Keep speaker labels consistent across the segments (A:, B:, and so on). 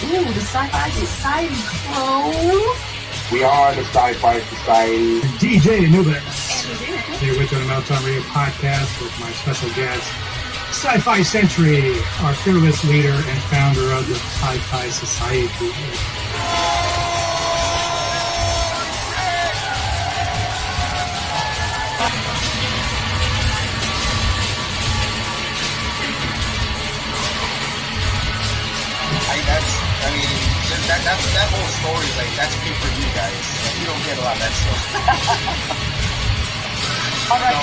A: Ooh, the Sci Fi Sciciety crew.
B: We are the Sci Fi Sciciety.
C: DJ Anubis. Here with you on the Meltdown Radio podcast with my special guest, Sci Fi Century, our fearless leader and founder of the Sci Fi Sciciety.
D: That whole story, like, that's good for you guys. Like, you don't get a lot of that stuff.
A: All right,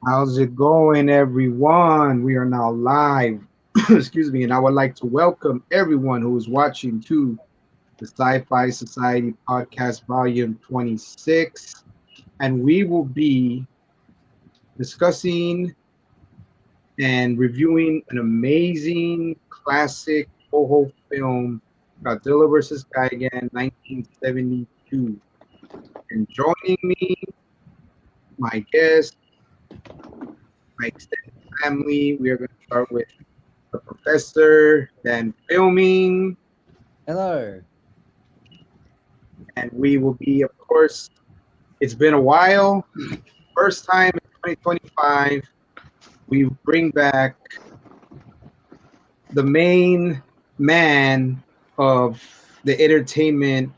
B: How's it going, everyone? We are now live. Excuse me, and I would like to welcome everyone who is watching to the Sci-Fi Sciciety Podcast Volume 26. And we will be discussing and reviewing an amazing classic Toho film, Godzilla vs. Gigan, 1972. And joining me, my guest, my extended family. We are going to start with the professor, then filming.
E: Hello.
B: And we will be, of course, it's been a while. First time in 2025, we bring back the main man of the entertainment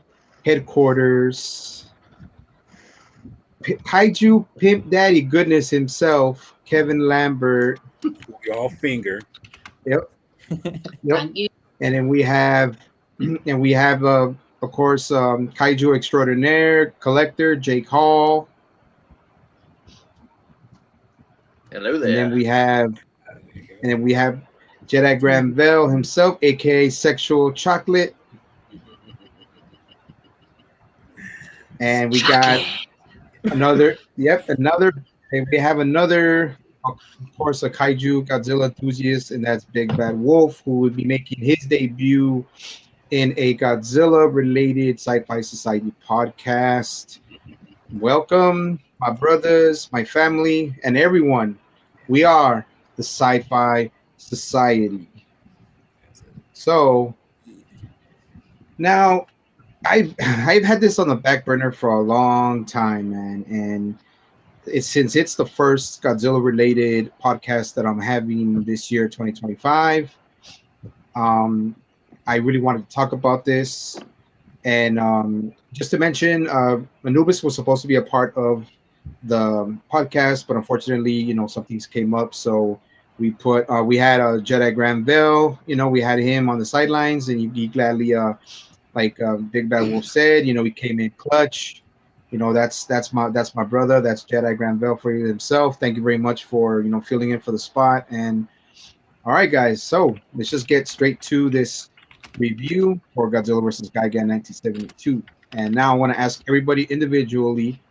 B: headquarters, Kaiju Pimp Daddy goodness himself, Kevin Lambert.
E: We all finger.
B: Yep, yep.
A: Thank you.
B: And then we have, of course, Kaiju extraordinaire collector Jake Hall.
F: Hello
B: And
F: there.
B: then we have Jedi Granville himself, aka Sexual Chocolate. And we got another. And we have another, of course, a Kaiju Godzilla enthusiast, and that's Big Bad Wolf, who will be making his debut in a Godzilla-related Sci-Fi Society podcast. Welcome, my brothers, my family, and everyone. We are the Sci-Fi Society. So now I've had this on the back burner for a long time, man, and since it's the first Godzilla related podcast that I'm having this year, 2025. I really wanted to talk about this, and just to mention, Anubis was supposed to be a part of the podcast, but unfortunately, some things came up, so we had a Jedi Granville, we had him on the sidelines, and he gladly, like Big Bad Wolf said, he came in clutch. That's my brother. That's Jedi Granville for himself. Thank you very much for filling in for the spot. And all right, guys. So let's just get straight to this review for Godzilla vs. Gigan 1972. And now I want to ask everybody individually,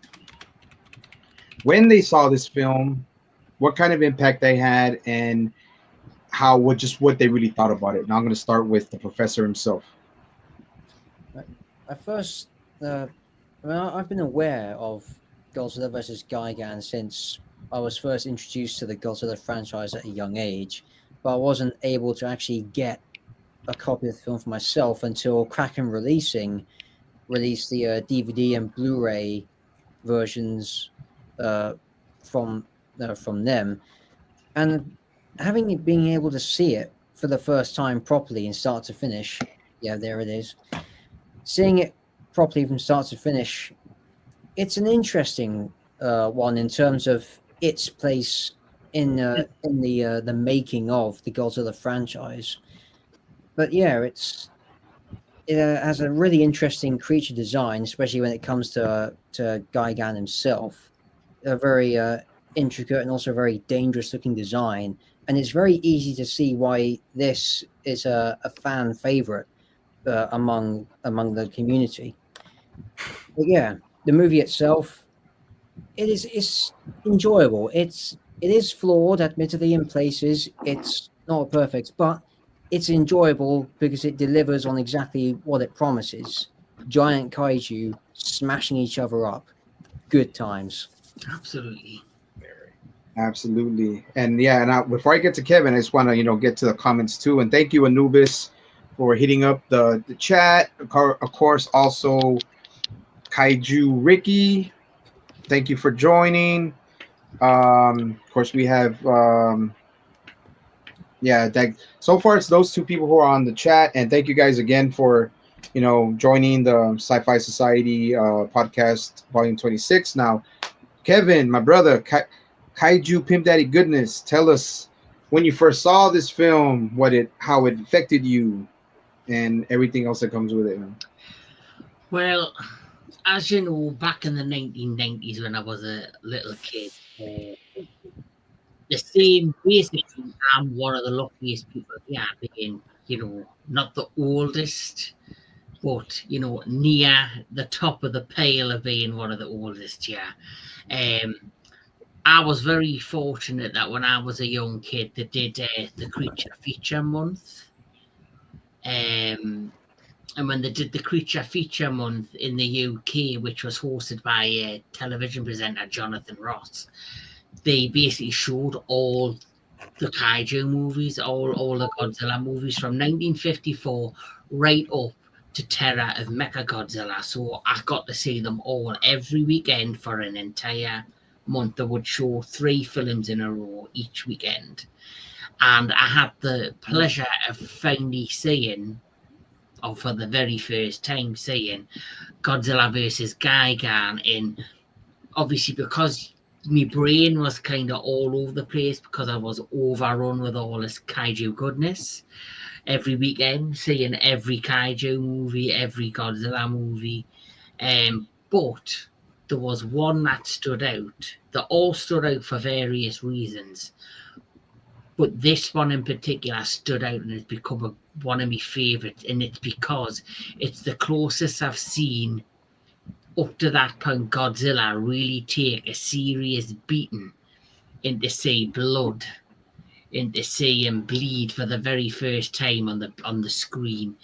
B: when they saw this film, what kind of impact they had, and what they really thought about it. Now I'm going to start with the professor himself.
G: I first. I've been aware of Godzilla vs. Gigan since I was first introduced to the Godzilla franchise at a young age, but I wasn't able to actually get a copy of the film for myself until Kraken released the DVD and Blu-ray versions from them, and being able to see it for the first time properly and start to finish. Yeah, there it is. Seeing it properly from start to finish, it's an interesting one in terms of its place in the making of the Godzilla franchise. But yeah, it has a really interesting creature design, especially when it comes to Gigan himself. A very intricate and also very dangerous looking design, and it's very easy to see why this is a fan favorite among the community. But yeah, the movie itself, it's enjoyable. It is flawed, admittedly, in places. It's not perfect, but it's enjoyable because it delivers on exactly what it promises. Giant kaiju smashing each other up. Good times.
A: Absolutely.
B: Absolutely. And yeah, and before I get to Kevin, I just want to, get to the comments too. And thank you, Anubis, for hitting up the chat. Of course, also Kaiju Ricky, thank you for joining. Of course, we have so far it's those two people who are on the chat, and thank you guys again for joining the Sci-Fi Society podcast volume 26. Now, Kevin, my brother, Kaiju Pimp Daddy goodness, tell us when you first saw this film, how it affected you, and everything else that comes with it.
A: Well, as you know, back in the 1990s when I was a little kid, the same basically, I'm one of the luckiest people here, being, not the oldest, but, near the top of the pile of being one of the oldest here. I was very fortunate that when I was a young kid, they did the Creature Feature Month. And when they did the Creature Feature Month in the UK, which was hosted by television presenter Jonathan Ross, they basically showed all the kaiju movies, all the Godzilla movies from 1954 right up to Terror of Mechagodzilla. So I got to see them all every weekend for an entire month. They would show 3 films in a row each weekend. And I had the pleasure of finally seeing or for the very first time, seeing Godzilla versus Gigan, and obviously because my brain was kind of all over the place because I was overrun with all this kaiju goodness every weekend, seeing every kaiju movie, every Godzilla movie. But there was one that stood out. They all stood out for various reasons. But this one in particular stood out and has become one of my favourites. And it's because it's the closest I've seen up to that point Godzilla really take a serious beating and to see blood and to see him bleed for the very first time on the screen.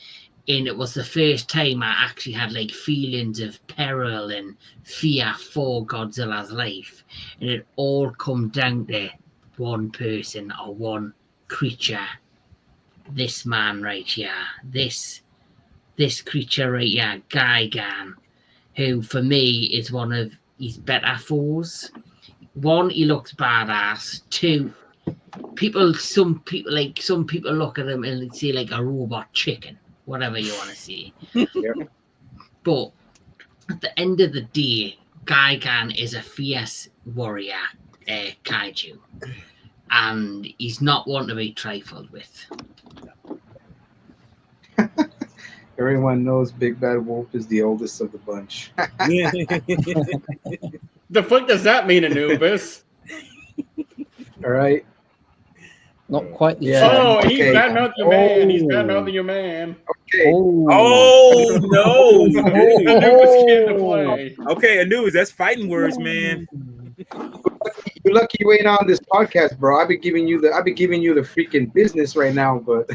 A: And it was the first time I actually had like feelings of peril and fear for Godzilla's life. And it all come down to one person or one creature. This man right here. This creature right here, Gigan, who for me is one of his better foes. One, he looks badass. Two, some people look at him and say like a robot chicken, whatever you want to say. But at the end of the day, Gigan is a fierce warrior kaiju, and he's not one to be trifled with.
B: Everyone knows Big Bad Wolf is the oldest of the bunch.
E: The fuck does that mean, Anubis?
B: All right.
G: Not quite the
B: Yeah.
E: Oh,
B: Okay.
E: he's bad mouthing your man. He's bad mouthing your man.
B: Okay.
H: Oh no!
E: Anubis came to play.
H: Okay, Anubis, that's fighting words, man.
B: You're lucky you ain't on this podcast, bro. I've been giving you the freaking business right now, but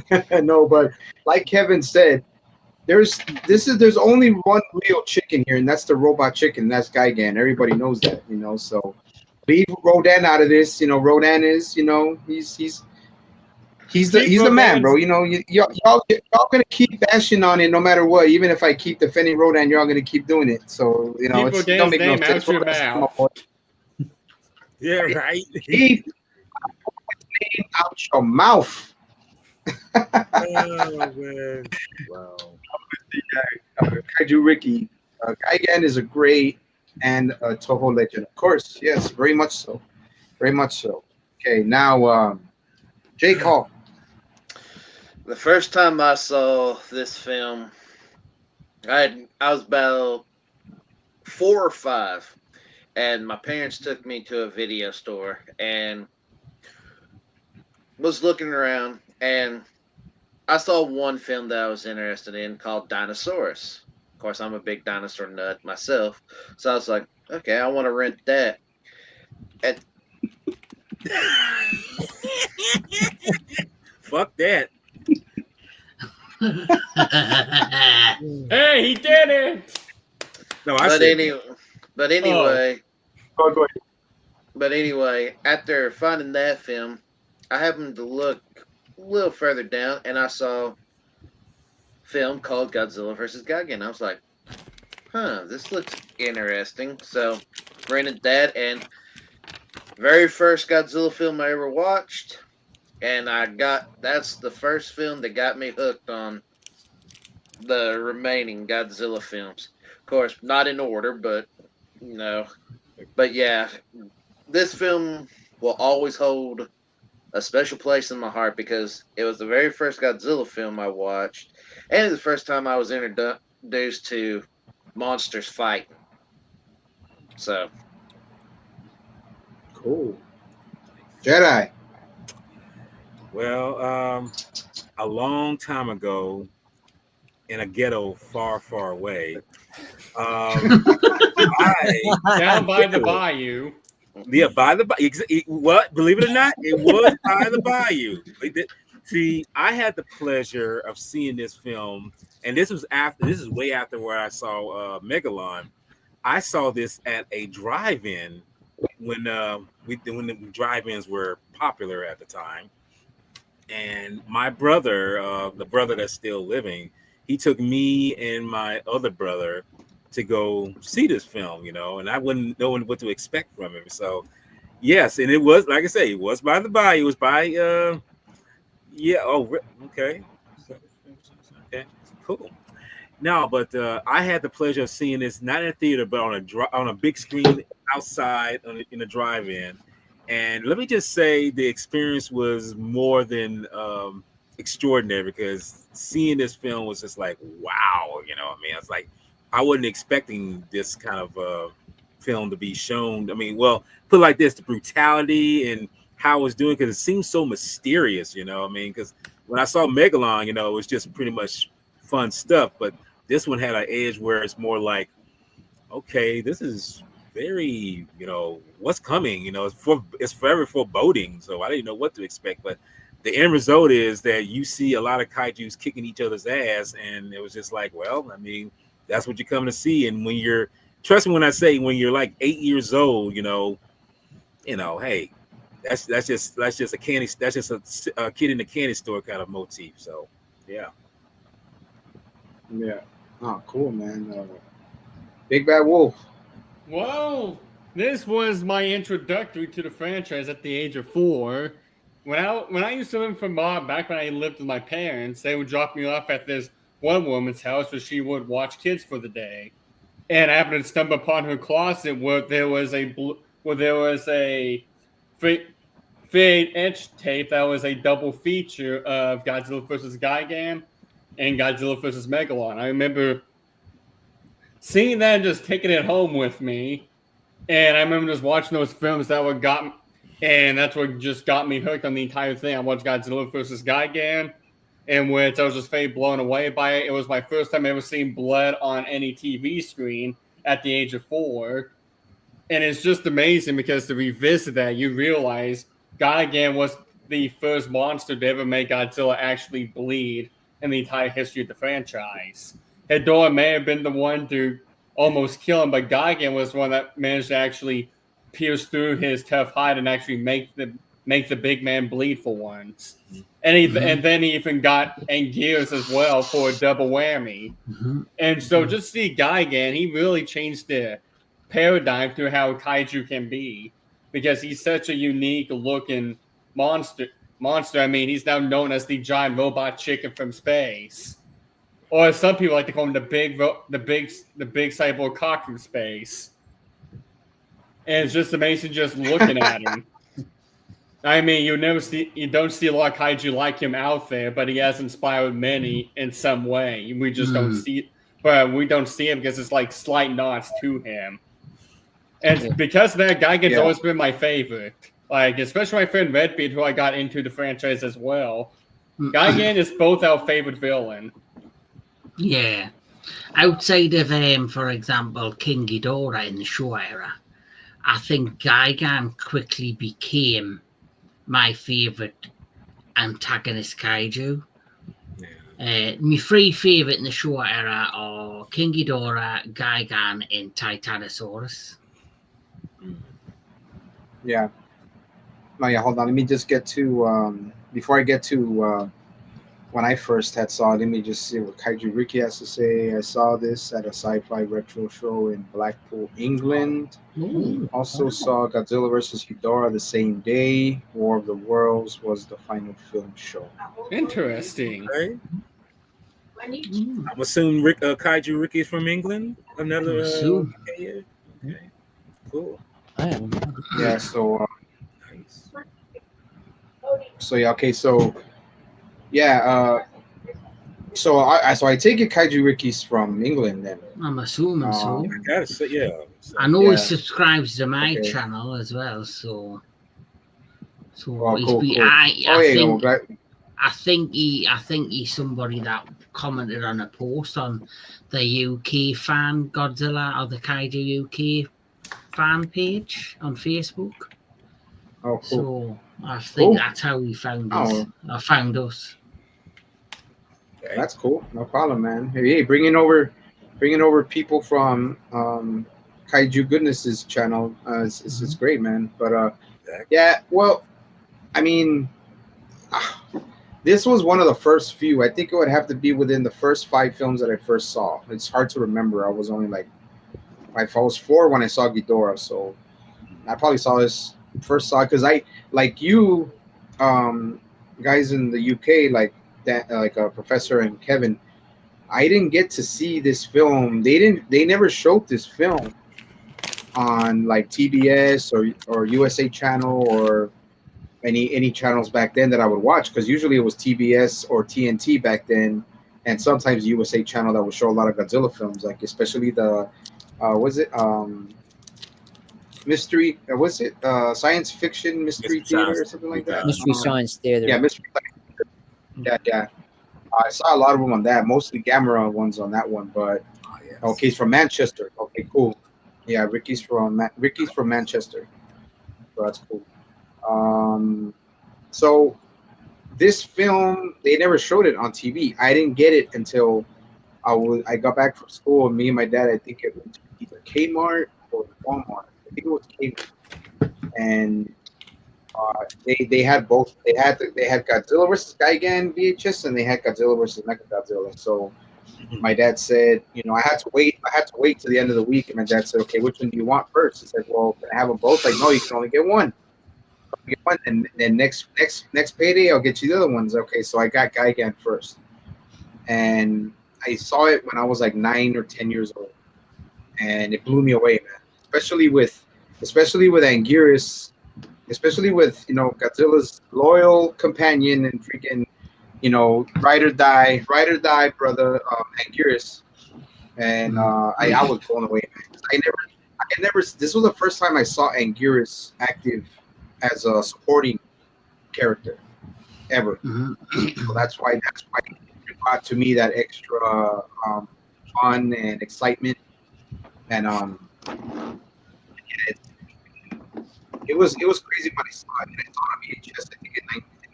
B: no, but like Kevin said, there's only one real chicken here, and that's the robot chicken. That's Gigan. Everybody knows that, so leave Rodan out of this. Rodan is, he's the man, bro. Y'all gonna keep bashing on it no matter what. Even if I keep defending Rodan, y'all gonna keep doing it. So it's don't make no sense.
E: Out your mouth.
H: Yeah, right.
B: Keep name out your mouth.
H: Oh man! Wow.
B: Kaiju Ricky, Gigan is a great and a Toho legend, of course. Yes, very much so. Very much so. Okay, now Jake Hall.
F: The first time I saw this film, I was about 4 or 5, and my parents took me to a video store and was looking around, and I saw one film that I was interested in called Dinosaurus. Of course, I'm a big dinosaur nut myself, so I was like, okay, I want to rent that. And
H: Fuck that.
E: Hey, he did it!
H: No,
F: but anyway,
B: Go ahead.
F: But anyway, after finding that film, I happened to look a little further down, and I saw a film called Godzilla vs. Gigan. I was like, this looks interesting. So, rented that, and very first Godzilla film I ever watched, and that's the first film that got me hooked on the remaining Godzilla films. Of course, not in order, but, But yeah, this film will always hold a special place in my heart because it was the very first Godzilla film I watched, and the first time I was introduced to monsters fighting. So,
B: Cool. Jedi.
H: Well, a long time ago, in a ghetto far, far away,
E: Down by the bayou.
H: Yeah, by the bayou. What? Believe it or not, it was by the bayou. See, I had the pleasure of seeing this film, and this is way after where I saw Megalon. I saw this at a drive-in when the drive-ins were popular at the time. And my brother, the brother that's still living, he took me and my other brother to go see this film, and I wouldn't know what to expect from him. So, yes, and it was, like I say, it was by the bayou. It was by, okay. Okay. Cool. No, but I had the pleasure of seeing this not in a theater, but on a big screen outside in a drive-in. And let me just say, the experience was more than extraordinary, because seeing this film was just like, wow, you know what I mean? It's like I wasn't expecting this kind of film to be shown. I mean, well, put it like this, the brutality and how it was doing, because it seems so mysterious, you know what I mean? Because when I saw Megalon, you know, it was just pretty much fun stuff, but this one had an edge where it's more like, okay, this is very, you know, what's coming, you know, it's forever foreboding. So I didn't know what to expect, but the end result is that you see a lot of kaijus kicking each other's ass, and it was just like, well, I mean, that's what you're coming to see. And when you're, trust me when I say, when you're like 8 years old, you know, hey, that's just a candy, that's just a kid in the candy store kind of motif. So yeah.
B: Oh, cool, man. Big Bad Wolf.
E: Well, this was my introductory to the franchise at the age of 4. When I used to live in Vermont, back when I lived with my parents, they would drop me off at this one woman's house where she would watch kids for the day. And I happened to stumble upon her closet where there was a fade etched tape that was a double feature of Godzilla vs. Gigan and Godzilla vs. Megalon. I remember seeing that and just taking it home with me. And I remember just watching those films and that's what just got me hooked on the entire thing. I watched Godzilla vs. Gigan, in which I was just very blown away by it. It was my first time ever seeing blood on any TV screen at the age of 4. And it's just amazing, because to revisit that, you realize Gigan was the first monster to ever make Godzilla actually bleed in the entire history of the franchise. Hedorah may have been the one to almost kill him, but Gigan was the one that managed to actually pierce through his tough hide and actually make the big man bleed for once. And then he even got Anguirus as well for a double whammy. And so just see Gigan, he really changed the paradigm to how kaiju can be, because he's such a unique looking monster. I mean, he's now known as the giant robot chicken from space, or some people like to call him the big cyborg cock from space. And it's just amazing just looking at him. I mean, you don't see a lot of kaiju like him out there, but he has inspired many in some way. We just don't see it, but we don't see him because it's like slight nods to him. And because of that, Gigan's always been my favorite. Like, especially my friend Redbeard, who I got into the franchise as well. Gigan is both our favorite villain.
A: Yeah. Outside of, for example, King Ghidorah in the Showa era, I think Gigan quickly became my favorite antagonist kaiju. My three favorite in the Showa era are King Ghidorah, Gigan, and Titanosaurus.
B: Yeah. No, yeah, hold on. Let me just get to before I get to when I first saw it, let me just see what Kaiju Ricky has to say. I saw this at a sci-fi retro show in Blackpool, England. Also saw Godzilla vs. Ghidorah the same day. War of the Worlds was the final film show.
E: Interesting.
H: Okay. I'm assuming Kaiju Ricky is from England. Another. Okay. Cool.
B: Yeah. So. So yeah. Okay. So. Yeah. So I take it Kaiju Ricky's from England then.
A: I'm assuming so.
H: I gotta say, yeah.
A: I know he subscribes to my channel as well, so.
B: Cool.
A: I think he's somebody that commented on a post on the UK fan Godzilla or the Kaiju UK fan page on Facebook.
B: Oh, cool.
A: So I think that's how he found us. Found us.
B: Okay. That's cool. No problem, man. Hey, bringing over people from Kaiju Goodness's channel is great, man. But yeah, well, I mean, this was one of the first few. I think it would have to be within the first 5 films that I first saw. It's hard to remember. I was only like, I was 4 when I saw Ghidorah, so I probably saw this because I like you guys in the UK, like that, like Professor and Kevin. I didn't get to see this film. They never showed this film on like TBS or USA Channel or any channels back then that I would watch, because usually it was TBS or TNT back then, and sometimes USA Channel that would show a lot of Godzilla films, like especially the was it mystery was it science fiction mystery theater or something like that?
G: Mystery Science Theater.
B: Yeah, mystery. Yeah. I saw a lot of them on that, mostly Gamera ones on that one, but okay, he's from Manchester. Okay, cool. Yeah, Ricky's from Manchester, so that's cool. So this film, they never showed it on TV. I didn't get it until I got back from school, and me and my dad, I think it went to either Kmart or Walmart. I think it was Kmart, and they had both. They had Godzilla vs. Gigan VHS, and they had Godzilla vs. Mechagodzilla. So my dad said, I had to wait. I had to wait to the end of the week, and my dad said, "Okay, which one do you want first?" He said, "Well, can I have them both?" Like, no, you can only get one. And then next payday, I'll get you the other ones. Okay, so I got Gigan first, and I saw it when I was like 9 or 10 years old, and it blew me away, man. Especially with Anguirus. Especially with Godzilla's loyal companion and freaking ride or die brother Anguirus, and I was blown away, man. I never. This was the first time I saw Anguirus active as a supporting character ever. So that's why it brought to me that extra fun and excitement, and it was crazy when I saw it. I saw it on VHS, I think in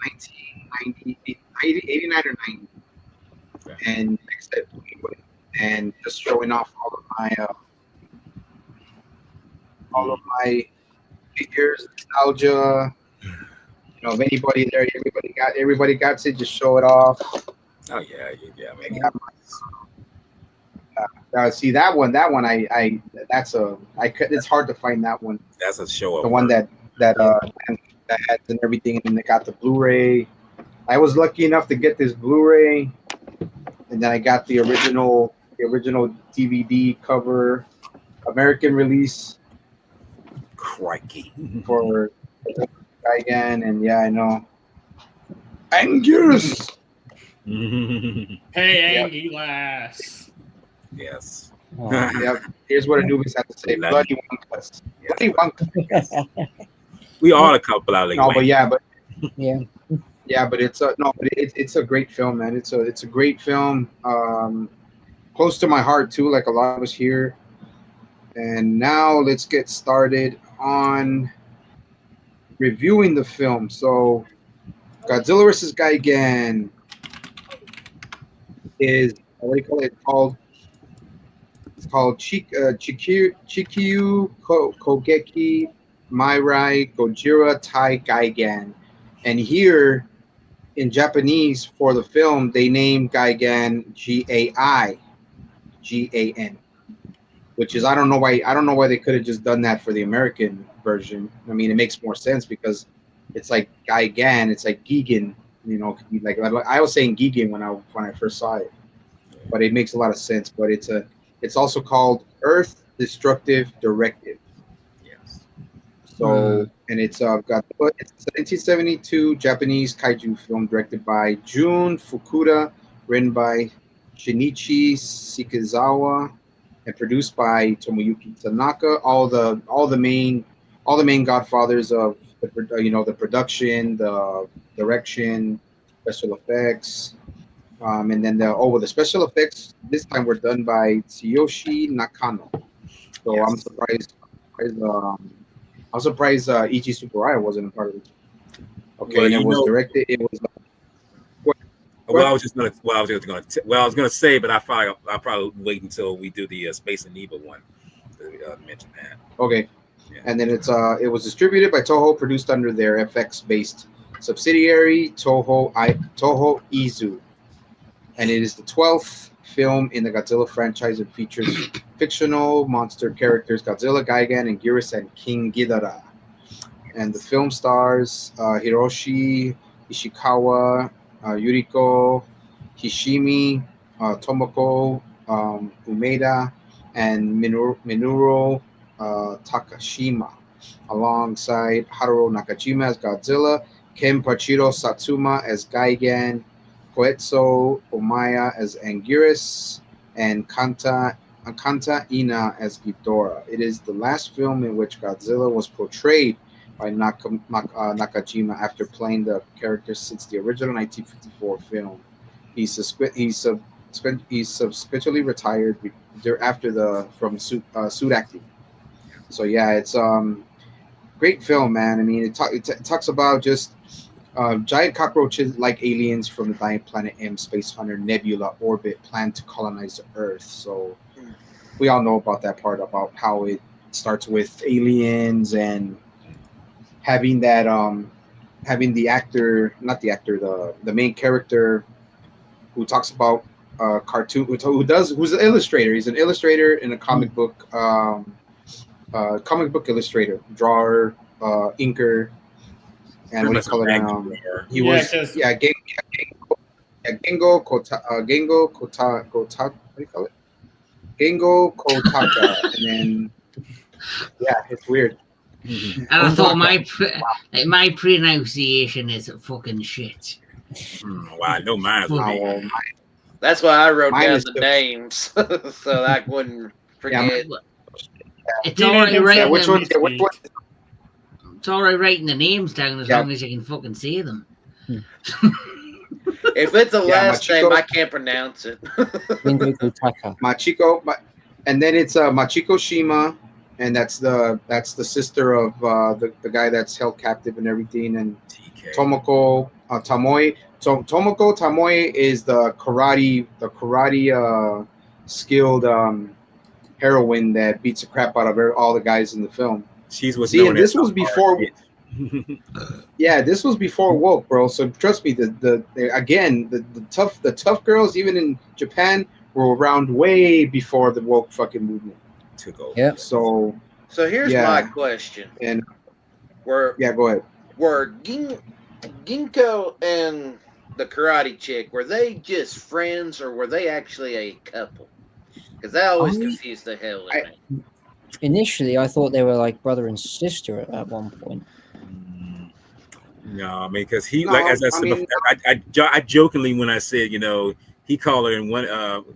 B: 1989 or 90, and and just showing off all of my figures, nostalgia. If anybody there, everybody got to just show it off.
H: Oh yeah, man.
B: See that one. It's hard to find that one.
H: That's a show.
B: The one that has and everything, and they got the Blu-ray. I was lucky enough to get this Blu-ray, and then I got the original DVD cover, American release.
H: Crikey.
B: For Gigan, and yeah, I know. Anguirus.
E: Hey, Anguirus.
H: Yes.
B: Yep. Here's what Anubis had to say. Bloody Wonkus. Bloody Wonkus.
H: We are a couple out of
B: No, but yeah, but it's a great film, man. It's a great film. Close to my heart too, like a lot of us here. And now let's get started on reviewing the film. So, Godzilla vs. Gigan is what do you call it? It's called Chikyu Kogeki Mairai Gojira Tai Gigan. And here in Japanese for the film, they named Gigan Gan, which is I don't know why they could have just done that for the American version. I mean, it makes more sense because it's like Gigan, it's like Gigan, like I was saying Gigan when I first saw it, but it makes a lot of sense. But it's also called Earth Destructive Directive.
H: Yes.
B: So and it's a 1972 Japanese kaiju film directed by Jun Fukuda, written by Shinichi Sikazawa, and produced by Tomoyuki Tanaka. All the main godfathers of the production, the direction, special effects, and then the special effects this time were done by Tsuyoshi Nakano. So yes. I'm surprised Ichi Tsuburaya wasn't a part of it. Okay, well, and it was directed. It was.
H: I was gonna say, but I'll probably wait until we do the Space Amoeba one to mention that.
B: Okay, yeah. And then it was distributed by Toho, produced under their FX-based subsidiary Toho Izu, and it is the 12th film in the Godzilla franchise and features fictional monster characters Godzilla, Gigan, Anguirus, and King Ghidorah. And the film stars Hiroshi Ishikawa, Yuriko Hishimi, Tomoko Umeda, and Minoru Takashima, alongside Haruo Nakajima as Godzilla, Kenpachiro Satsuma as Gigan, Koetsu Omaya as Anguirus, and Kanta Ina as Ghidorah. It is the last film in which Godzilla was portrayed by Nakajima after playing the character since the original 1954 film. He's subsequently retired after from suit acting. So yeah, it's great film, man. I mean, it talks about just giant cockroaches like aliens from the dying planet M Space Hunter Nebula orbit plan to colonize the Earth. So we all know about that part about how it starts with aliens and having that having the main character who talks about cartoon who's an illustrator. He's an illustrator in a comic book illustrator, drawer, inker, and what do you call it? Gengo Kotaka. What do you call it? Gengo Kotaka, and then it's weird.
A: And I thought my pronunciation is fucking shit.
H: Well, I know mine.
F: That's why I wrote down the names so I wouldn't forget.
A: It's all right writing
B: which one?
A: It's all right writing the names down as long as you can fucking say them.
F: If it's a last name, I can't pronounce it.
B: Machiko, and then it's Machiko Shima, and that's the sister of the guy that's held captive and everything, and Tomoko Tamoi. So Tomoko Tamoi is the karate skilled heroine that beats the crap out of all the guys in the film.
H: She's what's
B: known this was before. Yeah, this was before woke, bro. So trust me, the tough girls, even in Japan, were around way before the woke fucking movement
H: took over.
B: Yeah. So
F: here's my question.
B: And
F: go
B: ahead.
F: Were Ginko and the karate chick, were they just friends or were they actually a couple? Because that always confused the hell out of me.
G: Initially, I thought they were like brother and sister at one point.
H: No, I mean, because as I said before, I jokingly when I said, he called her in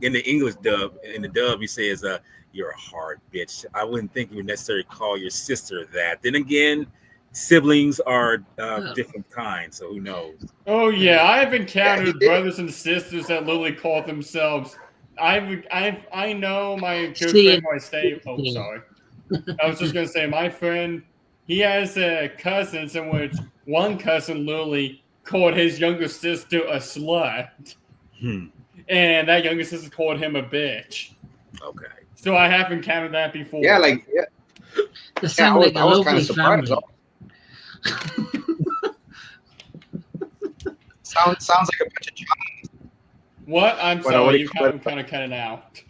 H: in the English dub, he says, "You're a hard bitch." I wouldn't think you would necessarily call your sister that. Then again, siblings are different kinds, so who knows?
E: Oh yeah, I've encountered brothers and sisters that literally call themselves. I know my good friend who I stay. Oh, sorry. I was just gonna say my friend. He has cousins in which one cousin literally called his younger sister a slut, and that younger sister called him a bitch.
H: Okay.
E: So I have encountered that before.
B: Yeah,
A: That sounds like a lovely family.
B: Sounds like a bunch of chamas.
E: What? I'm sorry, you kind of cutting out.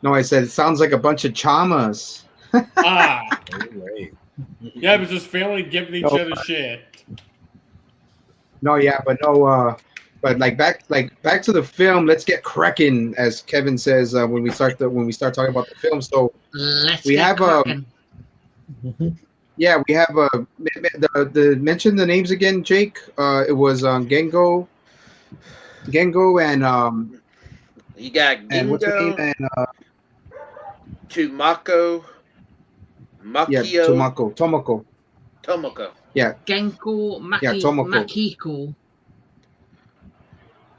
B: No, I said it sounds like a bunch of chamas.
E: Yeah, but just family giving each other shit.
B: No, yeah, but back to the film. Let's get cracking, as Kevin says when we start talking about the film. So we have mention the names again, Jake. It was Gengo, and
F: you got Gengo
B: and
F: Tumako. Makio.
B: Yeah, Tomoko. Yeah.
A: Genko, Makiko.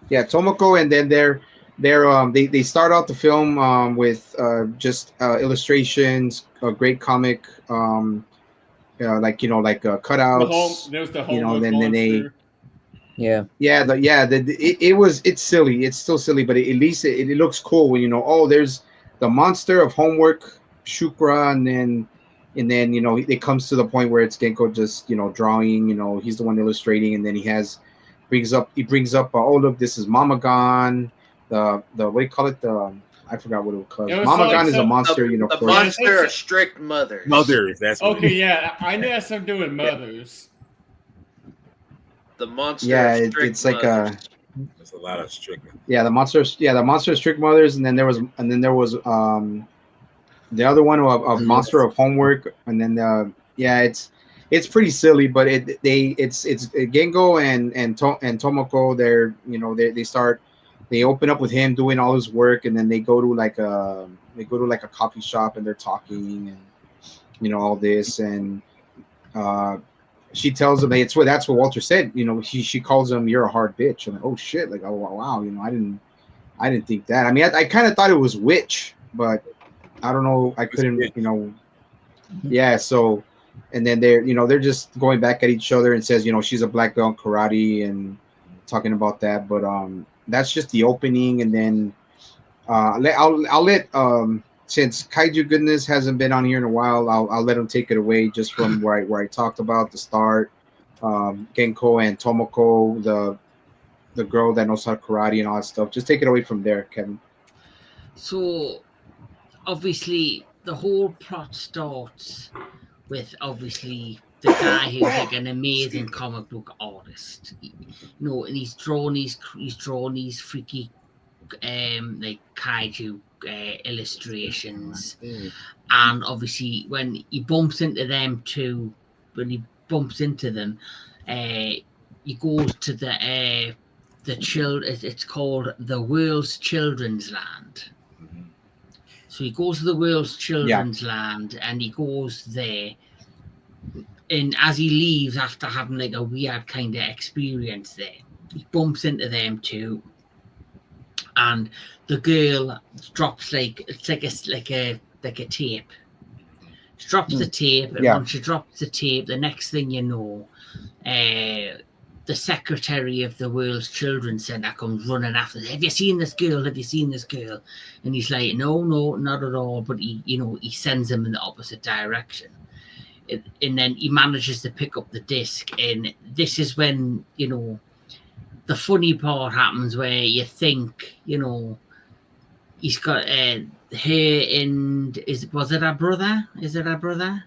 B: Yeah, Tomoko, and then they start out the film with just illustrations, a great comic, cutouts.
E: There's the home.
B: Then they.
G: Yeah.
B: It's silly. It's still silly, but at least it looks cool when there's the monster of homework, Shukra, and then it comes to the point where it's Genko just drawing. He's the one illustrating, and then he brings up look, this is Mamagon, the what do you call it, I forgot what it was called. Mamagon is a monster.
F: The monster of strict mothers.
H: That's what
E: okay. Yeah, I know it has something to do with mothers.
F: The monster.
B: Yeah,
F: of strict
B: it's like
F: mothers.
H: There's a lot of strict.
B: Yeah, the monsters. Yeah, the monster strict mothers, and then there was the other one of monster of homework, and then yeah, it's pretty silly, but it's Gengo and Tomoko. They're they open up with him doing all his work, and then they go to like a coffee shop and they're talking and all this, and she tells him that's what Walter said. She calls him, "You're a hard bitch." I'm like, oh shit, like, oh wow, I didn't think that. I mean, I kind of thought it was witch, but I don't know. I couldn't, yeah. So, and then they're just going back at each other and says, she's a black belt in karate and talking about that. But that's just the opening, and then I'll let since Kaiju Goodness hasn't been on here in a while, I'll let him take it away just from where I talked about the start. Genko and Tomoko, the girl that knows how to karate and all that stuff. Just take it away from there, Kevin.
A: So, obviously, the whole plot starts with obviously the guy who's like an amazing comic book artist, and he's drawn these freaky like kaiju illustrations, and obviously when he bumps into them, he goes to the children. It's called the World's Children's Land. So he goes to the World's Children's Land, and he goes there. And as he leaves after having like a weird kind of experience there, he bumps into them too. And the girl drops like a tape. She drops the tape, and once she drops the tape, the next thing you know, the secretary of the World's Children's Center comes running after them. Have you seen this girl? Have you seen this girl? And he's like, no, not at all. But he sends him in the opposite direction. And then he manages to pick up the disc. And this is when, the funny part happens where you think, he's got her and was it her brother? Is it her brother?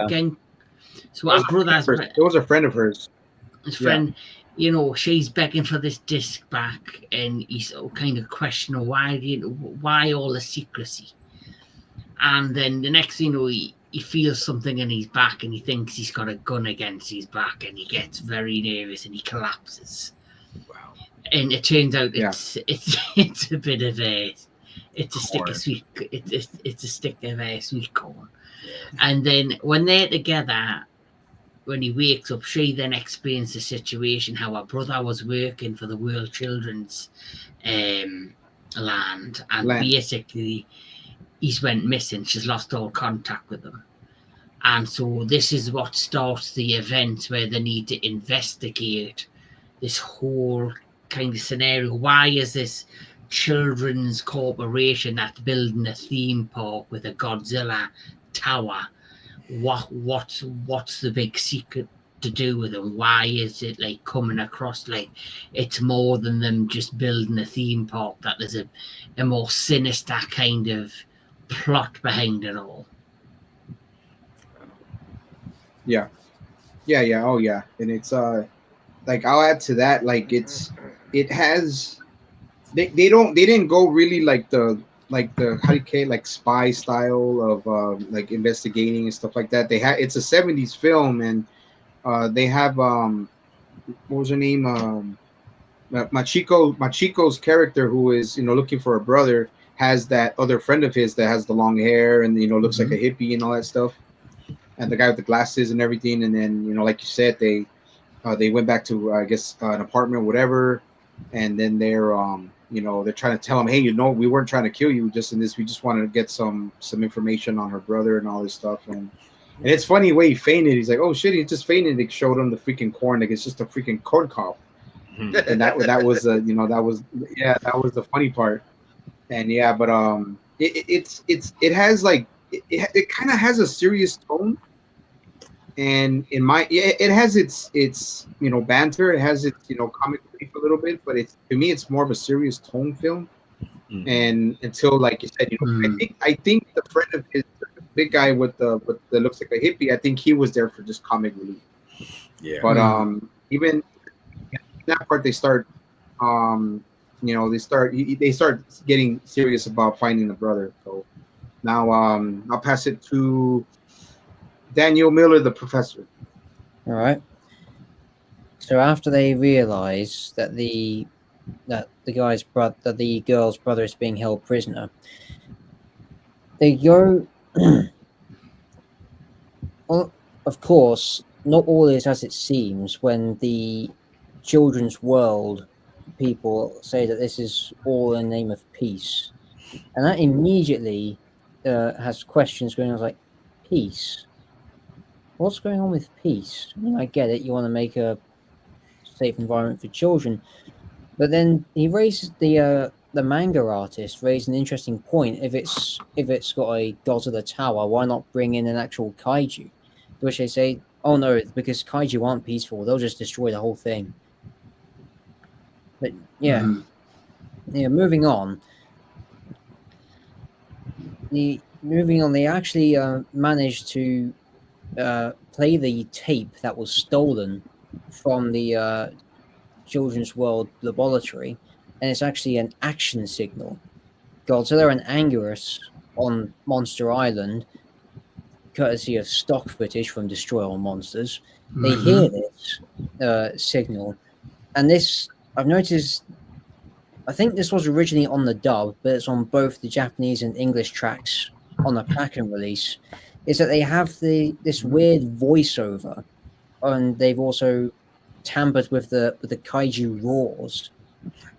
A: Gang. So our brother's
B: it was a friend of hers.
A: His friend, she's begging for this disc back, and he's kind of questioning why all the secrecy. And then the next thing he feels something in his back, and he thinks he's got a gun against his back, and he gets very nervous and he collapses.
H: Wow!
A: And it turns out it's a bit of it's a stick of sweet corn. And then when they're together, when he wakes up, she then explains the situation, how her brother was working for the World Children's Land, and basically he's went missing. She's lost all contact with him. And so this is what starts the event where they need to investigate this whole kind of scenario. Why is this children's corporation that's building a theme park with a Godzilla tower? What's the big secret to do with them? Why is it like coming across like it's more than them just building a theme park, that there's a more sinister kind of plot behind it all?
B: Yeah. Oh yeah. And it's like, I'll add to that, like it has they didn't go really like the how do you call it, like spy style of like investigating and stuff like that. It's a 70s film, and they have what was her name, Machiko's character, who is looking for a brother, has that other friend of his that has the long hair and looks like a hippie and all that stuff, and the guy with the glasses and everything. And then like you said, they went back to I guess an apartment or whatever, and then they're they're trying to tell him, hey, we weren't trying to kill you just in this. We just wanted to get some information on her brother and all this stuff. And it's funny the way he fainted. He's like, oh shit, he just fainted. They showed him the freaking corn. Like, it's just a freaking corn cob. And that was that was the funny part. And but it has like it kind of has a serious tone. And it has its banter. It has its comic relief a little bit, but to me it's more of a serious tone film. And until, like you said, I think the friend of his, the big guy with that looks like a hippie, I think he was there for just comic relief. Yeah. But even in that part, they start they start getting serious about finding the brother. So now I'll pass it to Daniel Miller, the professor.
G: All right. So after they realize that the girl's brother is being held prisoner, they go. Well, of course, not all is as it seems when the children's world people say that this is all in the name of peace, and that immediately has questions going on like, peace? What's going on with peace? I mean, I get it. You want to make a safe environment for children, but then he raises the manga artist raised an interesting point. If it's got a Godzilla tower, why not bring in an actual kaiju? To which they say, oh no, because kaiju aren't peaceful, they'll just destroy the whole thing. But yeah, moving on, they actually managed to play the tape that was stolen from the Children's World Laboratory, and it's actually an action signal. Godzilla and Anguirus on Monster Island, courtesy of stock footage from Destroy All Monsters, they hear this signal, and this, I've noticed, I think this was originally on the dub, but it's on both the Japanese and English tracks on the pack-in release, is that they have this weird voiceover, and they've also tampered with the kaiju roars.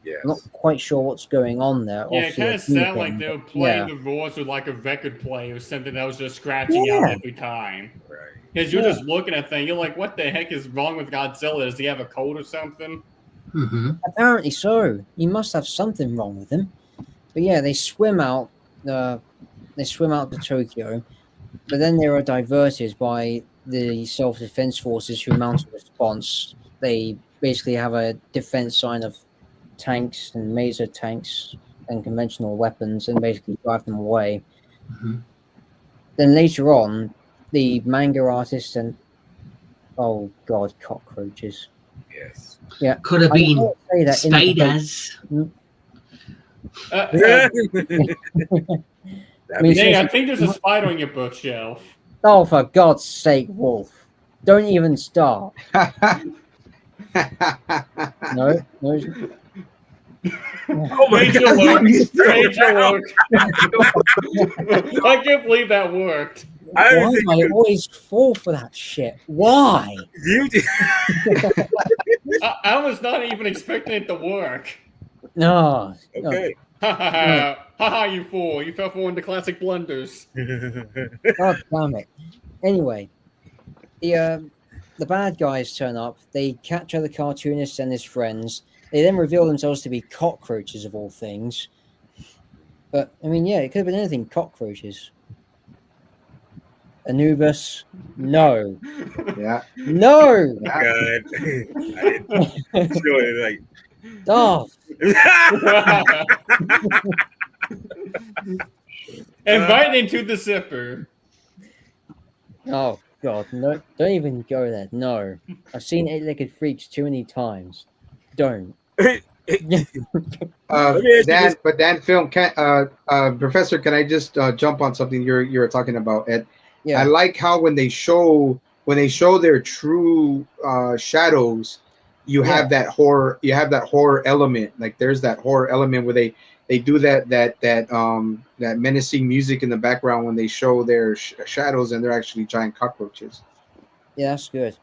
H: Yeah.
G: I'm not quite sure what's going on there.
E: Yeah, it kind of sounded like they were playing the roars with like a record player or something that was just scratching out every time.
H: Right.
E: Because you're just looking at things, you're like, what the heck is wrong with Godzilla? Does he have a cold or something?
G: Apparently so. He must have something wrong with him. But yeah, they swim out. To Tokyo, but then they are diverted by the self-defense forces who mount a response. They basically have a defense sign of tanks and maser tanks and conventional weapons, and basically drive them away. Then later on, the manga artist and cockroaches.
H: Yes.
G: Yeah,
A: Could have been spiders.
E: I think there's a spider on your bookshelf.
G: Oh, for God's sake, Wolf! Don't even start. No.
H: Oh my
E: Major
H: God!
E: work. I can't believe that worked.
G: Why do I always fall for that shit? Why?
E: I was not even expecting it to work.
G: No.
H: Okay.
E: Ha ha, you fool. You fell for one of the classic blunders.
G: God damn it. Anyway, the bad guys turn up. They capture the cartoonist and his friends. They then reveal themselves to be cockroaches of all things. But, I mean, yeah, it could have been anything. Cockroaches. Anubis. No.
B: Yeah.
G: No.
H: God. Like.
G: Oh.
E: And right into the zipper.
G: Oh God, no! Don't even go there. No, I've seen eight-legged freaks too many times. Don't.
B: Dan, film, Professor, can I just jump on something you're talking about, Ed? Yeah. I like how when they show their true shadows, you have that horror. You have that horror element. Like there's that horror element where they do that menacing music in the background when they show their shadows, and they're actually giant cockroaches.
G: Yeah, that's good.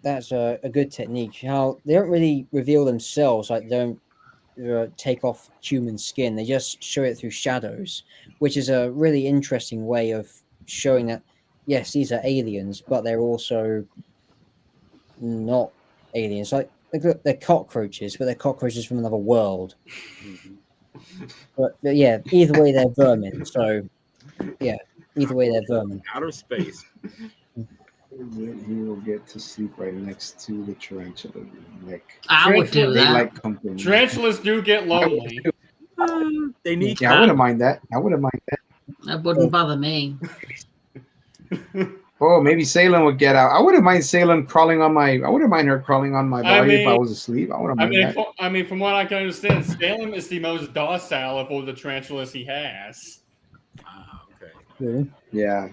G: That's a good technique. How they don't really reveal themselves, like they don't take off human skin. They just show it through shadows, which is a really interesting way of showing that, yes, these are aliens, but they're also not aliens. Like they're cockroaches, but they're cockroaches from another world. But yeah, either way they're vermin. So yeah, either way they're vermin.
H: Outer space.
B: He will get to sleep right next to the tarantula.
A: I would do that.
B: Like company.
E: Tarantulas do get lonely.
H: They need.
B: Yeah, I wouldn't mind that.
A: That wouldn't bother me.
B: Oh, maybe Salem would get out. I wouldn't mind Salem crawling on my. I wouldn't mind her crawling on my body if I was asleep. I wouldn't mind that.
E: I mean, from what I can understand, Salem is the most docile of all the tarantulas he has.
H: Okay.
G: Really?
B: Yeah.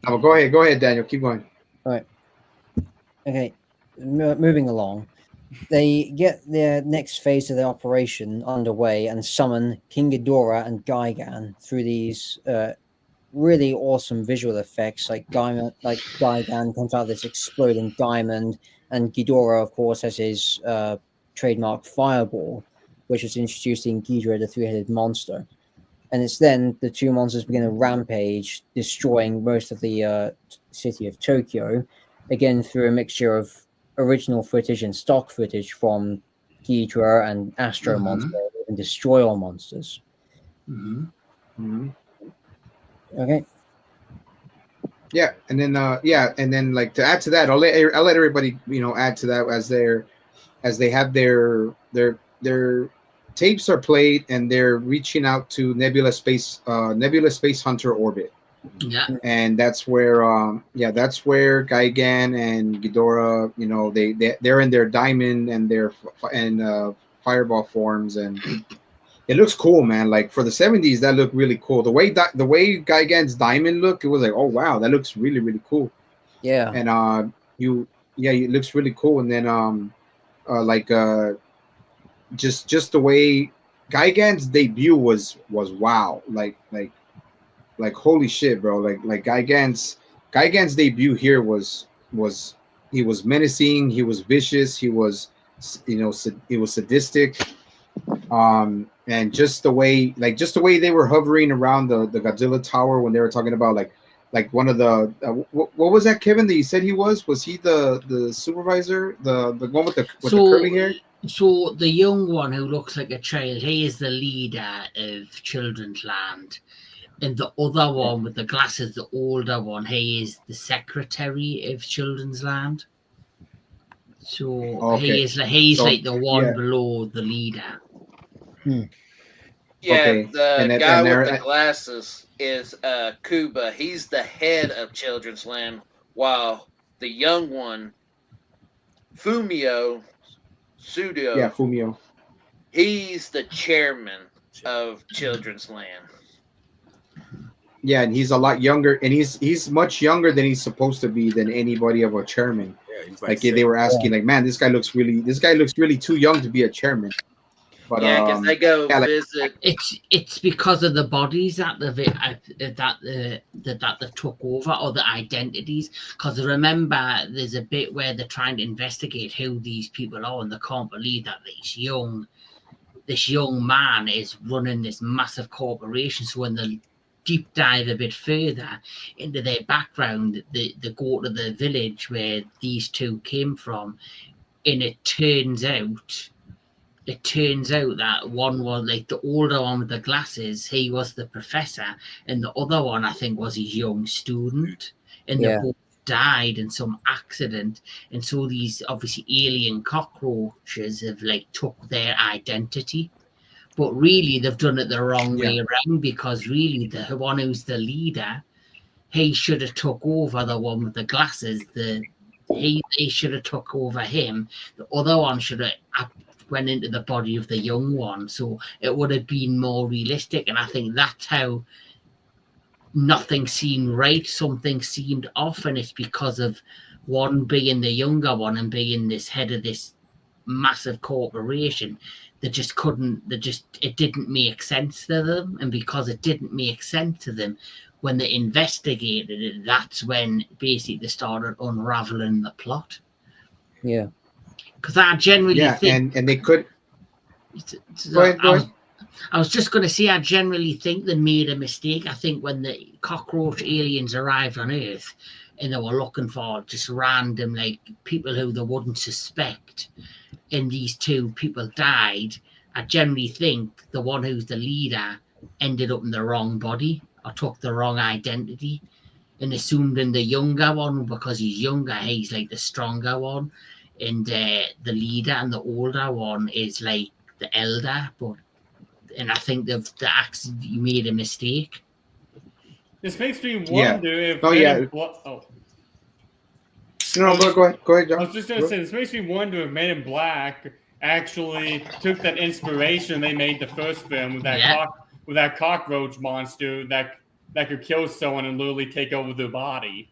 B: Oh, go ahead, Daniel. Keep going.
G: All right. Okay. Moving along. They get their next phase of the operation underway and summon King Ghidorah and Gigan through these really awesome visual effects. Like Gigan comes out of this exploding diamond, and Ghidorah, of course, has his trademark fireball, which was introduced in Ghidorah, the three-headed monster. And it's then the two monsters begin a rampage, destroying most of the city of Tokyo, again through a mixture of original footage and stock footage from Ghidorah and Astro Monster and Destroyer monsters. Okay.
B: Yeah, and then like to add to that, I'll let everybody add to that as they have their tapes are played and they're reaching out to Nebula Space Hunter orbit.
A: Yeah,
B: and that's where Gigan and Ghidorah, they're in their diamond and their fireball forms, and it looks cool, man. Like for the 70s, that looked really cool. The way Gigan's diamond looked, it was like, oh wow, that looks really really cool.
G: Yeah,
B: and it looks really cool. And then just the way Gigan's debut was wow, like holy shit, bro. Like Gigan's debut here was he was menacing, he was vicious, he was he was sadistic, and just the way they were hovering around the Godzilla tower when they were talking about like one of the what was that, Kevin, that you said he was he the supervisor, the one with the curly hair?
A: So the young one who looks like a child, he is the leader of Children's Land. And the other one with the glasses, the older one, he is the secretary of Children's Land. So
B: okay.
A: he's like the one below the leader.
F: Yeah,
B: okay.
F: The guy with the glasses is Kuba. He's the head of Children's Land, while the young one, Fumio Sudo.
B: Yeah, Fumio.
F: He's the chairman of Children's Land.
B: Yeah, and he's a lot younger, and he's much younger than he's supposed to be than anybody of a chairman. Yeah, he's like they were asking, like, man, this guy looks really too young to be a chairman. But
F: yeah, because they go visit.
A: It's because of the bodies that they took over, or the identities. Because remember, there's a bit where they're trying to investigate who these people are, and they can't believe that this young man is running this massive corporation. So when they deep dive a bit further into their background, they go to the village where these two came from, and it turns out that one was like the older one with the glasses, he was the professor, and the other one I think was a young student, and they both died in some accident. And so these obviously alien cockroaches have like took their identity. But really, they've done it the wrong way around, because really the one who's the leader, he should have took over the one with the glasses. He should have took over him. The other one should have went into the body of the young one. So it would have been more realistic. And I think that's how nothing seemed right. Something seemed off. And it's because of one being the younger one and being this head of this massive corporation. It didn't make sense to them. And because it didn't make sense to them, when they investigated it, that's when basically they started unraveling the plot.
G: Yeah.
A: Because I generally think...
B: and they could...
A: Go ahead. I was just going to say, I generally think they made a mistake. I think when the cockroach aliens arrived on Earth and they were looking for just random, like, people who they wouldn't suspect, and these two people died, I generally think the one who's the leader ended up in the wrong body or took the wrong identity and assumed in the younger one, because he's younger, he's like the stronger one, and the leader, and the older one is like the elder. And I think they made a mistake.
E: This makes me wonder if
B: No, go ahead,
E: I
B: John.
E: was just gonna say, this makes me wonder if Men in Black actually took that inspiration they made the first film with that cockroach monster that could kill someone and literally take over their body.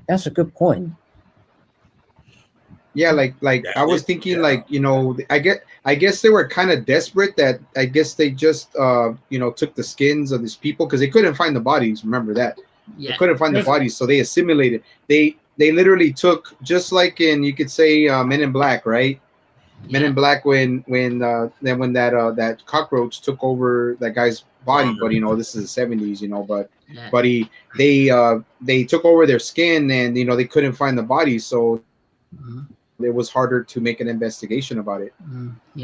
G: That's a good point.
B: Yeah, like I was thinking, like, you know, I guess they were kind of desperate that I guess they just you know, took the skins of these people because they couldn't find the bodies. Remember that?
A: Yeah.
B: They couldn't find the bodies, so they assimilated. They literally took, just like in, you could say, Men in Black, right? Men in Black, when that cockroach took over that guy's body, but you know, this is the 70s, you know, but they took over their skin, and you know, they couldn't find the body, so it was harder to make an investigation about it.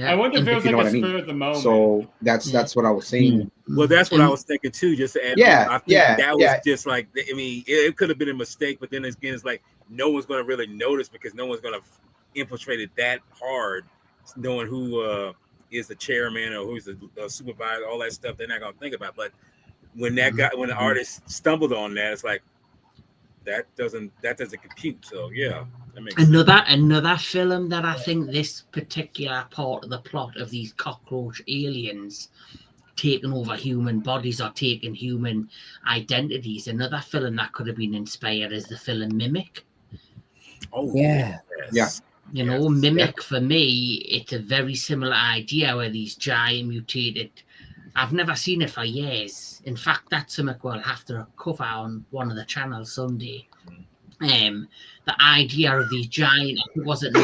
E: I wonder if it was like a spur of the moment.
B: So that's what I was saying.
H: Well, that's what I was thinking too. Just to add, I think that was just like, I mean, it could have been a mistake, but then again, it's like no one's going to really notice because no one's going to infiltrate it that hard, knowing who is the chairman or who's the supervisor, all that stuff. They're not going to think about. But when that guy, when the artist stumbled on that, it's like that doesn't compute. So yeah.
A: Another film that I think this particular part of the plot of these cockroach aliens taking over human bodies or taking human identities, another film that could have been inspired is the film Mimic.
H: Oh
G: yeah.
A: You know, Mimic, for me, it's a very similar idea where these giant mutated. I've never seen it for years. In fact, that's something we'll have to cover on one of the channels someday. The idea of these giant, was it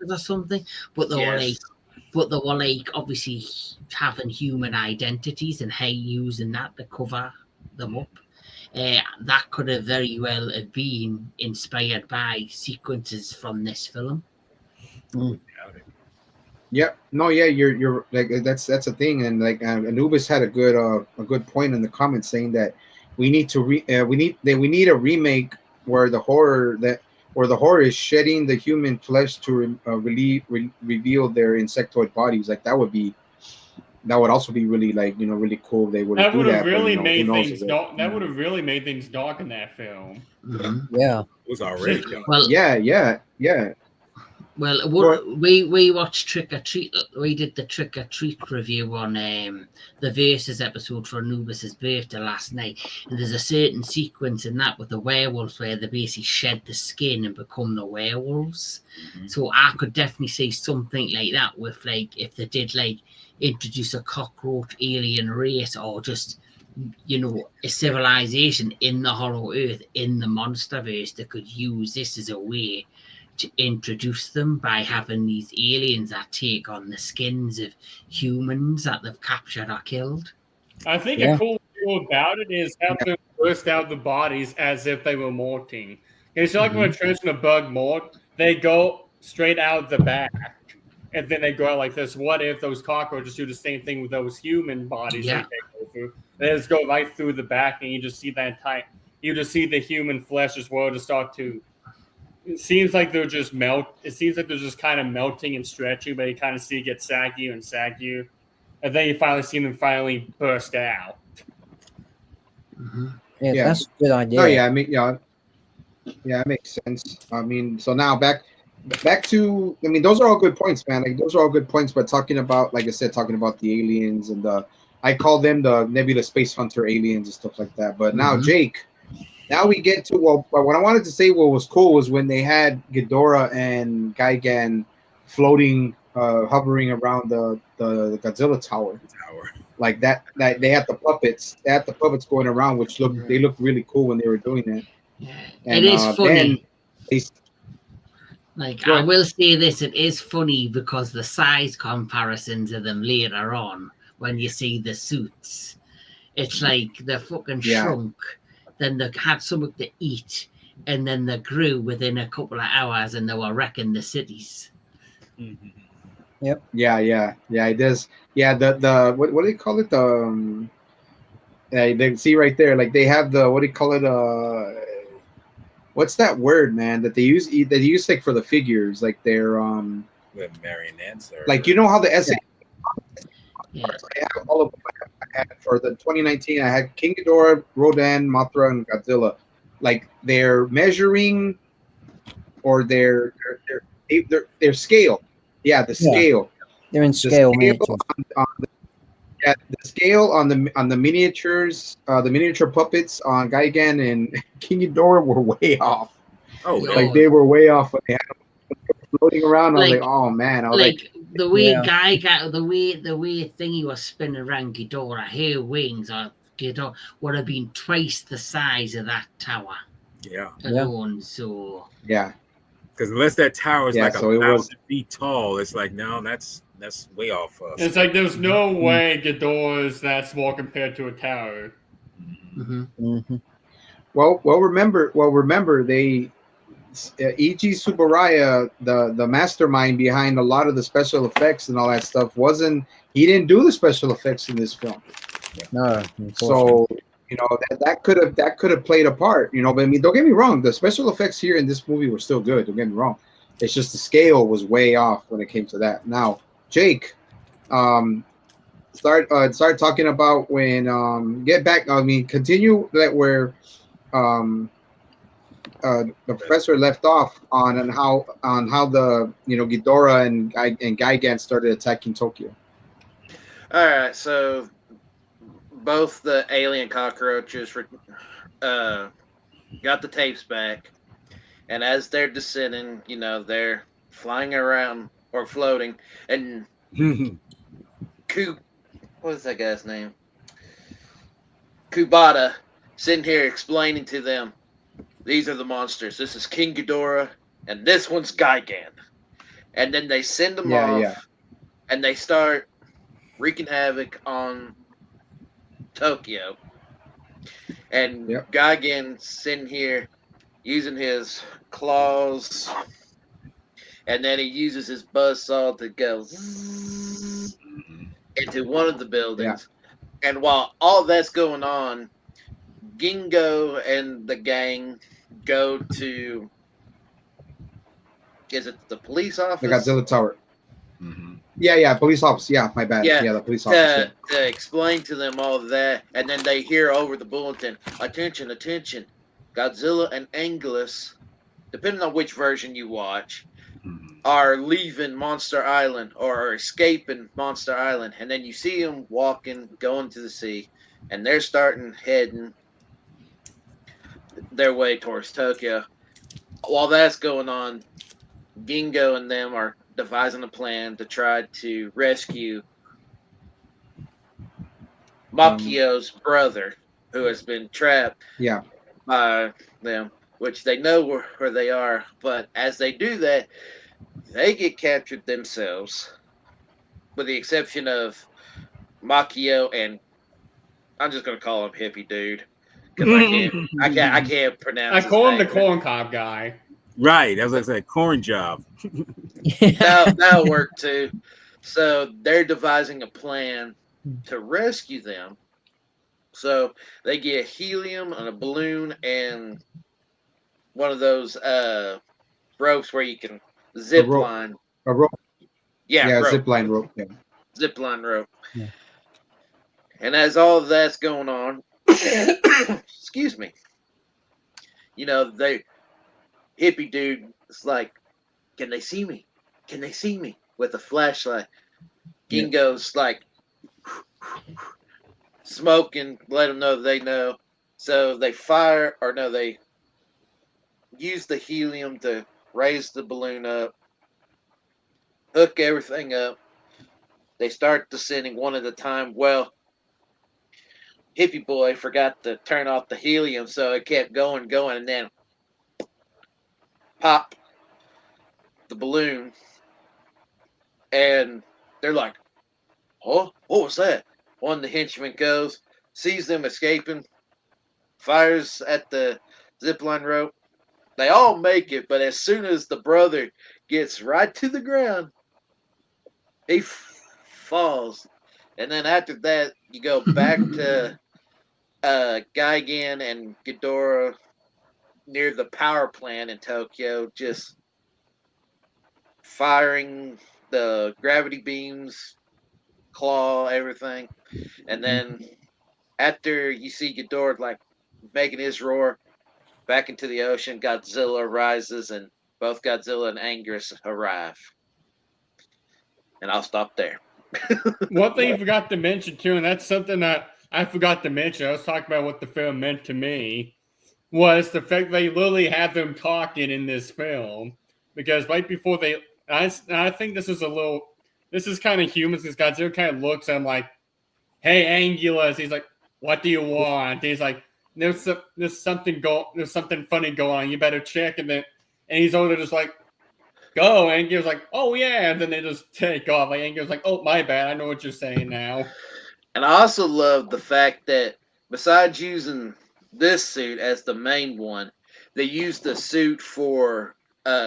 A: or something? But they were like obviously having human identities and using that to cover them up. That could have very well have been inspired by sequences from this film.
B: Yep. No, yeah, you're like, that's a thing, and like Anubis had a good point in the comments saying that we need we need a remake where the horror is shedding the human flesh to reveal their insectoid bodies. Like that would also be really, like, you know, really cool if they were to do that.
E: Really made things dark. That would have really made things dark in that film.
G: Yeah,
H: it was already.
B: Well, yeah.
A: Well, we watched Trick or Treat. We did the Trick or Treat review on the Versus episode for Anubis's birthday last night, and there's a certain sequence in that with the werewolves where they basically shed the skin and become the werewolves. So I could definitely see something like that with, like, if they did like introduce a cockroach alien race, or just, you know, a civilization in the Hollow Earth, in the Monsterverse, that could use this as a way to introduce them by having these aliens that take on the skins of humans that they've captured or killed.
E: I think a cool thing about it is how they burst out the bodies as if they were morting. It's like when a transfer bug mort, they go straight out the back, and then they go out like this. What if those cockroaches do the same thing with those human bodies they take over? They just go right through the back, and you just see you just see the human flesh as well to start to. It seems like they're just It seems like they're just kind of melting and stretching, but you kind of see it get saggier and saggier, and then you finally see them finally burst out.
G: Yeah, that's a good idea.
B: Oh yeah, I mean, yeah, it makes sense. I mean, so now back to, I mean, those are all good points, man. Like, those are all good points. But talking about, like I said, talking about the aliens and I call them the Nebula Space Hunter aliens and stuff like that. But now, Jake. Now we get to, well, what I wanted to say, what was cool was when they had Ghidorah and Gigan floating, hovering around the Godzilla tower. Like that they had the puppets. They had the puppets going around, which they looked really cool when they were doing that. And,
A: it is funny. I will say this, it is funny because the size comparisons of them later on, when you see the suits, it's like they're fucking shrunk. Then they had something to eat, and then they grew within a couple of hours, and they were wrecking the cities.
G: Yep.
B: Yeah, it does. Yeah, the what do they call it? They see right there, like they have the, what do you call it? What's that word, man? That they use like for the figures, like they're
H: marionettes, or
B: like, you know how the essay. I have all of them. I had for the 2019. I had King Ghidorah, Rodan, Mothra, and Godzilla. like their measuring or their scale. Yeah, the
G: Yeah.
B: scale.
G: They're in scale miniatures.
B: On yeah, the scale on the miniatures, the miniature puppets on Gigan and King Ghidorah were way off.
H: Oh,
A: Yo,
B: Like they were way off when they had them floating around. I was
A: like
B: like, oh man. I was like,
A: the way
G: Yeah.
A: Guy got the way thingy was spinning around Ghidorah, her wings or Ghidorah would have been twice the size of that tower
H: yeah.
A: alone. So
B: yeah,
H: Because unless that tower is
B: Yeah,
H: like
B: so it
H: 1,000 feet tall, it's like no, that's way off.
E: It's like there's no way Ghidorah is that small compared to a tower.
G: Mm-hmm.
B: well, remember they E.G. Subaraya, the mastermind behind a lot of the special effects and all that stuff, he didn't do the special effects in this film.
G: No,
B: So that could have played a part. But I mean, don't get me wrong, the special effects here in this movie were still good. Don't get me wrong. It's just the scale was way off when it came to that. Now, Jake, start talking about when get back. I mean, continue that where the professor left off on how the Ghidorah and Gigan started attacking Tokyo.
F: All right, so both the alien cockroaches got the tapes back, and as they're descending, they're flying around or floating, and what is that guy's name? Kubata sitting here explaining to them, these are the monsters. This is King Ghidorah, and this one's Gigan. And then they send them off, and they start wreaking havoc on Tokyo. And Gigan sitting here using his claws, and then he uses his buzzsaw to go into one of the buildings. Yeah. And while all that's going on, Gingo and the gang go to, is it the police office?
B: The Godzilla Tower. Mm-hmm. Yeah, police office. Yeah, my bad. Yeah, the police office.
F: To explain to them all of that, and then they hear over the bulletin, attention, attention, Godzilla and Anguirus, depending on which version you watch, are leaving Monster Island or are escaping Monster Island. And then you see them walking, going to the sea, and they're heading their way towards Tokyo. While that's going on, Gingo and them are devising a plan to try to rescue Makio's brother, who has been trapped by them, which they know where they are. But as they do that, they get captured themselves, with the exception of Makio and I'm just going to call him Hippie Dude. Because I can't pronounce.
E: I call him the corn cob guy.
H: Right, as I said, corn job.
F: That'll work too. So they're devising a plan to rescue them. So they get helium and a balloon and one of those ropes where you can zip line.
B: A rope.
F: Yeah, rope.
B: Zip line rope. Yeah. Zip
F: line rope. Yeah. And as all of that's going on, excuse me, Hippie Dude is like, can they see me? Can they see me? With a flashlight. Gingo's like smoking, let them know they know. So they they use the helium to raise the balloon up, hook everything up. They start descending one at a time. Well, Hippie Boy forgot to turn off the helium, so it kept going, and then pop the balloon, and they're like, "Oh, what was that?" One of the henchmen goes, sees them escaping, fires at the zipline rope. They all make it, but as soon as the brother gets right to the ground, he falls. And then after that, you go back to Gigan and Ghidorah near the power plant in Tokyo, just firing the gravity beams, claw, everything. And then after you see Ghidorah like making his roar, back into the ocean. Godzilla rises, and both Godzilla and Anguirus arrive. And I'll stop there.
E: One thing you forgot to mention too, and that's something that I forgot to mention. I was talking about what the film meant to me, was the fact they literally have them talking in this film. Because right before I think this is kind of human, because Godzilla kind of looks at him like, "Hey, Anguirus," he's like, "What do you want?" He's like, there's something funny going on. You better check. And he's over there just like, "Go." And Anguirus like, "Oh yeah," and then they just take off. Like Anguirus like, "Oh my bad, I know what you're saying now."
F: And I also love the fact that besides using this suit as the main one, they used the suit for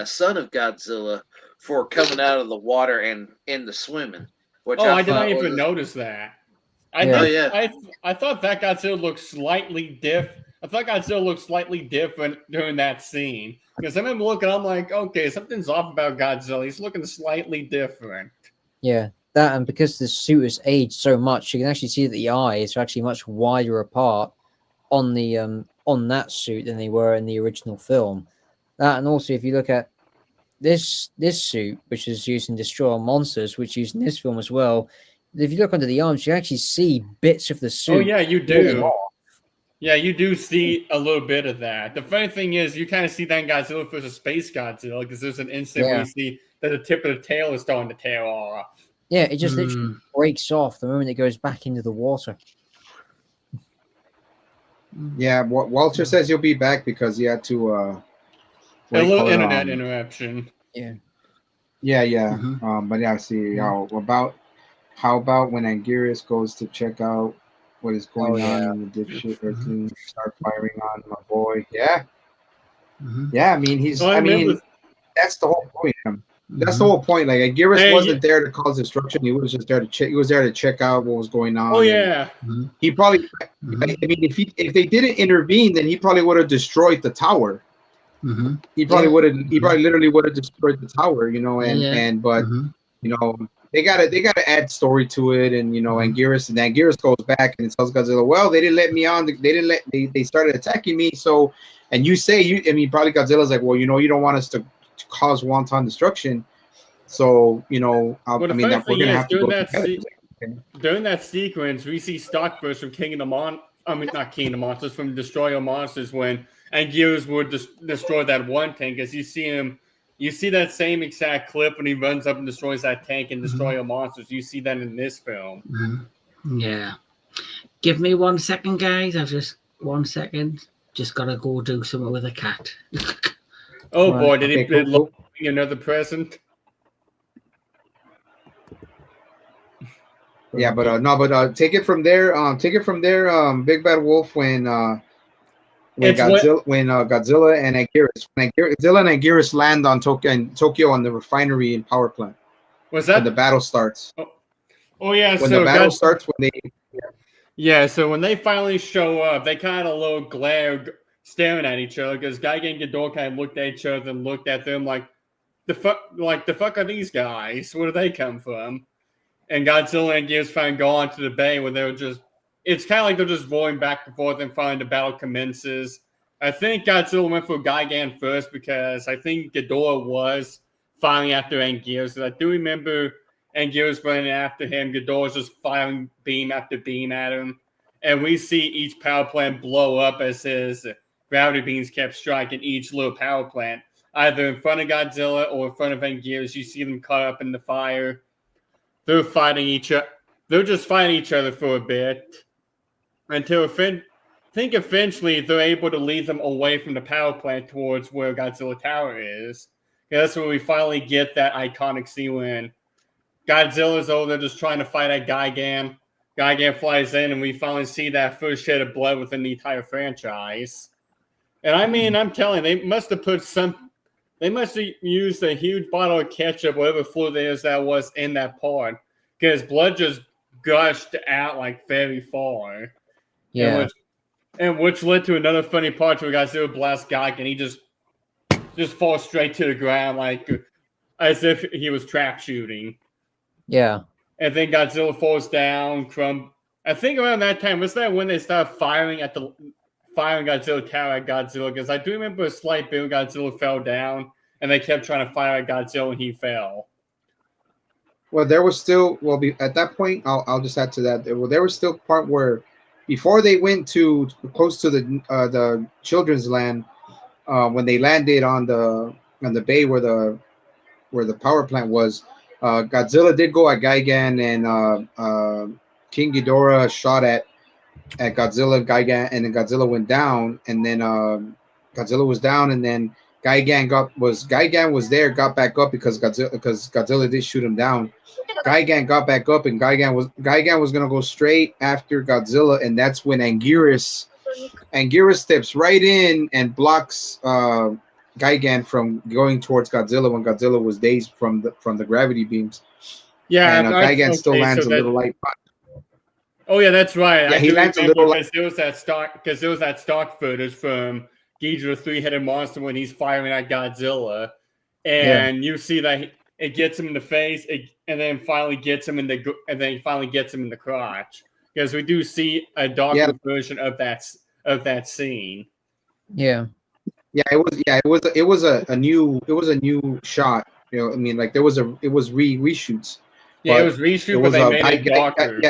F: Son of Godzilla for coming out of the water and in the swimming. Which
E: I did not even notice that. I thought that Godzilla looked slightly different. I thought Godzilla looked slightly different during that scene. Because I remember looking, I'm like, okay, something's off about Godzilla. He's looking slightly different.
G: Yeah, that, and because the suit has aged so much, you can actually see that the eyes are actually much wider apart on the on that suit than they were in the original film. That, and also if you look at this suit, which is used in Destroy All Monsters, which is used in this film as well, if you look under the arms, you actually see bits of the suit.
E: Oh yeah, you do. Yeah, you do see a little bit of that. The funny thing is, you kind of see that in Godzilla vs. Space Godzilla, because there's an instant where you see that the tip of the tail is starting to tear off.
G: Yeah, it just literally breaks off the moment it goes back into the water.
B: Yeah, Walter says he'll be back because he had to.
E: A little internet interruption.
G: Yeah.
B: But yeah, see how about when Anguirus goes to check out what is going on in the dipshit Earthling, start firing on my boy. Yeah. Yeah, I mean that's the whole point. That's the whole point. Like Anguirus wasn't there to cause destruction. He was just there to check. He was there to check out what was going on.
E: Oh yeah.
B: He probably. I mean, if they didn't intervene, then he probably would have destroyed the tower. He probably would have. He probably literally would have destroyed the tower. You know, but you know, they gotta add story to it, and you know, Anguirus goes back and tells Godzilla, well, they didn't let me on. They started attacking me. So, and probably Godzilla's like, well, you know, you don't want us to cause wanton destruction. So, you know, we're gonna have to go together.
E: During that sequence, we see stock footage from from Destroy All Monsters when Anguirus would destroy that one tank. As you see that same exact clip when he runs up and destroys that tank and Destroy All Monsters. You see that in this film.
A: Yeah. Give me 1 second, guys. Just 1 second. Just gotta go do something with a cat.
E: Oh boy, did he bring another present?
B: Yeah, but take it from there. Big Bad Wolf when Godzilla and Anguirus, Godzilla and Anguirus land on Tokyo on the refinery and power plant.
E: Was that
B: when the battle starts?
E: Oh yeah,
B: when the battle starts, when they.
E: So when they finally show up, they kind of low glare, staring at each other, because Gigan and Ghidorah kind of looked at each other and looked at them like, the fuck are these guys? Where do they come from? And Godzilla and Anguirus finally go on to the bay where it's kind of like they're just rolling back and forth, and finally the battle commences. I think Godzilla went for Gigan first because I think Ghidorah was firing after Anguirus. I do remember Anguirus running after him. Ghidorah's just firing beam after beam at him. And we see each power plant blow up as his gravity beams kept striking each little power plant. Either in front of Godzilla or in front of Anguirus, you see them caught up in the fire. They're fighting each other. They're just fighting each other for a bit until eventually they're able to lead them away from the power plant towards where Godzilla Tower is. That's where we finally get that iconic scene when Godzilla's over there just trying to fight at Gigan. Gigan flies in, and we finally see that first shed of blood within the entire franchise. And I mean, I'm telling you, they must have used a huge bottle of ketchup, whatever fluid it is that was in that part, because blood just gushed out like very far.
G: Yeah.
E: And which led to another funny part where Godzilla blasts Gigan, and he just falls straight to the ground, like as if he was trap shooting.
G: Yeah.
E: And then Godzilla falls down. I think around that time, was that when they started firing firing Godzilla tower at Godzilla, because I do remember a slight bit when Godzilla fell down, and they kept trying to fire at Godzilla, and he fell.
B: Well, there was still at that point. I'll just add to that. There was still part where before they went to close to the children's land, when they landed on the bay where the power plant was, Godzilla did go at Gigan, and King Ghidorah shot at Godzilla, Gigan, and then Godzilla went down, and then Godzilla was down, and then Gigan was there, got back up because Godzilla did shoot him down. Gigan got back up, and Gigan was gonna go straight after Godzilla, and that's when Anguirus steps right in and blocks Gigan from going towards Godzilla when Godzilla was dazed from the gravity beams.
E: Yeah,
B: and Gigan still lands a little light.
E: Oh yeah, that's right.
B: Yeah, he lands a little light.
E: Because there was that stock footage from Ghidorah's three-headed monster when he's firing at Godzilla, and you see that it gets him in the face, and then finally gets him in the crotch. Because we do see a darker version of that scene.
G: Yeah.
B: Yeah, it was a new shot. You know, I mean, like it was reshoots.
E: Yeah, it was reshoots, but they made it darker.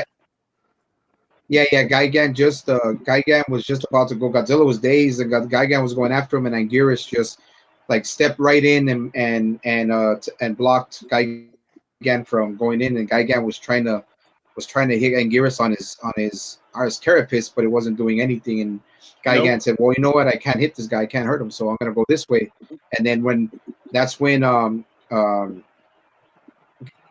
B: Gigan was just about to go. Godzilla was dazed, and Gigan was going after him, and Anguirus just like stepped right in and blocked Gigan from going in, and Gigan was trying to hit Anguirus on his carapace, but it wasn't doing anything. And Gigan said, "Well, you know what? I can't hit this guy. I can't hurt him, so I'm gonna go this way." And then that's when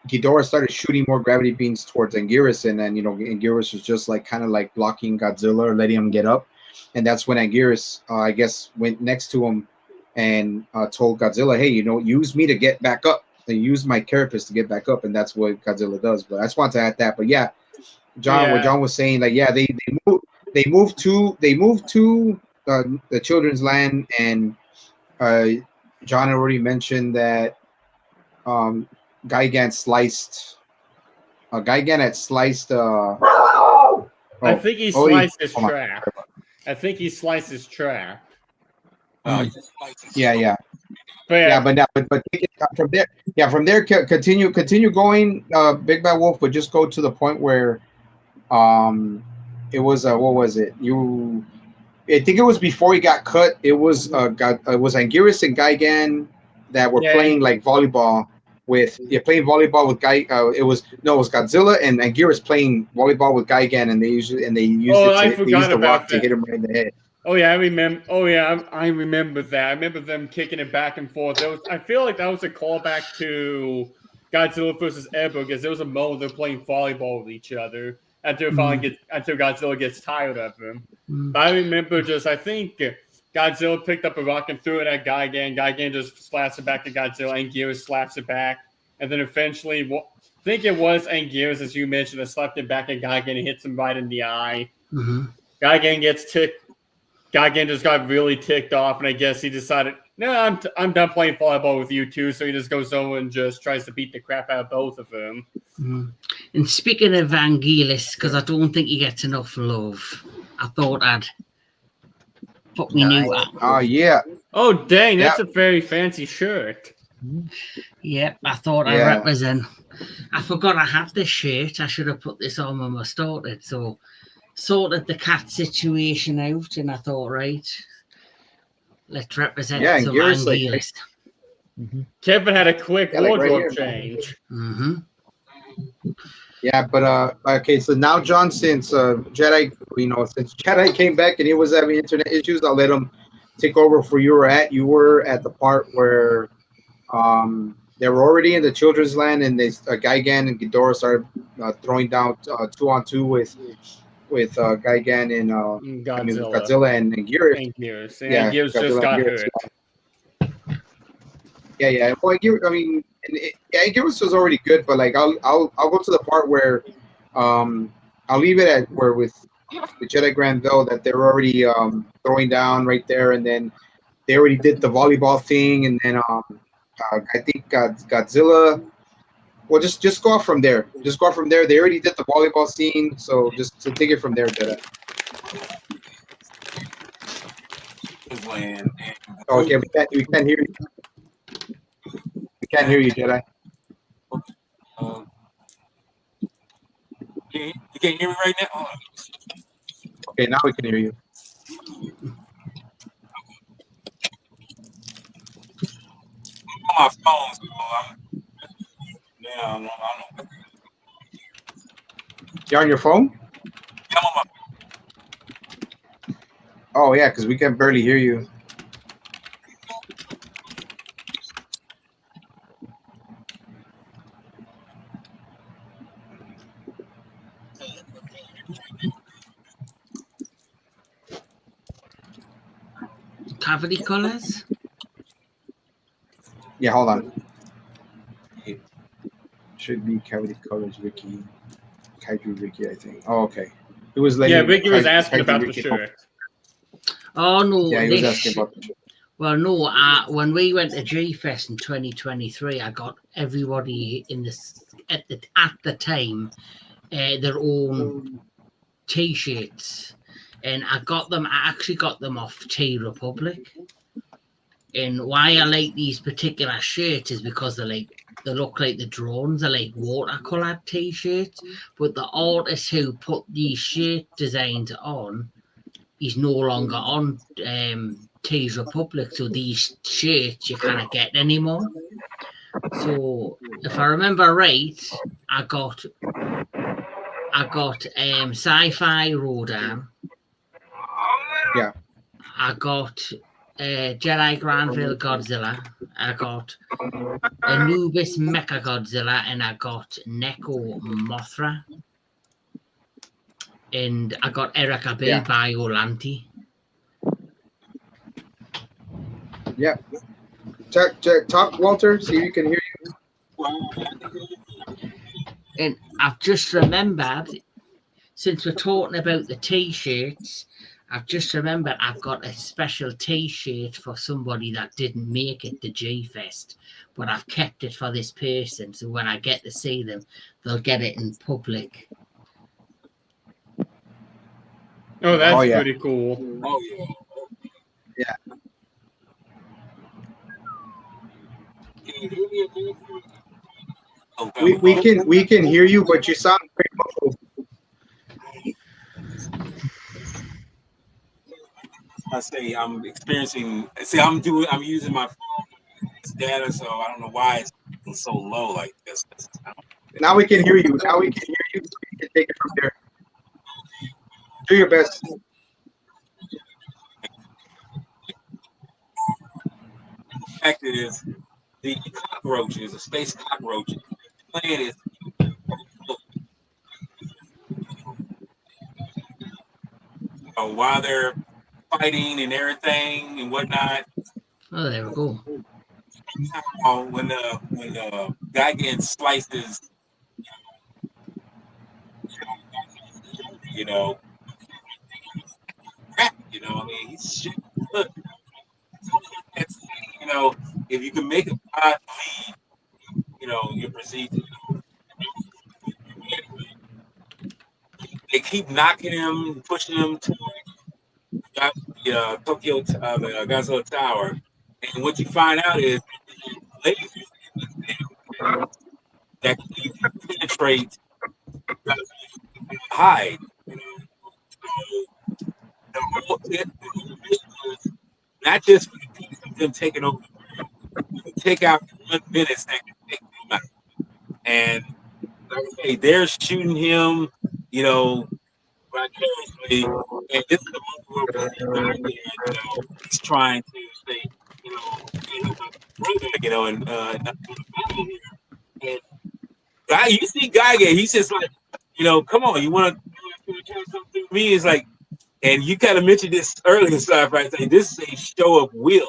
B: Ghidorah started shooting more gravity beams towards Anguirus, and then Anguirus was just kind of blocking Godzilla or letting him get up, and that's when Anguirus, I guess, went next to him and told Godzilla, "Hey, use me to get back up, and use my carapace to get back up," and that's what Godzilla does. But I just want to add that. But yeah, John, what John was saying, they moved to the children's land, and John already mentioned that Gigan had sliced.
E: I think he sliced his trap. I think he sliced his trap.
B: Yeah. But take it from there. Yeah, from there, continue going, Big Bad Wolf. But just go to the point where, it was what was it? I think it was before he got cut. It was Anguirus and Gigan that were playing volleyball. Playing volleyball with Guy. It was Godzilla and Anguirus playing volleyball with Gigan, and they used the rock to hit him right in the head.
E: Oh yeah, I remember. Oh yeah, I remember that. I remember them kicking it back and forth. I feel like that was a callback to Godzilla versus Ebba, because there was a moment they're playing volleyball with each other until Godzilla gets tired of him. But I remember I think Godzilla picked up a rock and threw it at Gigan. Gigan just slaps it back at Godzilla. Anguirus slaps it back. And then eventually, I think it was Anguirus, as you mentioned, that slapped it back at Gigan and hits him right in the eye.
A: Mm-hmm.
E: Gigan gets ticked. Gigan just got really ticked off, and I guess he decided, no, I'm done playing volleyball with you two. So he just goes over and just tries to beat the crap out of both of them.
A: Mm-hmm. And speaking of Anguirus, because I don't think he gets enough love, I thought I'd put me new.
B: Oh yeah.
E: Oh dang, that's a very fancy shirt.
A: Yep, I thought I'd represent. I forgot I had this shirt. I should have put this on when I started. So sorted the cat situation out, and I thought, right, let's represent some Anguirus.
E: Kevin had a quick wardrobe change.
A: Mm-hmm.
B: Yeah, but okay. So now, John, since Jedi came back and he was having internet issues, I'll let him take over for you. You were at the part where they were already in the children's land, and Gigan and Ghidorah started throwing down 2-on-2 with Gigan and Godzilla and Anguirus.
E: Anguirus just got hurt.
B: Yeah. Well, Anguirus was already good, but I'll go to the part where I'll leave it at where with the Jedi Granville that they're already throwing down right there, and then they already did the volleyball thing, and then I think Godzilla. Well, just go off from there. Just go off from there. They already did the volleyball scene, so just to take it from there, Jedi.
H: playing. And
B: Okay, we can't hear you. We can't hear you, Jedi.
H: You can't hear me right now? Oh.
B: Okay, now we can hear you.
H: On my phone, so I don't know.
B: You're on your phone?
H: I'm on my
B: Oh yeah, because we can barely hear you.
A: Cavity colors?
B: Yeah, hold on. Should be Cavity Colors Ricky. Kaiju Ricky, I think. Oh, okay. It was like
E: Yeah, Ricky was asking about the
B: Ricky.
E: shirt.
A: Oh no,
B: Yeah, he was
A: this
B: asking about the shirt.
A: well, no. When we went to G Fest in 2023, I got everybody in this at the time their own T-shirts, and I actually got them off T Republic. And why I like these particular shirts is because they look like the drones. They're like watercolor T-shirts, but the artist who put these shirt designs on, he's no longer on T's Republic, so these shirts you can't get anymore. So if I remember right, I got Sci-Fi Rodan.
B: Yeah.
A: I got Jedi Granville Godzilla. I got Anubis Mecha Godzilla, and I got Neko Mothra. And I got Erica B. Biolanti.
B: Yeah. Talk, Walter. See if you can hear you.
A: And I've just remembered, since we're talking about the T-shirts, I've just remembered I've got a special T-shirt for somebody that didn't make it to G-Fest, but I've kept it for this person, so when I get to see them, they'll get it in public.
E: Oh, that's
B: pretty
E: cool.
H: Oh,
B: yeah. We can hear you, but you sound very muffled.
H: I say I'm experiencing. See, I'm using my data, so I don't know why it's so low like this.
B: Now we can hear you. Now we can hear you. So you can take it from there. Do your best.
H: The fact is, the cockroaches, the space cockroaches, the plan is while they're fighting and everything and whatnot.
A: Oh, there we go.
H: When Gigan slices, I mean, he's shit. Look, if you can make a god bleed, you're proceeding. They keep knocking him, pushing him to Tokyo, the Godzilla Tower, and what you find out is that penetrate hide. Not just them taking over, take out 1 minute that can take them out. And like I say, they're shooting him, vicariously. And this is the moment where he's trying to say, and you see Gigan, he's just like, come on, you want to come through me? It's like, and you kind of mentioned this earlier, Sci-Fi, saying this is a show of will.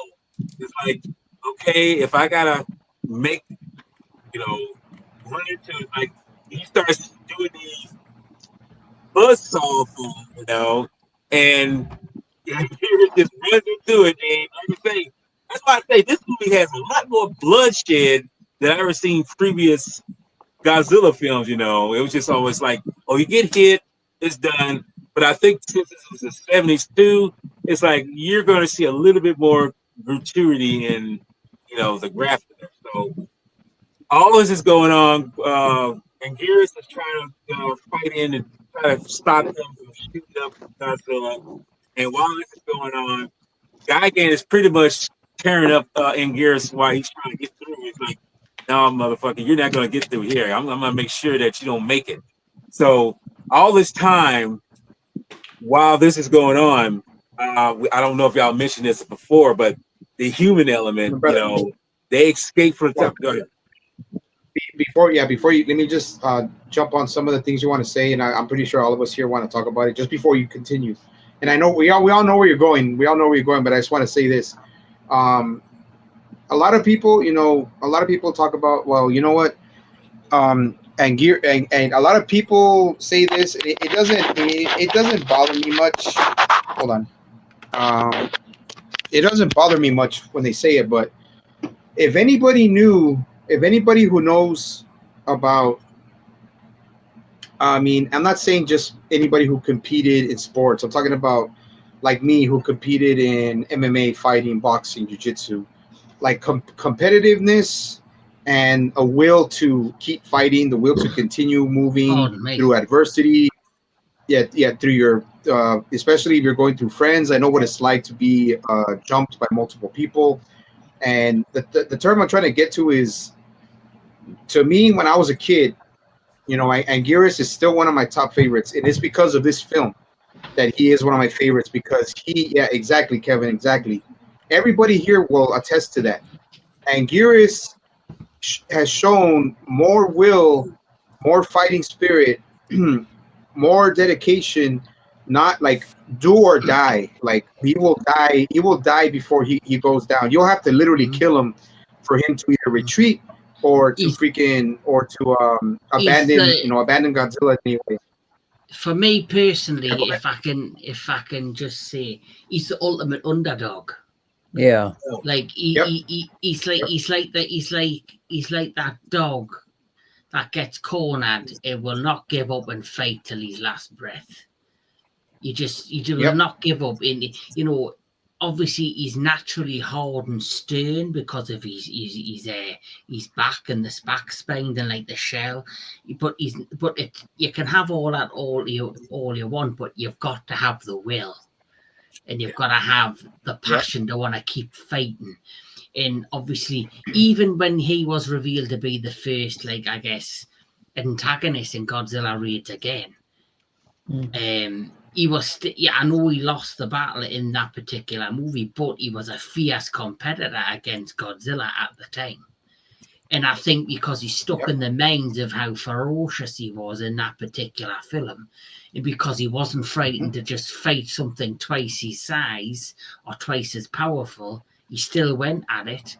H: It's like, okay, if I gotta make, run into it, like he starts doing these buzzsaw things, and just runs into it. And like I say, that's why I say this movie has a lot more bloodshed than I've ever seen previous Godzilla films. It was just always like, oh, you get hit, it's done. But I think since this was the 70s too, it's like you're going to see a little bit more gratuity in, the graphic. So all this is going on. Anguirus is trying to fight in and try to stop them from shooting up Godzilla. And while this is going on, Gigan is pretty much tearing up Anguirus while he's trying to get through. He's like, no, motherfucker, you're not going to get through here. I'm going to make sure that you don't make it. So all this time, while this is going on, I don't know if y'all mentioned this before, but the human element, they escape from the top. Go ahead.
B: Before you, let me just jump on some of the things you want to say, and I'm pretty sure all of us here want to talk about it. Just before you continue, and I know we all know where you're going. We all know where you're going, but I just want to say this: a lot of people, talk about, well, you know what, and a lot of people say this, and it doesn't bother me much. Hold on, it doesn't bother me much when they say it, but if anybody who knows about, I'm not saying just anybody who competed in sports. I'm talking about like me, who competed in MMA, fighting, boxing, jiu-jitsu, like competitiveness and a will to keep fighting, the will to continue moving through adversity. Yeah, through your, especially if you're going through friends. I know what it's like to be jumped by multiple people. And the term I'm trying to get to is, to me, when I was a kid, Anguirus is still one of my top favorites. And it's because of this film that he is one of my favorites, because exactly, Kevin, exactly. Everybody here will attest to that. Anguirus has shown more will, more fighting spirit, more dedication, not like do or die. Like he will die before he goes down. You'll have to literally kill him for him to either retreat or to abandon Godzilla anyway.
A: For me personally, if I can just say, he's the ultimate underdog.
G: Yeah.
A: Like he's like that dog that gets cornered. It will not give up and fight till his last breath. You will not give up. Obviously he's naturally hard and stern because of his back and the back spine and like the shell. But you can have all that all you want, but you've got to have the will, and you've got to have the passion to want to keep fighting. And obviously, even when he was revealed to be the first, like, I guess, antagonist in Godzilla Raids Again, he was I know he lost the battle in that particular movie, but he was a fierce competitor against Godzilla at the time. And I think because he's stuck in the minds of how ferocious he was in that particular film, and because he wasn't frightened to just fight something twice his size or twice as powerful, he still went at it.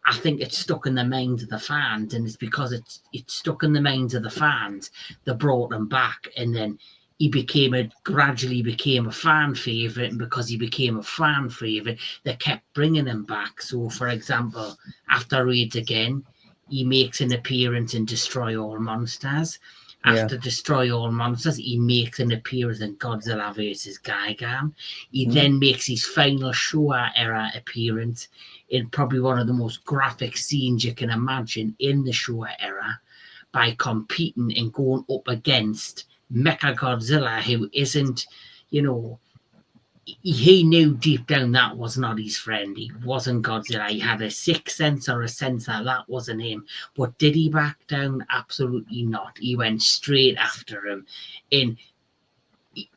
A: I think it's stuck in the minds of the fans, and it's because it's stuck in the minds of the fans that brought him back. And then he gradually became a fan favorite, and because he became a fan favorite, they kept bringing him back. So, for example, after Raids Again, he makes an appearance in Destroy All Monsters. After Destroy All Monsters, he makes an appearance in Godzilla vs. Gigan. He then makes his final Showa era appearance in probably one of the most graphic scenes you can imagine in the Showa era, by competing and going up against Mechagodzilla, who isn't, he knew deep down that was not his friend. He wasn't Godzilla. He had a sixth sense or a sense that wasn't him. But did he back down? Absolutely not. He went straight after him. And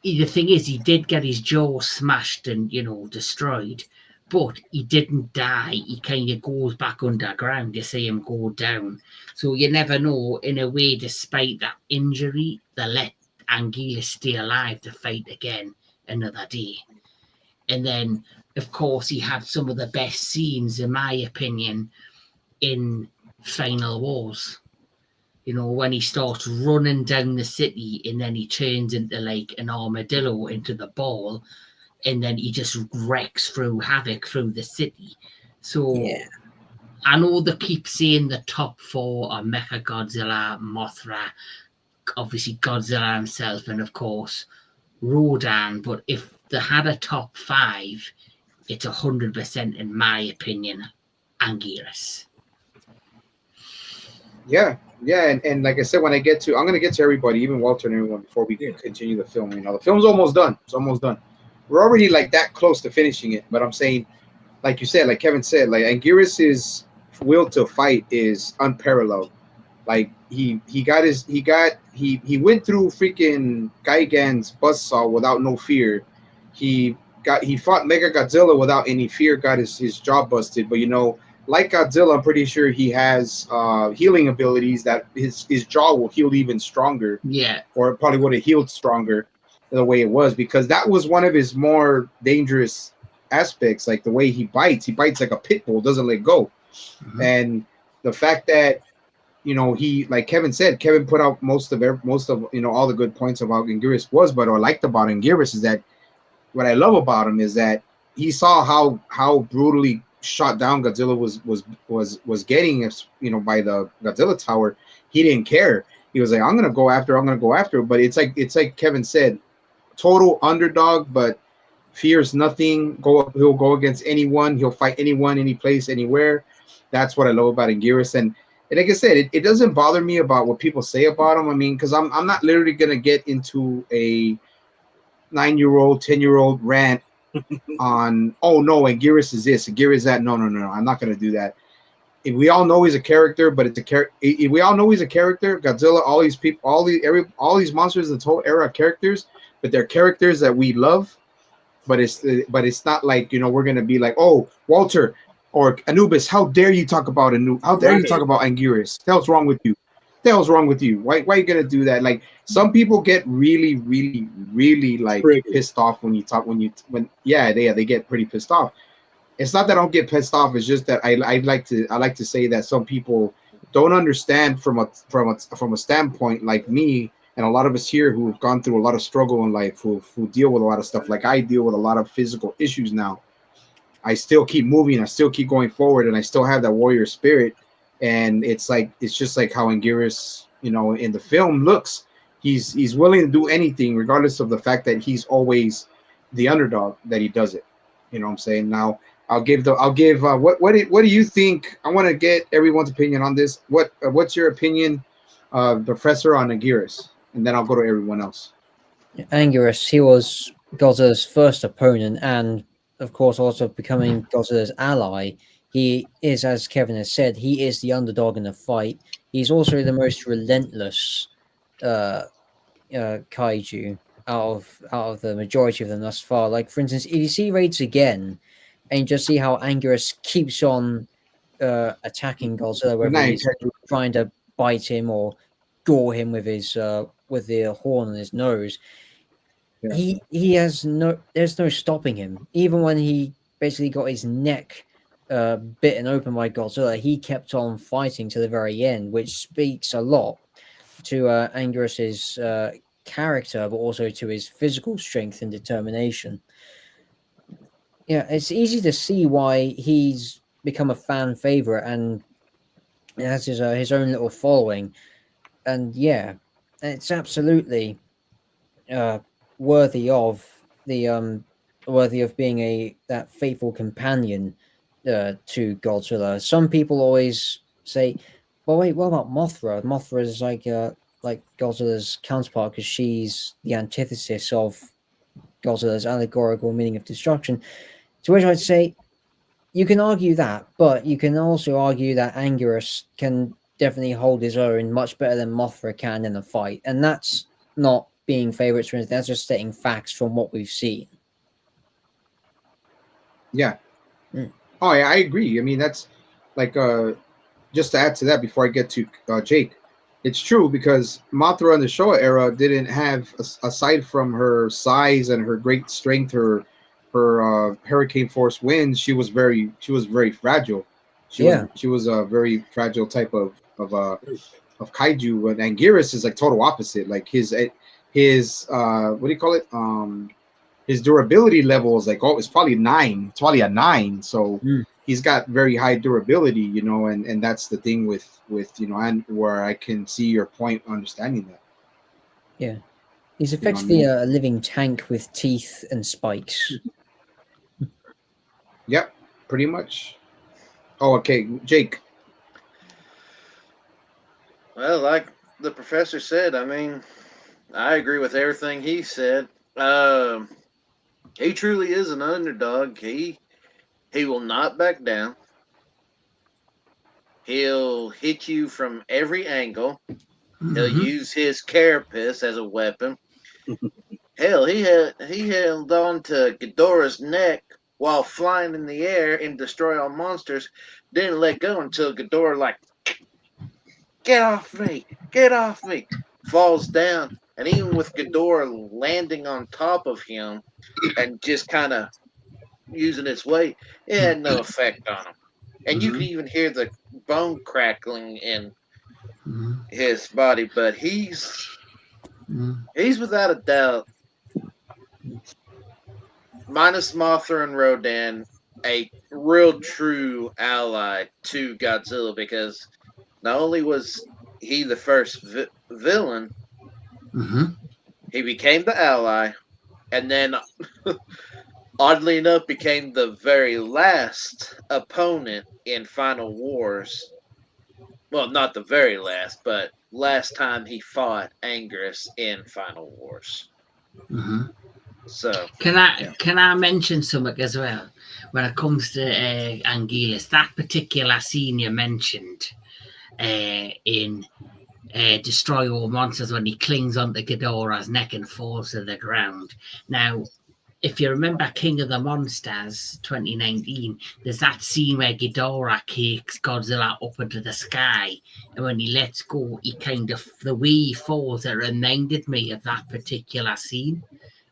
A: the thing is, he did get his jaw smashed and, destroyed, but he didn't die. He kind of goes back underground. You see him go down. So you never know. In a way, despite that injury, they let Anguirus stay alive to fight again another day. And then, of course, he had some of the best scenes, in my opinion, in Final Wars. When he starts running down the city and then he turns into like an armadillo into the ball, and then he just wrecks through havoc through the city. So I know they keep saying the top four are Mechagodzilla, Mothra, obviously Godzilla himself, and of course Rodan, but if they had a top 5, it's 100%, in my opinion, Anguirus.
B: Yeah, and like I said, I'm gonna get to everybody, even Walter and everyone, before we continue the film. The film's almost done. It's almost done. We're already like that close to finishing it, but I'm saying, like you said, like Kevin said, like Anguirus's will to fight is unparalleled. Like he went through freaking Gigan's buzzsaw without no fear. He fought Mega Godzilla without any fear, got his jaw busted. But like Godzilla, I'm pretty sure he has healing abilities that his jaw will heal even stronger.
A: Yeah.
B: Or it probably would have healed stronger the way it was, because that was one of his more dangerous aspects. Like the way he bites like a pit bull, doesn't let go.
A: Mm-hmm.
B: And the fact that he, like Kevin said, Kevin put out most of all the good points about Anguirus what I liked about Anguirus is that what I love about him is that he saw how brutally shot down Godzilla was getting, by the Godzilla tower. He didn't care. He was like, I'm gonna go after. But it's like Kevin said, total underdog, but fears nothing. He'll go against anyone. He'll fight anyone, any place, anywhere. That's what I love about Anguirus. And like I said, it doesn't bother me about what people say about him. I mean, because I'm not literally gonna get into a 9-year-old, 10-year-old rant on, oh no, Anguirus is this, Anguirus is that. No. I'm not gonna do that. We all know he's a character, but it's a character. We all know he's a character. Godzilla, all these people, all these monsters, the whole era of characters, but they're characters that we love. But it's not like we're gonna be like, oh, Walter or Anubis, how dare you talk about How dare you talk about Anguirus? The hell's wrong with you? Why are you gonna do that? Like, some people get really, really, really like pissed off when they get pretty pissed off. It's not that I don't get pissed off. It's just that I like to say that some people don't understand from a standpoint like me and a lot of us here who've gone through a lot of struggle in life, who deal with a lot of stuff. Like I deal with a lot of physical issues now. I still keep moving. I still keep going forward, and I still have that warrior spirit. And it's just like how Anguirus, in the film looks. He's willing to do anything, regardless of the fact that he's always the underdog. That he does it. You know what I'm saying? Now what do you think? I want to get everyone's opinion on this. What's your opinion, Professor, on Anguirus? And then I'll go to everyone else.
G: Anguirus, he was Godzilla's first opponent, and of course also becoming Godzilla's ally. He is, as Kevin has said, he is the underdog in the fight. He's also the most relentless kaiju out of the majority of them thus far. Like, for instance, if you see Raids again, and you just see how Anguirus keeps on attacking Godzilla, whether he's trying to bite him or gore him with his with the horn on his nose. Yeah. There's no stopping him. Even when he basically got his neck bitten open by Godzilla, he kept on fighting to the very end, which speaks a lot to Anguirus's character, but also to his physical strength and determination. Yeah, it's easy to see why he's become a fan favorite and has his own little following. And yeah, it's absolutely worthy of being that faithful companion to Godzilla. Some people always say, "Well, wait, what about Mothra? Mothra is like Godzilla's counterpart because she's the antithesis of Godzilla's allegorical meaning of destruction." To which I'd say, you can argue that, but you can also argue that Anguirus can definitely hold his own much better than Mothra can in a fight, and that's not being favorites or anything. That's just stating facts from what we've seen.
B: Yeah. Oh, yeah, I agree. I mean, that's like just to add to that before I get to Jake, it's true because Mothra in the Showa era didn't have, aside from her size and her great strength, her hurricane force winds, she was very fragile. She was a very fragile type of kaiju. And Anguirus is like total opposite. Like his what do you call it? His durability level is like, it's probably 9. It's probably a 9. So he's got very high durability, and that's the thing with and where I can see your point understanding that.
G: Yeah. He's effectively a living tank with teeth and spikes.
B: Yep, pretty much. Oh, okay, Jake.
F: Well, like the professor said, I mean, I agree with everything he said. He truly is an underdog. He will not back down. He'll hit you from every angle. He'll use his carapace as a weapon. Hell, he held on to Ghidorah's neck while flying in the air and destroy all monsters. Didn't let go until Ghidorah like, get off me, get off me, falls down. And even with Ghidorah landing on top of him and just kind of using its weight, it had no effect on him. And you can even hear the bone crackling in his body. But he's without a doubt, minus Mothra and Rodan, a real true ally to Godzilla, because not only was he the first villain, he became the ally, and then oddly enough became the very last opponent in Final Wars. Well, not the very last, but last time he fought Anguirus in Final Wars. So
A: can I mention something as well when it comes to Anguirus? That particular scene you mentioned in Destroy All Monsters, when he clings onto Ghidorah's neck and falls to the ground. Now, if you remember King of the Monsters 2019, there's that scene where Ghidorah takes Godzilla up into the sky, and when he lets go, he kind of, the way he falls, it reminded me of that particular scene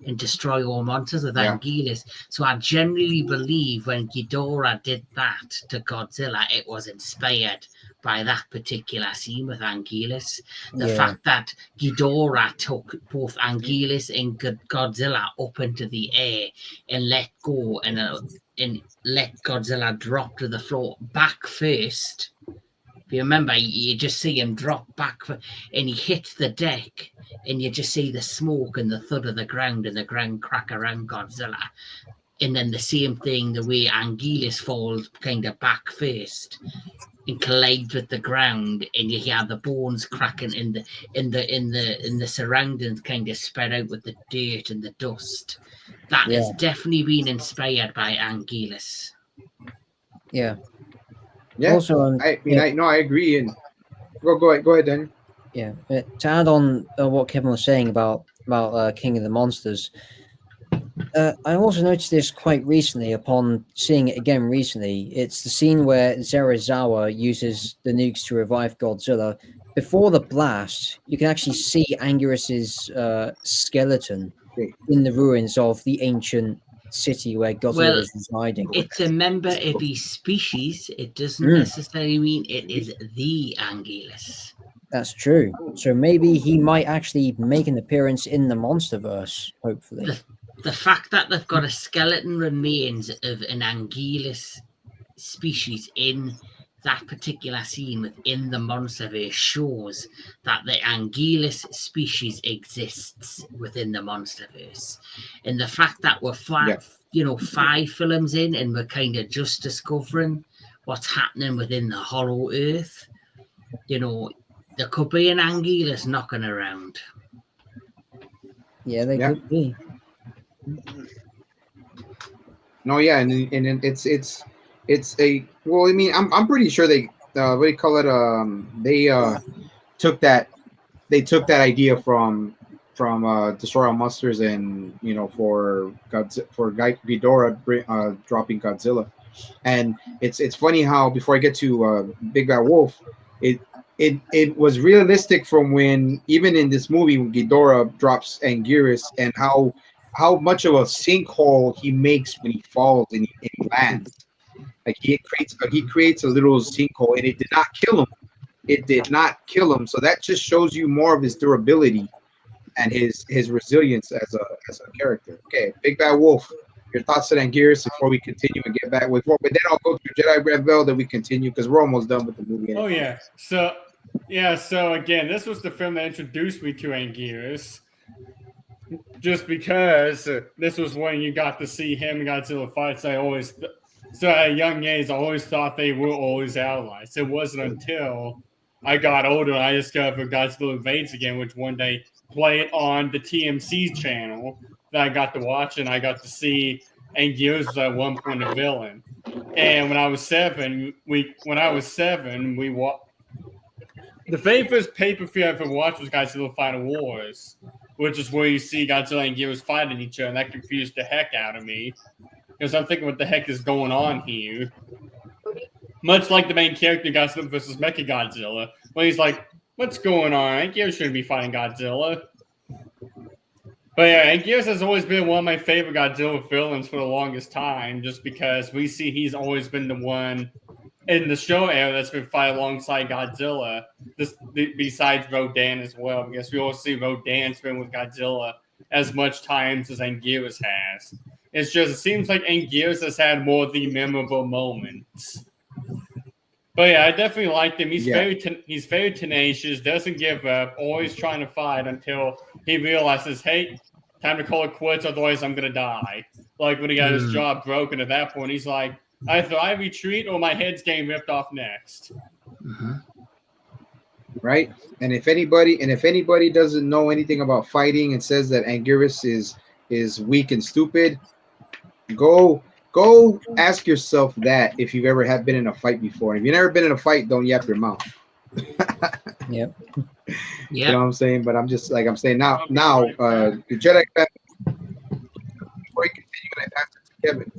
A: in Destroy All Monsters with Anguirus. So I generally believe when Ghidorah did that to Godzilla, it was inspired by that particular scene with Anguirus. The fact that Ghidorah took both Anguirus and Godzilla up into the air and let go and let Godzilla drop to the floor back first. If you remember, you just see him drop back and he hits the deck, and you just see the smoke and the thud of the ground and the ground crack around Godzilla. And then the same thing, the way Anguirus falls kind of back first and collides with the ground, and you hear the bones cracking in the surroundings, kind of spread out with the dirt and the dust. That has definitely been inspired by Anguirus.
G: Yeah.
B: Yeah. Also, I agree. And go ahead, Daniel.
G: Yeah. To add on what Kevin was saying about King of the Monsters, I also noticed this quite recently upon seeing it again recently. It's the scene where Zerazawa uses the nukes to revive Godzilla. Before the blast, you can actually see Anguirus's skeleton in the ruins of the ancient city where Godzilla is residing.
A: It's a member of his species. It doesn't necessarily mean it is the Anguirus.
G: That's true. So maybe he might actually make an appearance in the Monsterverse, hopefully.
A: The fact that they've got a skeleton remains of an Anguirus species in that particular scene within the Monsterverse shows that the Anguirus species exists within the Monsterverse. And the fact that we're 5 films in and we're kind of just discovering what's happening within the Hollow Earth, there could be an Anguirus knocking around.
G: Yeah, they could be.
B: No, yeah, and it's a I'm pretty sure they what do you call it? They took that idea from Destroy All Monsters, and for Ghidorah dropping Godzilla. And it's funny how, before I get to Big Bad Wolf, it was realistic from when, even in this movie, when Ghidorah drops Anguirus, and how much of a sinkhole he makes when he falls and he lands. Like he creates a little sinkhole, and it did not kill him. It did not kill him. So that just shows you more of his durability and his resilience as a character. Okay, Big Bad Wolf, your thoughts on Anguirus before we continue and get back with more. But then I'll go through Jedi Rebel, then we continue because we're almost done with the movie.
E: Oh yeah. So again, this was the film that introduced me to Anguirus. just because this was when you got to see him and Godzilla fights. So at a young age, I always thought they were always allies. It wasn't until I got older I discovered Godzilla Invades Again, which one day played on the TMC channel that I got to watch, and I got to see Anguirus was at one point a villain. And when I was seven, we watched. The very first pay-per-view I ever watched was Godzilla Final Wars, which is where you see Godzilla and Anguirus fighting each other, and that confused the heck out of me. Because I'm thinking, what the heck is going on here? Much like the main character, Godzilla vs. Mechagodzilla, when he's like, what's going on? Anguirus shouldn't be fighting Godzilla. But yeah, Anguirus has always been one of my favorite Godzilla villains for the longest time, just because we see he's always been the one in the show era that's been fighting alongside Godzilla, besides Rodan as well, because we all see Rodan's been with Godzilla as much times as Anguirus has. It's just, it seems like Anguirus has had more of the memorable moments. But yeah, I definitely liked him. He's very tenacious, doesn't give up, always trying to fight until he realizes, hey, time to call it quits, otherwise I'm going to die. Like when he got his jaw broken at that point, he's like, either I retreat or my head's getting ripped off next.
B: Right? And if anybody doesn't know anything about fighting and says that Anguirus is weak and stupid, go ask yourself that if you've ever been in a fight before. If you've never been in a fight, don't yap your mouth.
G: Yep.
B: You know what I'm saying? But I'm just like I'm saying now the Jedi, before you continue, I asked Kevin,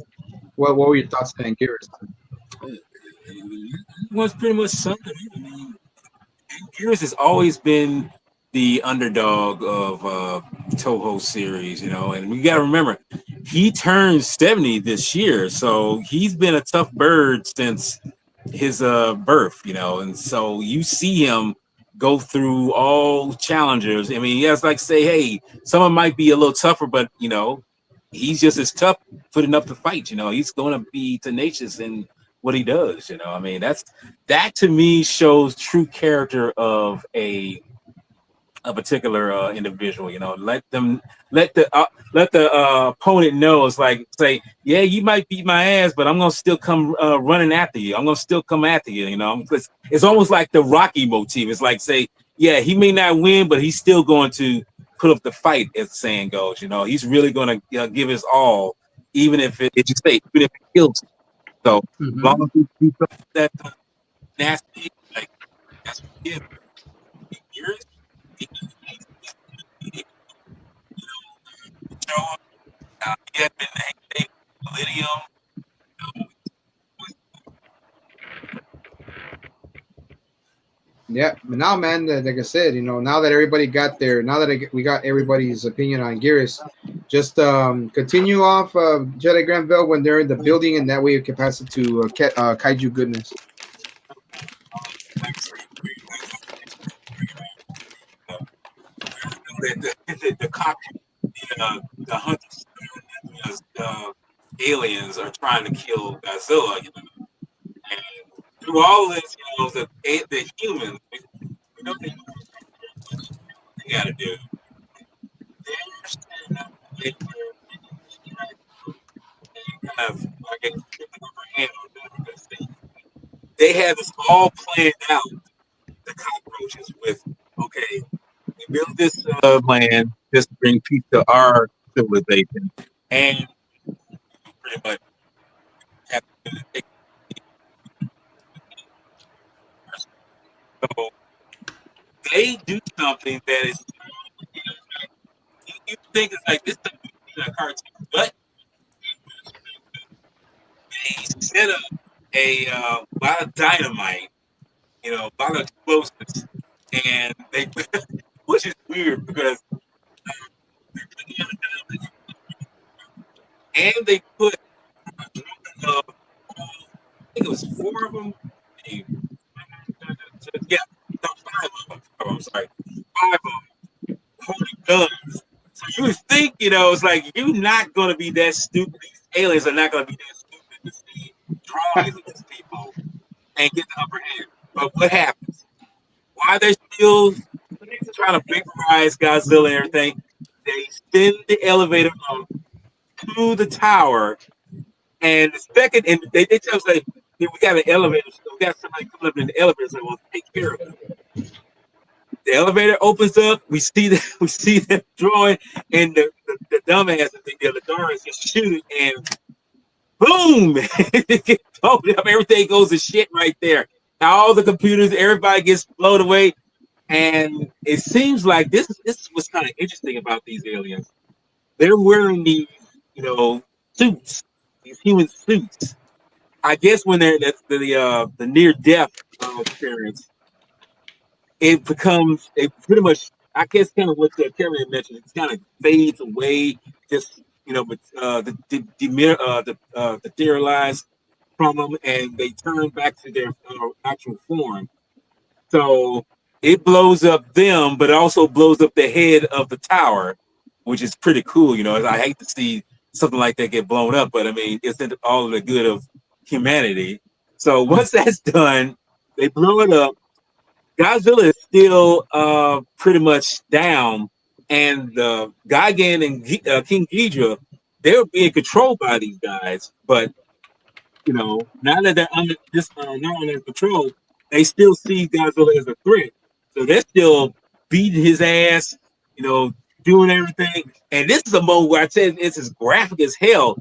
B: what were your thoughts on Anguirus?
H: Was pretty much something. I mean, Anguirus has always been the underdog of Toho series, you know, and we got to remember he turned 70 this year, so he's been a tough bird since his birth, you know, and so you see him go through all challengers. I mean, he has like say, hey, someone might be a little tougher, but you know, he's just as tough, fit enough to fight. You know, he's going to be tenacious in what he does. You know, I mean, that to me shows true character of a particular individual. You know, let the opponent know. It's like say, yeah, you might beat my ass, but I'm gonna still come running after you. I'm gonna still come after you. You know, it's almost like the Rocky motif. It's like say, yeah, he may not win, but he's still going to put up the fight, as the saying goes. You know, he's really going to give his all, even if even if it kills him. So as long as he keeps up that nasty, like that's what he is. He had been named Palladium.
B: Yeah, but now, man, like I said, you know, now that everybody got there, we got everybody's opinion on Anguirus, just continue off Jedi Granville when they're in the building, and that way you can pass it to kaiju goodness.
H: The cockpit, the hunters, aliens are trying to kill Godzilla, you know. And through all this, you know, the humans, we know they got to do. They have this all planned out. The cockroaches with, okay, we built this land just to bring peace to our civilization, and pretty much have to so they do something that is, you think it's like this is a cartoon, but they set up a lot of dynamite, you know, a lot of explosives, and they, which is weird because and they put, I think it was 4 of them. Yeah, no, 5 of them. Oh, I'm sorry, 5 of them holding guns. So you would think, you know, it's like you're not going to be that stupid. These aliens are not going to be that stupid to see draws against people and get the upper hand. But what happens? Why they're still trying to vaporize Godzilla and everything? they send the elevator up to the tower, and the second, and they tell us like, "Hey, we got an elevator, so we got somebody coming up in the elevator, so we'll take care of it." The elevator opens up. We see them drawing, and the dumbass, the Dara is just shooting, and boom! It gets blown up. Everything goes to shit right there. All the computers, everybody gets blown away, and it seems like this is what's kind of interesting about these aliens. They're wearing these, suits, these human suits. I guess when they're the near death experience, it pretty much, I guess, kind of what Kevin had mentioned. It kind of fades away, just but materialize from them, and they turn back to their actual form. So it blows up them, but it also blows up the head of the tower, which is pretty cool. I hate to see something like that get blown up, but I mean, it's in all of the good of humanity. So once that's done, they blow it up. Godzilla is still pretty much down, and Gigan and King Ghidorah, they were being controlled by these guys. But now that they're under not under control, they still see Godzilla as a threat. So they're still beating his ass, doing everything. And this is a moment where I said it's as graphic as hell.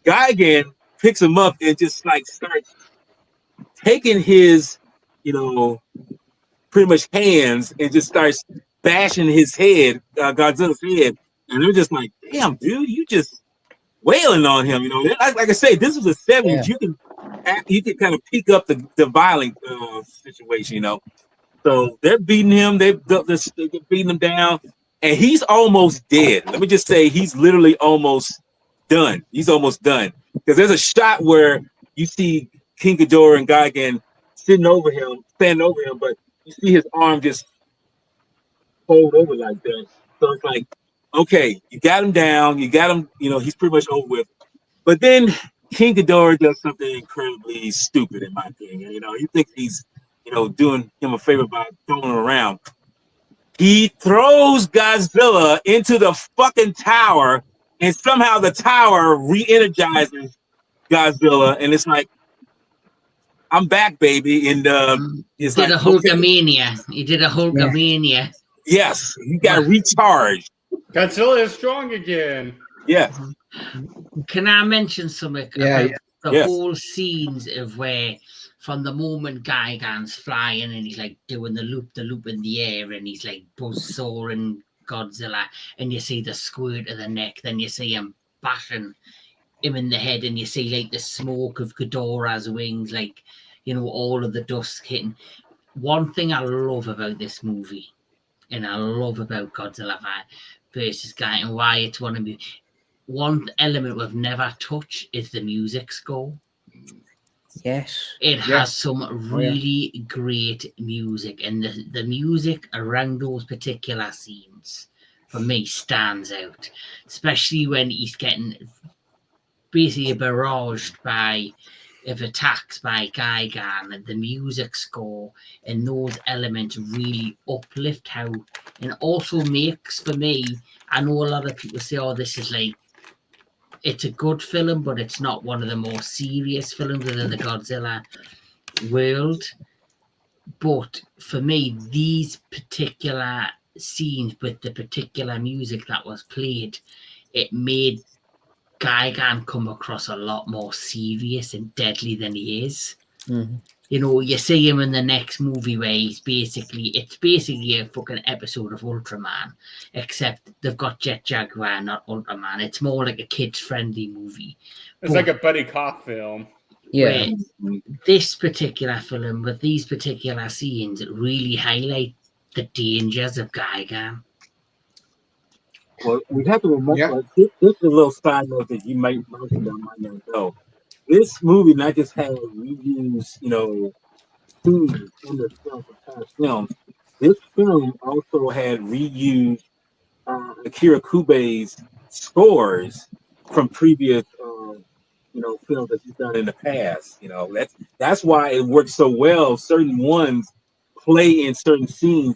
H: Gigan picks him up and just like starts taking his, pretty much hands, and just starts bashing his head, Godzilla's head. And they're just like, damn, dude, you just wailing on him. Like I say, this was the 70s. Yeah. You can kind of pick up the violent situation, So they're beating him. They're beating him down, and he's almost dead. Let me just say, he's literally almost done. He's almost done, because there's a shot where you see King Ghidorah and Gigan standing over him, but you see his arm just fold over like that. So it's like, okay, you got him down, you got him, he's pretty much over with. But then King Ghidorah does something incredibly stupid, in my opinion. He thinks he's, doing him a favor by throwing him around. He throws Godzilla into the fucking tower, and somehow the tower re-energizes Godzilla, and it's like, I'm back, baby. And it's
A: did
H: like
A: a Hulkamania. Okay. He did a Hulkamania.
H: Yes, he got recharged.
E: Godzilla is strong again.
H: Yes.
A: Can I mention something about the whole scenes of where, from the moment Gigan's flying and he's like doing the loop in the air, and he's like buzzsawing Godzilla, and you see the squirt of the neck, then you see him bashing him in the head, and you see like the smoke of Ghidorah's wings, like, all of the dust hitting. One thing I love about this movie, and I love about Godzilla versus Gigan, and why it's one element we've never touched is the music score.
G: Yes.
A: It has some really great music, and the music around those particular scenes, for me, stands out, especially when he's getting basically barraged of attacks by Gigan, and the music score and those elements really uplift how, and also makes, for me, I know a lot of people say, this is like, it's a good film, but it's not one of the more serious films within the Godzilla world. But for me, these particular scenes with the particular music that was played, it made Gigan come across a lot more serious and deadly than he is.
G: Mm-hmm.
A: You see him in the next movie where it's basically a fucking episode of Ultraman, except they've got Jet Jaguar, not Ultraman. It's more like a kids-friendly movie.
E: It's like a buddy cop film.
G: Yeah.
A: This particular film, with these particular scenes, really highlight the dangers of Gigan.
H: Well, we have to remember, this is a little side note that you might not know. This movie not just had reused, scenes in the film from past films. This film also had reused Akira Kube's scores from previous, films that he's done in the past. That's why it works so well. Certain ones play in certain scenes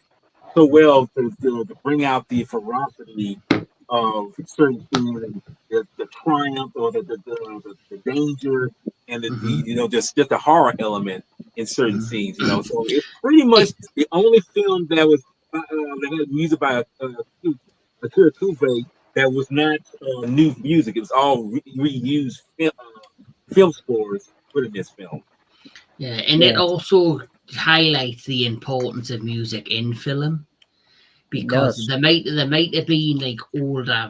H: so well to bring out the ferocity of certain things, and the triumph or the danger, and just the horror element in certain scenes. So it's pretty much the only film that was that had music by Akira Kuve that was not new music. It was all reused film scores put in this film.
A: Yeah, and it also highlights the importance of music in film, because there might have been like older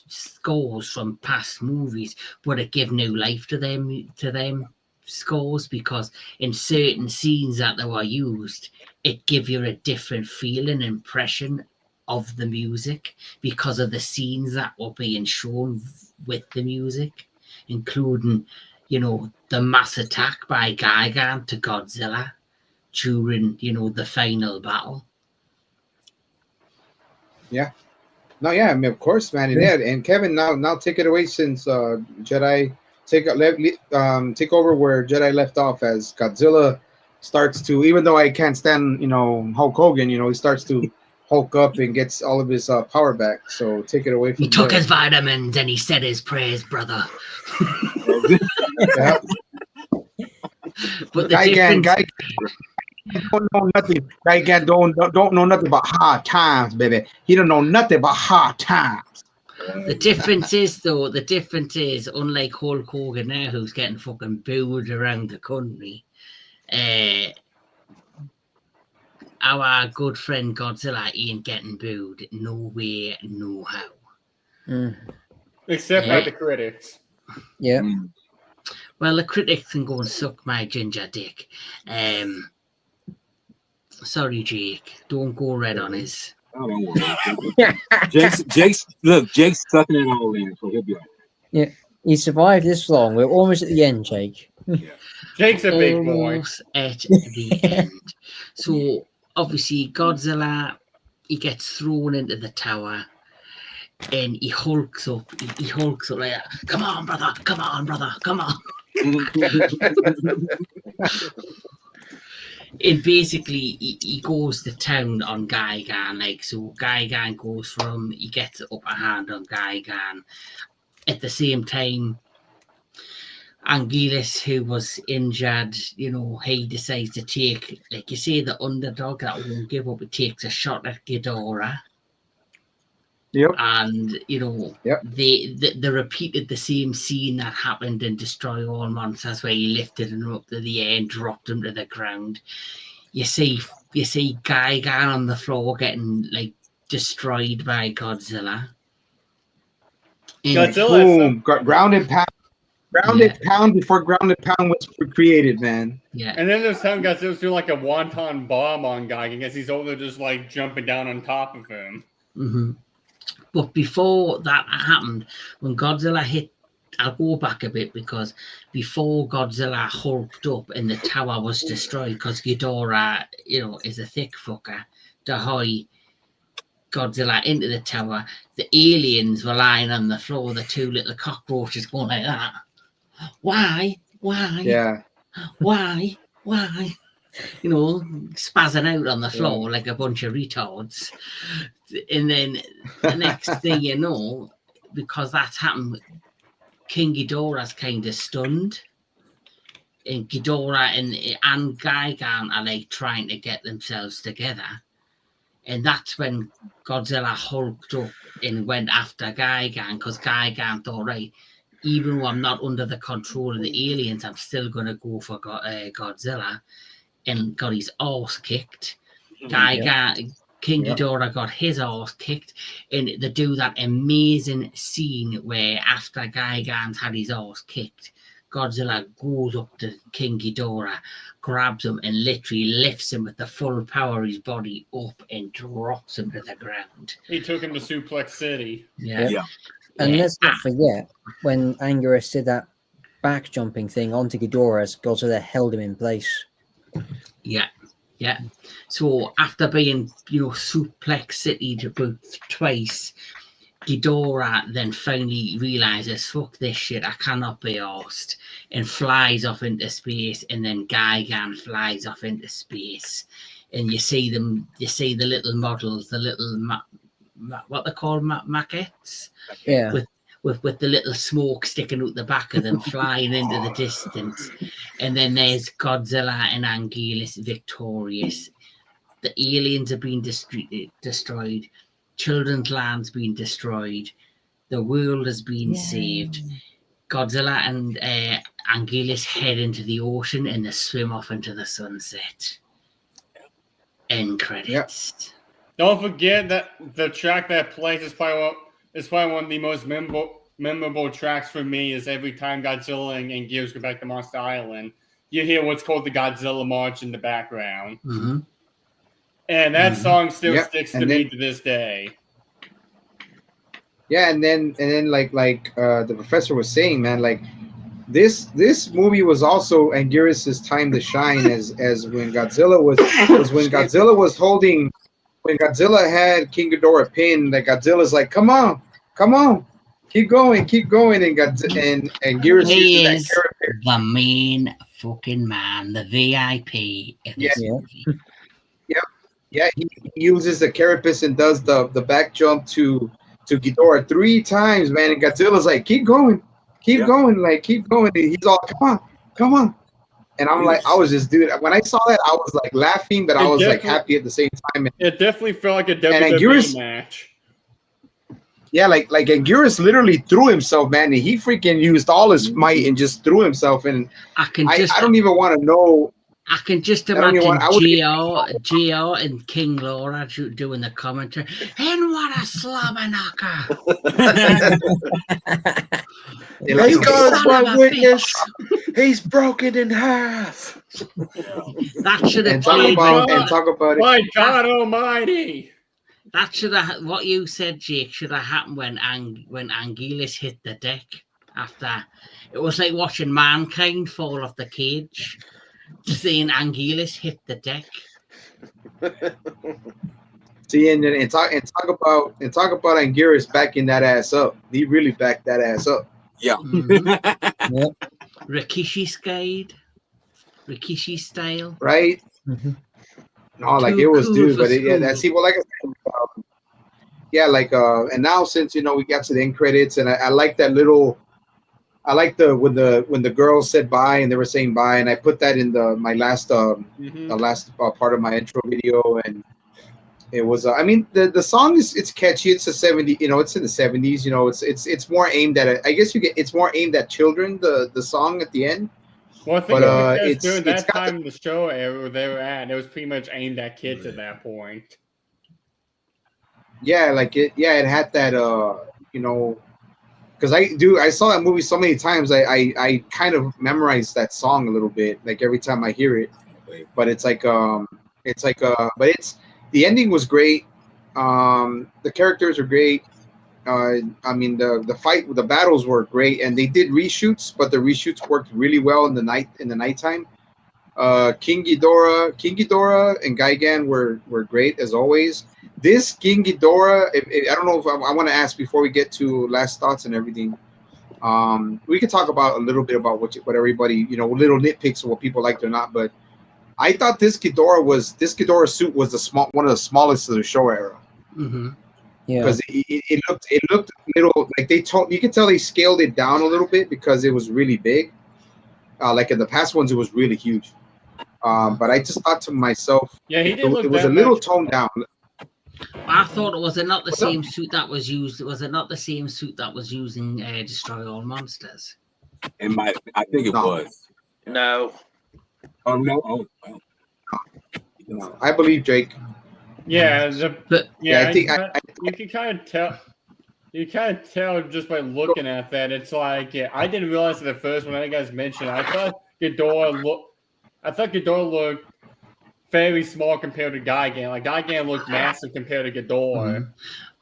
A: scores from past movies, but it give new life to them scores, because in certain scenes that they were used, it give you a different feeling, impression of the music because of the scenes that were being shown with the music, including the mass attack by Gigan to Godzilla during the final battle.
B: Yeah. No, yeah, I mean, of course, man. And Kevin, now take it away, since Jedi take over where Jedi left off, as Godzilla starts to, even though I can't stand Hulk Hogan, he starts to Hulk up and gets all of his power back. So take it away from
A: He took his vitamins and he said his prayers, brother.
B: Yeah.
A: But the difference...
B: don't know nothing. Gigan don't know nothing about hard times, baby. He don't know nothing about hard times.
A: The difference is, unlike Hulk Hogan now, who's getting fucking booed around the country, our good friend Godzilla ain't getting booed. No way, no how.
E: Except by the critics.
G: Yeah.
A: Well, the critics can go and suck my ginger dick. Sorry, Jake. Don't go red on us.
H: Oh, don't worry. Jake's sucking it all in, so he'll be all right.
G: Yeah, he survived this long. We're almost at the end, Jake.
E: Jake's a big boy.
A: Almost at the end. So, obviously, Godzilla, he gets thrown into the tower, and he hulks up. He hulks up like that. Come on, brother. Come on, brother. Come on. And basically, he goes to town on Gigan. So Gigan he gets the upper hand on Gigan. At the same time, Anguirus, who was injured, he decides to take, like you say, the underdog that won't give up. It takes a shot at Ghidorah.
B: Yep.
A: And they repeated the same scene that happened in Destroy All Monsters, where he lifted him up to the air and dropped him to the ground. You see Gigan on the floor getting destroyed by Godzilla.
B: Boom! Grounded pound before grounded pound was created, man.
A: Yeah.
E: And then there's time Godzilla's doing like a wonton bomb on Gigan because he's over just jumping down on top of him.
A: Mm-hmm. But before that happened, when Godzilla hit, I'll go back a bit, because before Godzilla hulked up and the tower was destroyed, because Ghidorah, is a thick fucker, to hide Godzilla into the tower, the aliens were lying on the floor, the two little cockroaches going like that. Why?
B: Yeah.
A: Why? Spazzing out on the floor like a bunch of retards. And then the next thing you know, because that's happened, King Ghidorah's kind of stunned. And Ghidorah and Gigan are trying to get themselves together. And that's when Godzilla hulked up and went after Gigan, because Gigan thought, right, even though I'm not under the control of the aliens, I'm still going to go for Godzilla. And got his arse kicked. King Ghidorah got his arse kicked, and they do that amazing scene where after Gigan's had his arse kicked, Godzilla goes up to King Ghidorah, grabs him, and literally lifts him with the full power of his body up and drops him to the ground.
E: He took him to Suplex City.
A: Yeah.
G: And let's not forget, when Anguirus did that back jumping thing onto Ghidorah, Godzilla held him in place.
A: Yeah. So after being, Suplex City about twice, Ghidorah then finally realizes, fuck this shit, I cannot be arsed, and flies off into space, and then Gigan flies off into space. and you see them. You see the little models, the little what they call maquettes.
G: Yeah.
A: With the little smoke sticking out the back of them, flying into the distance. And then there's Godzilla and Anguirus victorious. The aliens are being destroyed. Children's land's been destroyed. The world has been saved. Godzilla and Anguirus head into the ocean and they swim off into the sunset. End credits.
E: Don't forget that the track that plays is probably one of the most memorable tracks for me. Is every time Godzilla and Anguirus go back to Monster Island, you hear what's called the Godzilla March in the background.
A: Mm-hmm.
E: And that song still sticks to me to this day.
B: Yeah, and then like the professor was saying, man, like this movie was also Anguirus' time to shine as when Godzilla was when Godzilla had King Ghidorah pinned, like Godzilla's like, come on, keep going, and Anguirus
A: He
B: uses
A: is
B: that character.
A: the main fucking man, the VIP in this movie.
B: Yeah, he uses the carapace and does the back jump to Ghidorah 3 times, man. And Godzilla's like, keep going. And he's all, come on. And I'm like, I was just, dude, when I saw that, I was like laughing, but I was like happy at the same time.
E: It definitely felt like a WWE match.
B: Yeah, like Anguirus literally threw himself, man, and he freaking used all his might and just threw himself. And I don't even want to know.
A: I can just imagine Gio and King Laura doing the commentary. And what a slobber knocker!
F: Hey, God's my witness. He's broken in half.
A: That should have
B: talk about it.
E: My God Almighty!
A: That should have what you said, Jake. Should have happened when Anguirus hit the deck. After it was like watching mankind fall off the cage. Seeing Anguirus hit the deck.
B: See, and talk about Anguirus backing that ass up. He really backed that ass up.
H: Yeah.
A: Mm-hmm. Yep. Rikishi style.
B: Right.
G: Mm-hmm.
B: No, like it was, dude. But that's well, like I said, and now since we got to the end credits, and I like that little. I like when the girls said bye and they were saying bye, and I put that in my last the last part of my intro video, and it was the song it's catchy. It's a 70, it's in the 70s, it's more aimed at it's more aimed at children, the song at the end.
E: Well, I think during that time in the show era they were at, it was pretty much aimed at kids at that point.
B: Yeah, it had that because I saw that movie so many times. I kind of memorized that song a little bit, like every time I hear it. But it's the ending was great. The characters are great. The battles were great, and they did reshoots, but the reshoots worked really well in the nighttime. King Ghidorah and Gigan were great as always. This King Ghidorah, I don't know if I want to ask before we get to last thoughts and everything. We could talk about a little bit about what everybody, little nitpicks of what people liked or not. But I thought this Ghidorah suit was one of the smallest of the show era.
A: Mm-hmm.
G: Yeah,
B: because it looked little, like you could tell they scaled it down a little bit because it was really big. Like in the past ones, it was really huge. But I just thought to myself,
E: it
B: was a little toned down.
A: I thought was it not the same suit that was used? Was it not the same suit that was used in Destroy All Monsters?
H: I think it was.
F: No.
H: Oh no! Oh.
B: No, I believe Jake.
E: Yeah,
B: I think
E: you can kind of tell. You kind of tell just by looking at that. It's like, I didn't realize it at first when you guys mentioned it. I thought Ghidorah looked very small compared to Gigan. Like Gigan looked massive compared to Ghidorah.
A: Mm-hmm.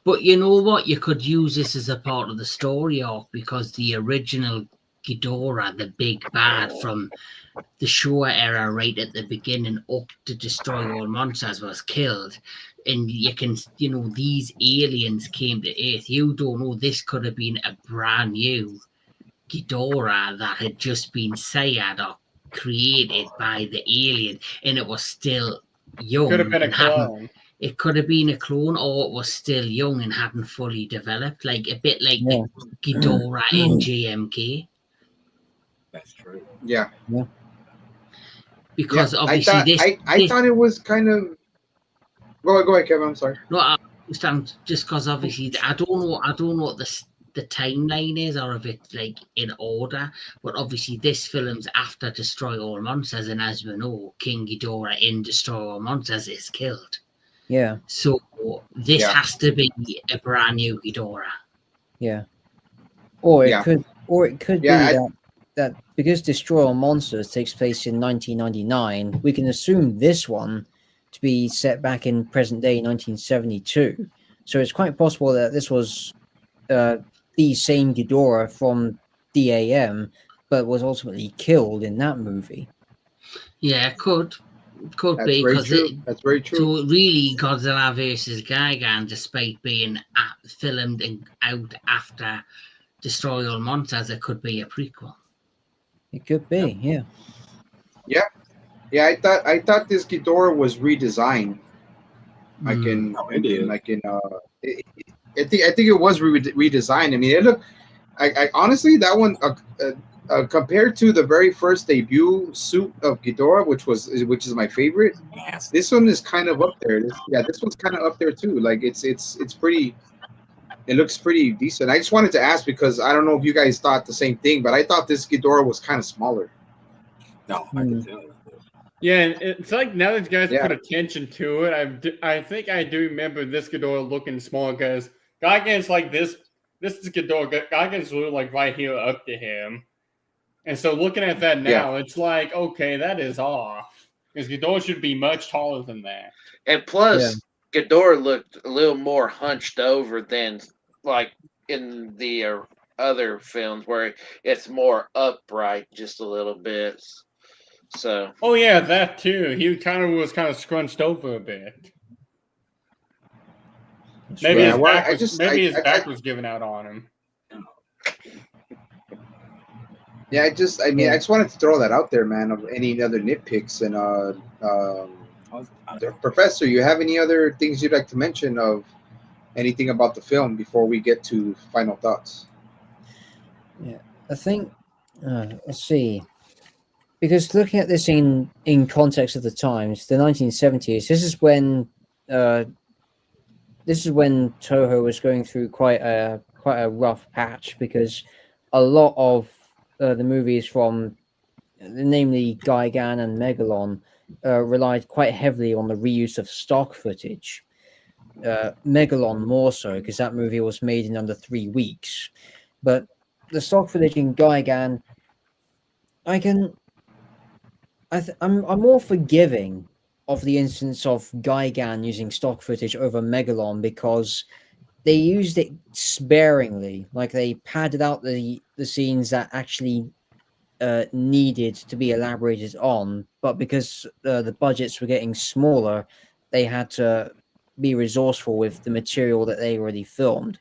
A: But you know what? You could use this as a part of the story arc because the original Ghidorah, the big bad from the Showa era, right at the beginning, up to Destroy All Monsters, was killed. And you can, these aliens came to Earth. You don't know, this could have been a brand new Ghidorah that had just been sayad or created by the alien, and it was still young.
E: Could have been a
A: and hadn't-
E: clone.
A: It could have been a clone, or it was still young and hadn't fully developed, like a bit like
G: Yeah.
A: the Ghidorah in JMK.
H: That's true.
B: Yeah.
A: Because
B: Yeah,
A: obviously
B: I thought it was kind of. Go ahead, Kevin. I'm sorry.
A: No, I understand. Just because obviously I don't know what the timeline is, or if it's like in order. But obviously this film's after Destroy All Monsters, and as we know, King Ghidorah in Destroy All Monsters is killed.
G: Yeah.
A: So this
B: Yeah.
A: has to be a brand new Ghidorah.
G: Yeah. Or it
B: Yeah.
G: could
B: Yeah,
G: be that because Destroy All Monsters takes place in 1999, we can assume this one to be set back in present day 1972. So it's quite possible that this was the same Ghidorah from DAM, but was ultimately killed in that movie.
A: Yeah, it could
B: That's
A: be
B: very
A: because
B: true. That's very true.
A: so really Godzilla versus Gigan, despite being filmed out after Destroy All Monsters, it could be a prequel.
G: It could be, yeah.
B: Yeah, I thought this Ghidorah was redesigned. I think it was redesigned. I mean, it looked. I honestly, that one compared to the very first debut suit of Ghidorah, which is my favorite. This one is kind of up there. This one's kind of up there too. Like it's pretty. It looks pretty decent. I just wanted to ask because I don't know if you guys thought the same thing, but I thought this Ghidorah was kind of smaller.
H: No, I can tell.
E: Yeah, and it's like now that you guys
B: Yeah.
E: put attention to it, I think I do remember this Ghidorah looking small because Gigan's like this. This is Ghidorah. Gigan's really like right here up to him, and so looking at that now, it's like okay, that is off because Ghidorah should be much taller than that.
F: And plus, Ghidorah looked a little more hunched over than like in the other films where it's more upright just a little bit. So.
E: Oh yeah, that too. He was kind of scrunched over a bit. Maybe
B: Yeah,
E: his
B: well,
E: back
B: I
E: was,
B: just-
E: maybe
B: I-
E: his back was giving out on him.
B: Yeah, I just wanted to throw that out there, man. Of any other nitpicks and Professor, you have any other things you'd like to mention of anything about the film before we get to final thoughts?
G: I think let's see, because looking at this in context of the times, the 1970s, this is when Toho was going through quite a rough patch because a lot of the movies from namely Gigan and Megalon relied quite heavily on the reuse of stock footage. Megalon more so because that movie was made in under 3 weeks, but the stock footage in Gigan, I'm more forgiving of the instance of Gigan using stock footage over Megalon because they used it sparingly. Like they padded out the scenes that actually needed to be elaborated on, but because the budgets were getting smaller, they had to be resourceful with the material that they already filmed.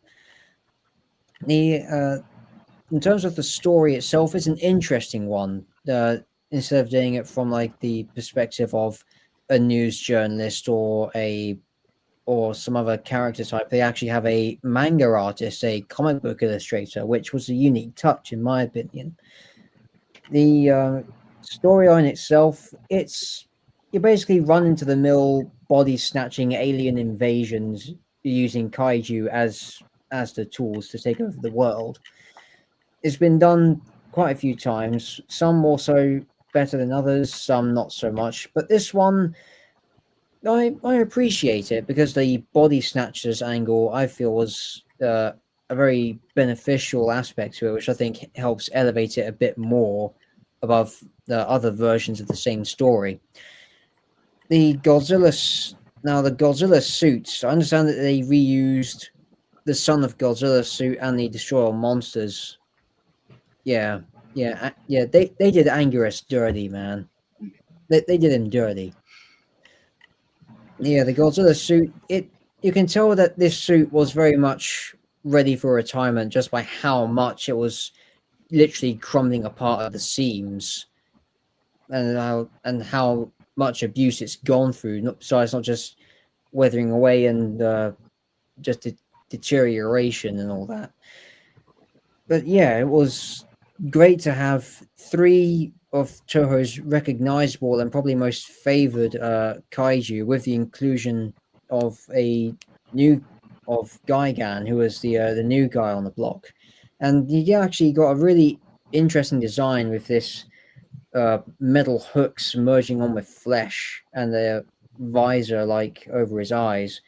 G: In terms of the story itself, it's an interesting one. Instead of doing it from like the perspective of a news journalist or some other character type, they actually have a manga artist, a comic book illustrator, which was a unique touch in my opinion. The storyline itself, you basically run into the mill body snatching alien invasions using kaiju as the tools to take over the world. It's been done quite a few times, some more so better than others, some not so much. But this one, I appreciate it because the body snatchers angle I feel was a very beneficial aspect to it, which I think helps elevate it a bit more above the other versions of the same story. The Godzilla suits, I understand that they reused the Son of Godzilla suit and the Destroy All Monsters. Yeah. They did Anguirus dirty, man. They did him dirty. Yeah, the Godzilla suit. You can tell that this suit was very much ready for retirement just by how much it was literally crumbling apart at the seams, and how much abuse it's gone through. So it's not just withering away and just deterioration and all that. But yeah, it was great to have 3 of Toho's recognizable and probably most favored kaiju, with the inclusion of Gigan, who was the new guy on the block. And you actually got a really interesting design with this metal hooks merging on with flesh and the visor like over his eyes.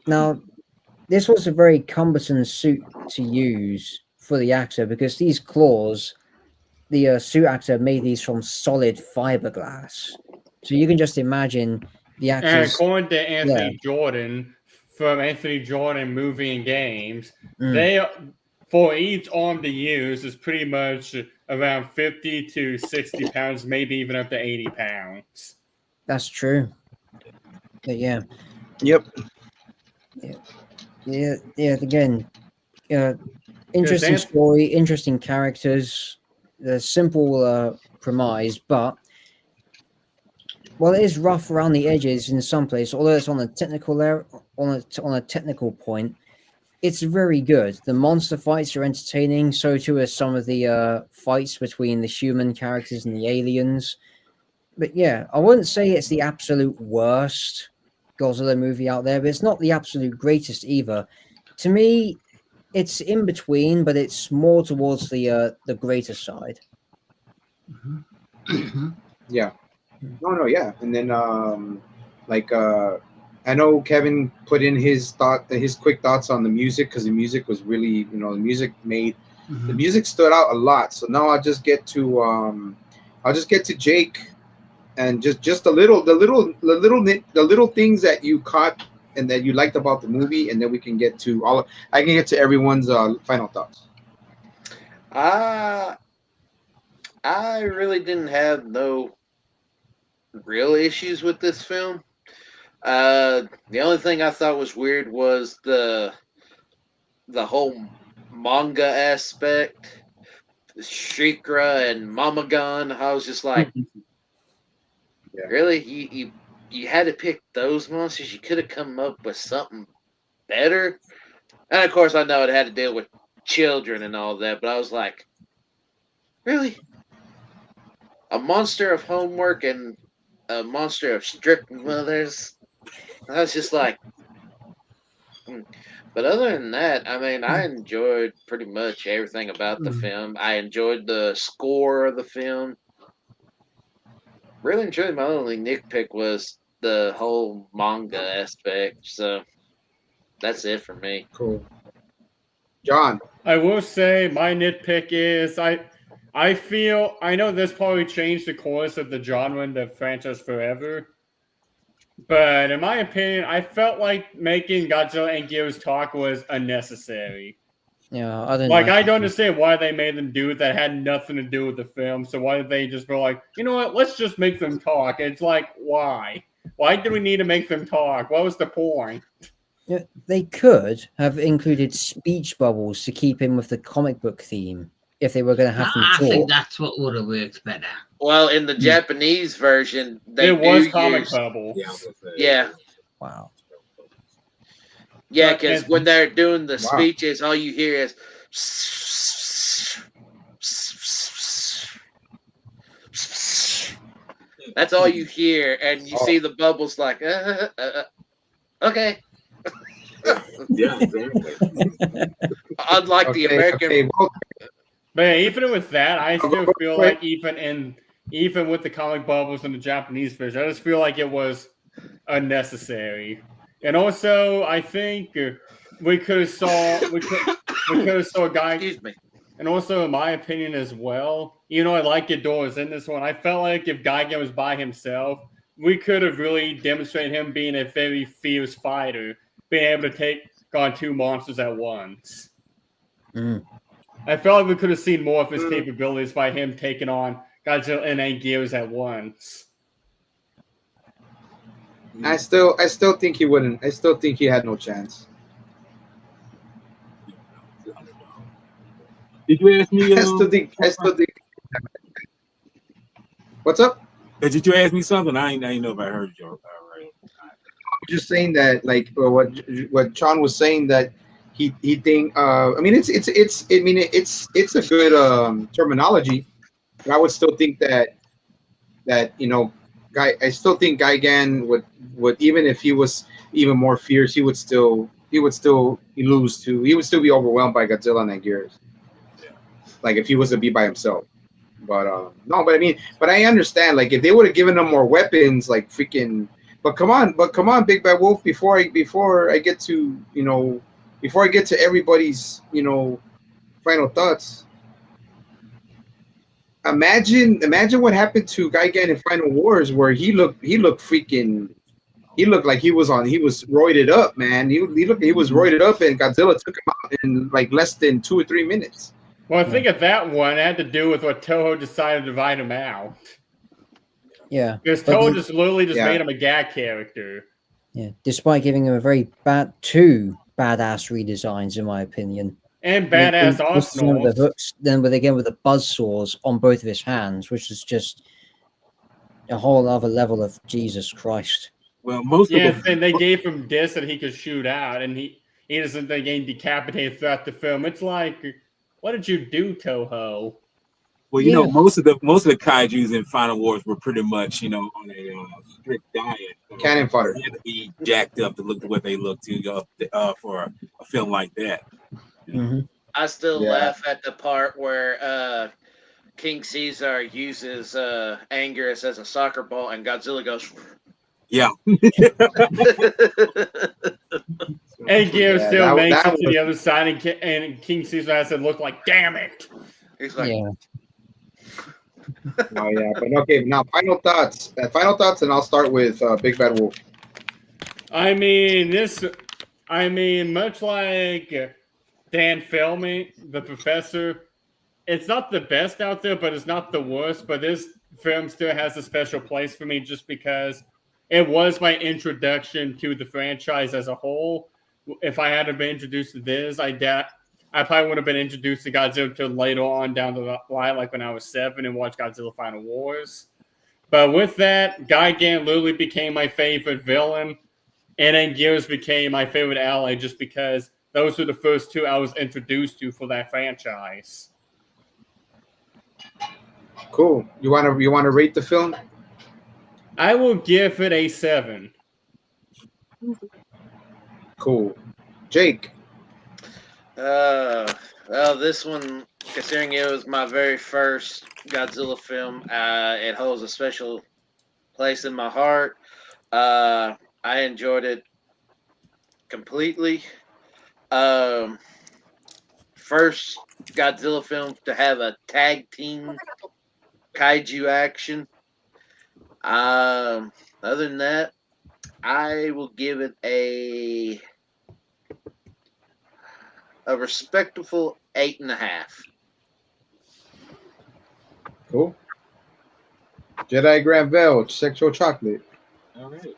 G: Now, this was a very cumbersome suit to use for the actor, because these claws, the suit actor made these from solid fiberglass. So you can just imagine the
E: And
G: actors.
E: according to Anthony Jordan from Anthony Jordan Movie and Games,
G: Mm.
E: they for each arm to use is pretty much around 50 to 60 pounds, maybe even up to 80 pounds.
G: That's true. But yeah.
B: Yep.
G: Yeah. Again, interesting story, interesting characters, simple premise, but well, it is rough around the edges in some places. Although it's on a technical level, on a technical point, it's very good. The monster fights are entertaining. So too are some of the fights between the human characters and the aliens. But yeah, I wouldn't say it's the absolute worst Godzilla movie out there, but it's not the absolute greatest either. To me, it's in between, but it's more towards the greater side.
B: Yeah. No, yeah. And then I know Kevin put in his quick thoughts on the music, because the music was really, the music the music stood out a lot. So now I'll just get to Jake, and just the little things that you caught and that you liked about the movie, and then we can get to I can get to everyone's final thoughts.
F: I really didn't have no real issues with this film. The only thing I thought was weird was the whole manga aspect, Shikra and Mamagon. I was just like, really, you had to pick those monsters? You could have come up with something better. And of course, I know it had to deal with children and all that, but I was like, really, a monster of homework and a monster of strict mothers? I was just like, But other than that, I mean, I enjoyed pretty much everything about the film. I enjoyed the score of the film. Really enjoyed. My only nitpick was the whole manga aspect. So that's it for me.
B: Cool. John.
E: I will say my nitpick is I feel, I know this probably changed the course of the genre and the franchise forever, but in my opinion, I felt like making Godzilla and Anguirus talk was unnecessary.
G: Yeah, I didn't
E: I don't understand why they made them do it. That had nothing to do with the film. So why did they just go like, you know what? Let's just make them talk. It's like, why? Why do we need to make them talk? What was the point?
G: Yeah, they could have included speech bubbles to keep in with the comic book theme if they were going to have them talk.
A: I think that's what would have worked better.
F: Well, in the Japanese version, they
E: was comic bubble.
F: Yeah.
G: Wow.
F: Yeah, because when they're doing the speeches, all you hear is that's all you hear, and you see the bubbles like okay.
H: Yeah, exactly.
F: Unlike the American.
E: But even with that, I still feel like even with the comic bubbles in the Japanese version, I just feel like it was unnecessary. And also, I think we could have saw a guy.
F: Excuse me.
E: And also, in my opinion as well, I like Ghidorah's in this one. I felt like if Gigan was by himself, we could have really demonstrated him being a very fierce fighter, being able to take on two monsters at once. I felt like we could have seen more of his capabilities by him taking on Godzilla and Anguirus at once.
B: I still think he wouldn't. I still think he had no chance.
H: Did you ask me?
B: I still think. What's up?
H: Did you ask me something? I ain't know if I heard you. All right.
B: Just saying that, like what Sean was saying, that he think. I mean, it's a good terminology, but I would still think that guy. I still think Gigan would, even if he was even more fierce, he would still lose to. He would still be overwhelmed by Godzilla and Anguirus. Like if he was to be by himself. But no, but I mean, but I understand. Like if they would have given him more weapons, like freaking. But come on, Big Bad Wolf. Before I get to before I get to everybody's final thoughts. Imagine what happened to Gigan in Final Wars, where he looked like he was roided up, man. He was roided up, and Godzilla took him out in like less than 2 or 3 minutes.
E: Well, I think of that one, it had to do with what Toho decided to divide him out.
G: Yeah.
E: Because Toho just literally made him a gag character.
G: Yeah, despite giving him a very two badass redesigns, in my opinion.
E: And badass
G: arsenal.
E: arsenals.
G: The hooks, then with the buzz saws on both of his hands, which is just a whole other level of Jesus Christ.
H: Well,
E: and they gave him discs that he could shoot out, and he doesn't get decapitated throughout the film. It's like, what did you do, Toho?
H: Well, most of the kaijus in Final Wars were pretty much, on a strict diet. So
B: cannon fodder.
H: They had to be jacked up to look to what they look to for a film like that.
G: Mm-hmm.
F: I still laugh at the part where King Caesar uses Anguirus as a soccer ball, and Godzilla goes.
H: Yeah.
E: And Gear still makes it to the other side, and King Caesar has to look like, damn it.
F: He's like,
B: Oh yeah, but okay. Now, final thoughts, and I'll start with Big Bad Wolf.
E: I mean, much like Dan Filming, the professor, it's not the best out there, but it's not the worst. But this film still has a special place for me, just because it was my introduction to the franchise as a whole. If I hadn't been introduced to this, I probably would have been introduced to Godzilla until later on down the line, like when I was 7 and watched Godzilla Final Wars. But with that, Gigan literally became my favorite villain, and Anguirus became my favorite ally, just because those were the first two I was introduced to for that franchise.
B: Cool. You want to rate the film?
E: I will give it a 7.
B: Cool. Jake.
F: Well, this one, considering it was my very first Godzilla film, it holds a special place in my heart. I enjoyed it completely. First Godzilla film to have a tag team kaiju action. Other than that, I will give it a respectable 8.5.
B: Cool. Jedi Grand Vel, Sexual Chocolate.
H: All right.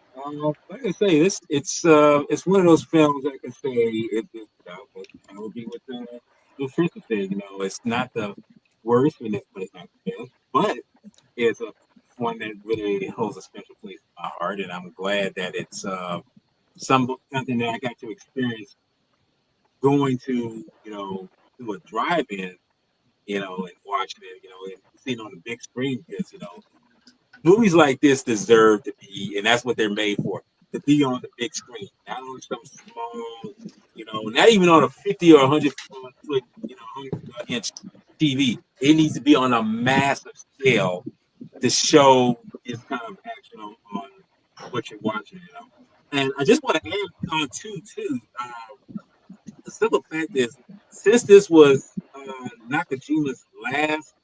H: Like I say, it's one of those films I can say I would be with the first thing. It's not the worst, but it's not the best. But it's one that really holds a special place in my heart, and I'm glad that it's something that I got to experience going to to a drive-in, and watching it, and seeing it on the big screen, because movies like this deserve to be, and that's what they're made for, to be on the big screen, not on some small, not even on a 50 or 100 foot, inch TV. It needs to be on a massive scale to show this kind of action on what you're watching, And I just want to add on too. The simple fact is, since this was Nakajima's last,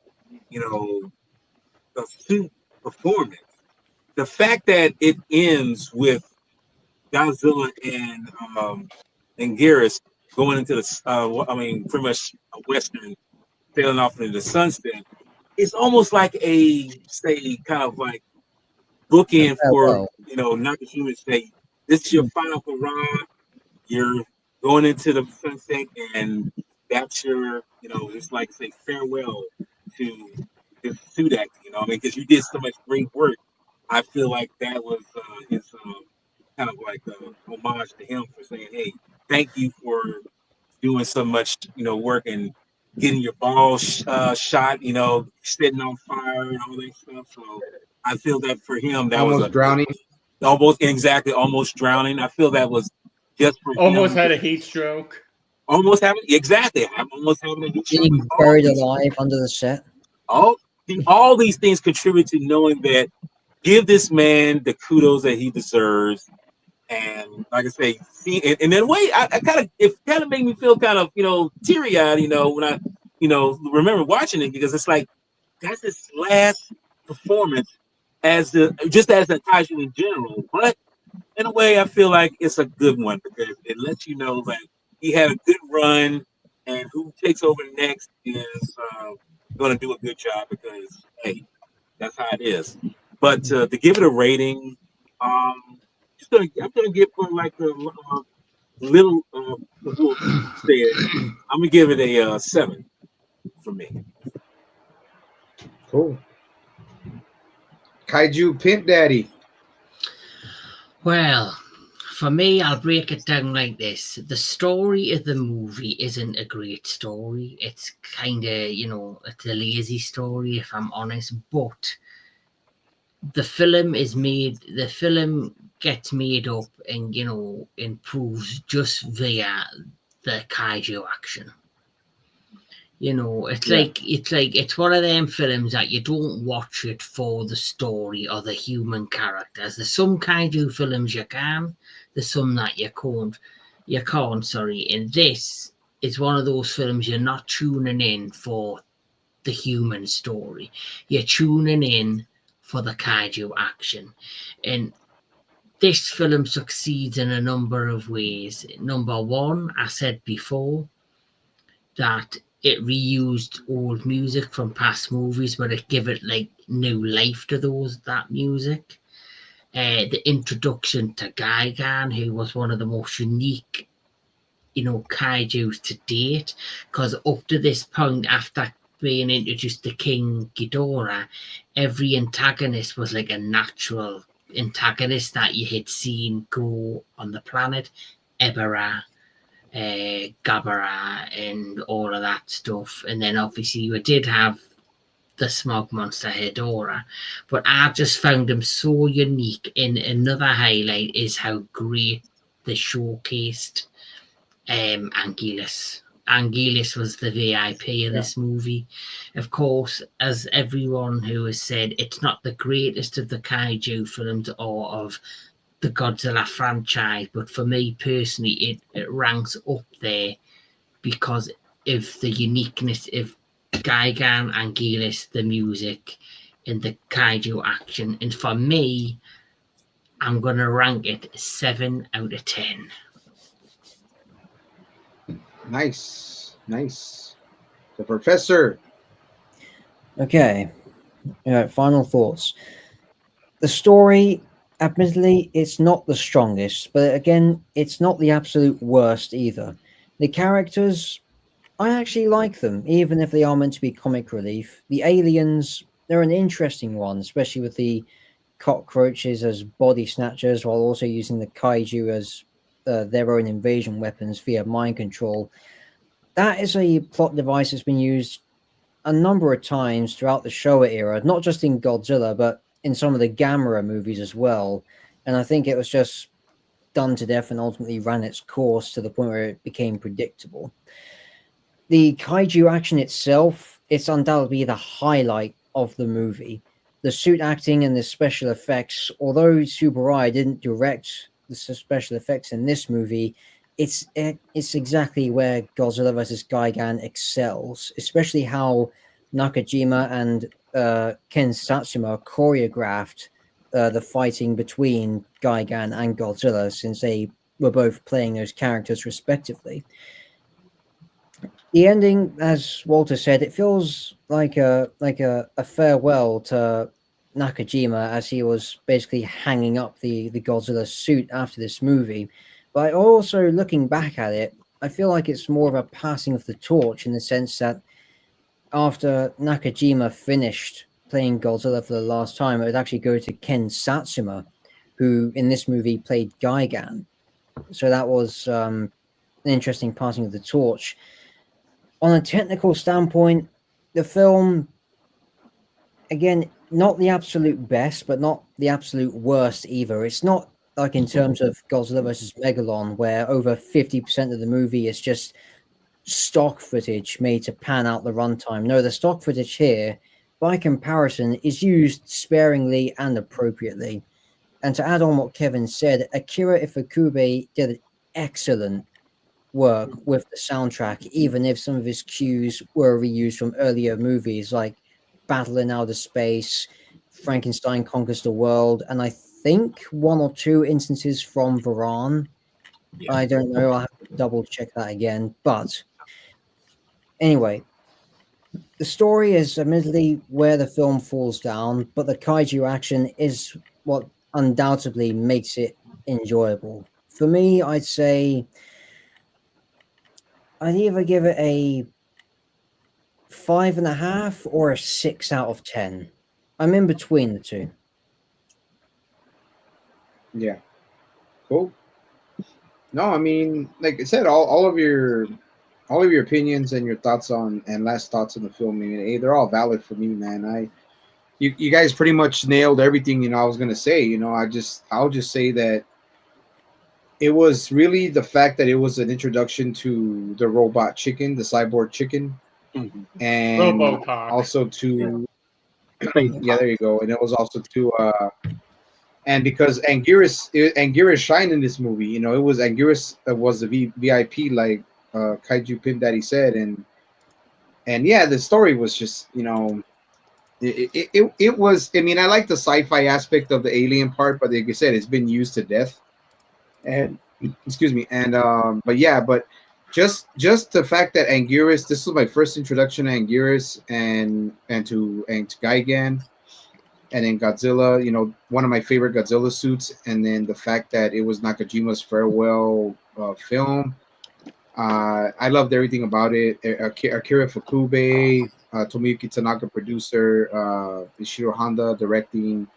H: suit performance, the fact that it ends with Godzilla and Anguirus going into the, pretty much a Western, sailing off into the sunset, it's almost like kind of like bookend for, Nakajima to say, this is your final hurrah, you're going into the sunset, and that's your, it's like say farewell to his suit acting. You know, I mean, because you did so much great work. I feel like that was his kind of like a homage to him for saying, "Hey, thank you for doing so much, work and getting your balls shot, setting on fire and all that stuff." So I feel that for him, that was
B: Almost drowning.
H: almost drowning. I feel that was just for
E: Almost
H: him.
E: had a heat stroke.
H: I'm almost having a heat stroke.
G: Being buried alive under the set.
H: All these things contribute to knowing that give this man the kudos that he deserves. And like I say, see, and in a way, it kind of made me feel kind of, teary eyed, when I, remember watching it, because it's like that's his last performance as a kaiju in general. But in a way, I feel like it's a good one because it lets you know that he had a good run, and who takes over next is going to do a good job because hey, that's how it is. But to give it a rating, I'm gonna give it like a little said. I'm gonna give it a 7 for me.
B: Cool. Kaiju Pimp Daddy.
A: Well, for me, I'll break it down like this. The story of the movie isn't a great story. It's kind of, it's a lazy story, if I'm honest. But the film gets made up and, improves just via the kaiju action. It's one of them films that you don't watch it for the story or the human characters. There's some kaiju films you can, there's some that you can't. And this is one of those films you're not tuning in for the human story. You're tuning in for the kaiju action. And this film succeeds in a number of ways. Number one, I said before that it reused old music from past movies, but it gave it like new life to that music. The introduction to Gigan, who was one of the most unique, kaijus to date, because up to this point, after being introduced to King Ghidorah, every antagonist was like a natural antagonist that you had seen grow on the planet. Ebera, Gabara, and all of that stuff. And then obviously we did have the smog monster Hedorah, but I just found him so unique. And another highlight is how great they showcased Anguirus. Anguirus was the VIP of this movie. Of course, as everyone who has said, it's not the greatest of the kaiju films or of the Godzilla franchise, but for me personally, it ranks up there because of the uniqueness of Gigan, Anguirus, the music, and the kaiju action. And for me, I'm going to rank it 7 out of 10.
B: Nice. The Professor.
G: Okay. Final thoughts. The story, admittedly, it's not the strongest, but again, it's not the absolute worst either. The characters, I actually like them, even if they are meant to be comic relief. The aliens, they're an interesting one, especially with the cockroaches as body snatchers, while also using the kaiju as their own invasion weapons via mind control. That is a plot device that's been used a number of times throughout the Showa era, not just in Godzilla, but in some of the Gamera movies as well. And I think it was just done to death and ultimately ran its course to the point where it became predictable. The kaiju action itself, it's undoubtedly the highlight of the movie. The suit acting and the special effects, although Tsuburaya didn't direct the special effects in this movie, it's exactly where Godzilla vs. Gigan excels, especially how Nakajima and Ken Satsuma choreographed the fighting between Gigan and Godzilla, since they were both playing those characters respectively. The ending, as Walter said, it feels like a farewell to Nakajima as he was basically hanging up the Godzilla suit after this movie. But also looking back at it, I feel like it's more of a passing of the torch in the sense that after Nakajima finished playing Godzilla for the last time, it would actually go to Ken Satsuma, who in this movie played Gigan. So that was an interesting passing of the torch. On a technical standpoint, the film, again, not the absolute best, but not the absolute worst either. It's not like in terms of Godzilla vs. Megalon, where over 50% of the movie is just stock footage made to pan out the runtime. No, the stock footage here, by comparison, is used sparingly and appropriately. And to add on what Kevin said, Akira Ifukube did excellent work with the soundtrack, even if some of his cues were reused from earlier movies like Battle in Outer Space, Frankenstein Conquers the World, and I think one or two instances from Varan. Yeah. I don't know, I'll have to double check that again. But anyway, the story is admittedly where the film falls down, but the kaiju action is what undoubtedly makes it enjoyable. For me, I'd say I'd either give it a 5.5 or a 6 out of 10. I'm in between the two.
B: Yeah. Cool. No, I mean, like I said, all of your opinions and your thoughts on and last thoughts on the film, I mean, they're all valid for me, man. You guys pretty much nailed everything, I was gonna say. I'll just say that it was really the fact that it was an introduction to the robot chicken, the cyborg chicken, and
E: Robocock.
B: Also to yeah, there you go. And it was also to and because Anguirus shined in this movie, it was Anguirus was the VIP, like Kaiju Pin Daddy said, and yeah, the story was just it was. I mean, I like the sci-fi aspect of the alien part, but like I said, it's been used to death. And excuse me, and but just the fact that Anguirus, this was my first introduction to Anguirus and to Gigan, and then Godzilla, one of my favorite Godzilla suits, and then the fact that it was Nakajima's farewell film. I loved everything about it. Akira Fukube, Tomiyuki Tanaka producer, Ishiro Honda directing.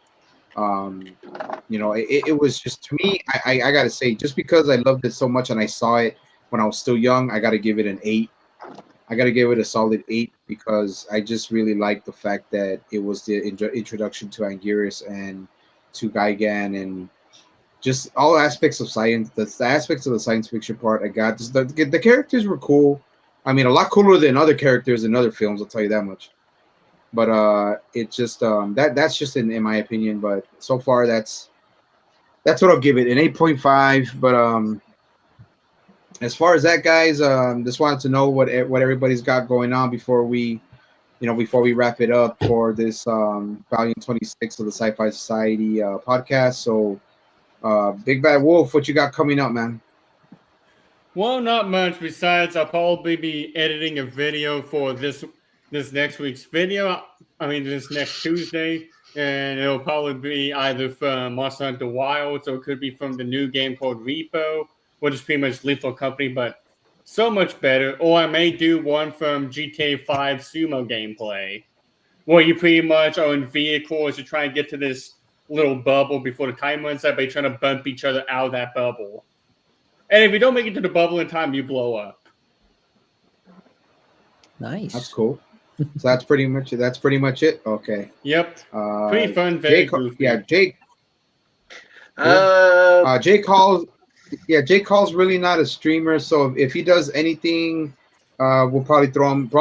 B: It was just, to me, I gotta say, just because I loved it so much and I saw it when I was still young, I gotta give it an 8. I gotta give it a solid 8 because I just really like the fact that it was the introduction to Anguirus and to Gigan and just all aspects of science. The aspects of the science fiction part I got. The characters were cool. I mean, a lot cooler than other characters in other films, I'll tell you that much. But it just that's just in my opinion. But so far, that's what I'll give it, an 8.5. But as far as that, guys, just wanted to know what everybody's got going on before we wrap it up for this volume 26 of the Sci Fi Society podcast. So, Big Bad Wolf, what you got coming up, man?
E: Well, not much. Besides, I'll probably be editing a video for this next week's video. I mean, this next Tuesday, and it'll probably be either from Monster Hunter Wilds, or it could be from the new game called Repo, which is pretty much Lethal Company, but so much better. Or I may do one from GTA 5 sumo gameplay, where you pretty much are in vehicles to try and get to this little bubble before the time runs out, but you're trying to bump each other out of that bubble. And if you don't make it to the bubble in time, you blow up.
G: Nice.
B: That's cool. So that's pretty much it. Okay.
E: Yep. Pretty fun. Very goofy.
B: Yeah, Jake. Jake Hall's really not a streamer, so if he does anything, we'll probably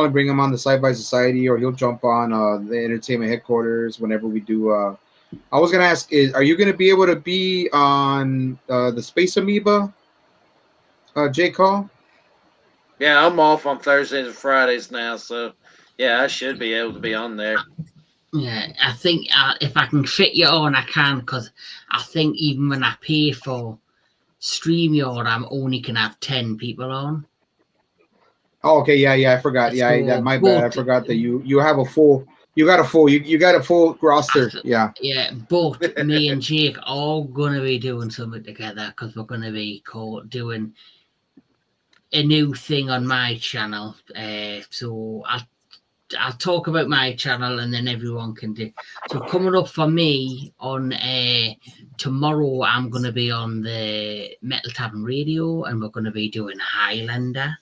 B: bring him on the Sci Fi Society, or he'll jump on the Entertainment Headquarters whenever we do. I was gonna ask, are you gonna be able to be on the Space Amoeba, Jake Hall?
F: Yeah, I'm off on Thursdays and Fridays now, so yeah, I should be able to be on there.
A: Yeah, I think if I can fit you on, I can, because I think even when I pay for StreamYard, I'm only can have 10 people on.
B: Oh, okay, yeah, I forgot. Yeah, my bad. I forgot that you have a full. You got a full roster. Yeah,
A: but me and Jake are gonna be doing something together because we're gonna be doing a new thing on my channel. So I'll talk about my channel and then everyone can do. So coming up for me on tomorrow, I'm going to be on the Metal Tavern Radio, and we're going to be doing Highlander,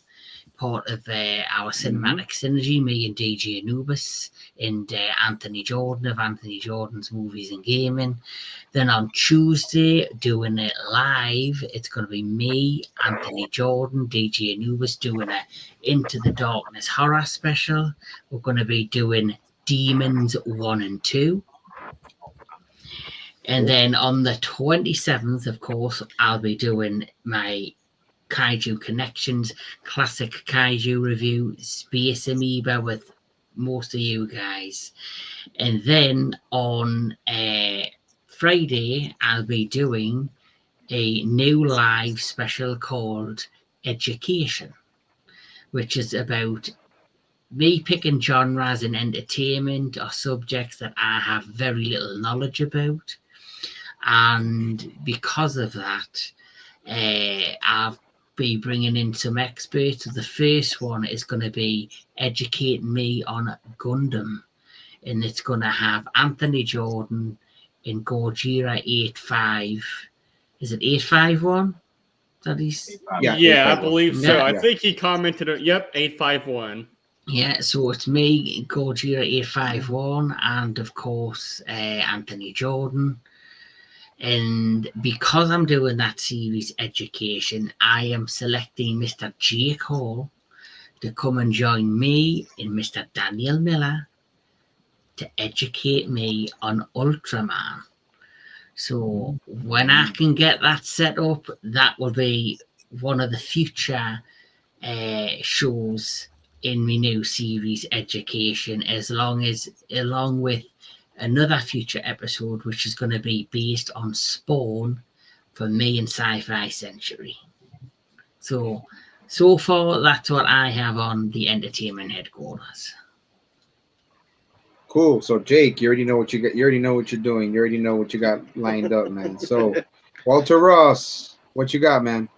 A: part of our cinematic synergy, me and DJ Anubis and Anthony Jordan of Anthony Jordan's Movies and Gaming. Then on Tuesday, doing it live, it's going to be me, Anthony Jordan, DJ Anubis, doing a Into the Darkness horror special. We're going to be doing Demons 1 and 2. And then on the 27th, of course, I'll be doing my Kaiju Connections classic kaiju review, Space Amoeba, with most of you guys. And then on Friday, I'll be doing a new live special called Education, which is about me picking genres in entertainment or subjects that I have very little knowledge about. And because of that, I've be bringing in some experts. The first one is going to be educating me on Gundam, and it's going to have Anthony Jordan in Gojira 85. Is it 851? That is,
E: yeah, I believe so.
A: Yeah.
E: I think he commented. Yep, 851.
A: Yeah, so it's me, Gojira 851, and of course Anthony Jordan. And because I'm doing that series Education, I am selecting Mr. Jake Hall to come and join me and Mr. Daniel Miller to educate me on Ultraman. So when I can get that set up, that will be one of the future shows in my new series Education, along with another future episode, which is going to be based on Spawn for me and Sci Fi Century. So far, that's what I have on the entertainment headquarters.
B: Cool. So Jake, you already know what you got. You already know what you're doing. You already know what you got lined up, man. So Walter Ross, what you got, man?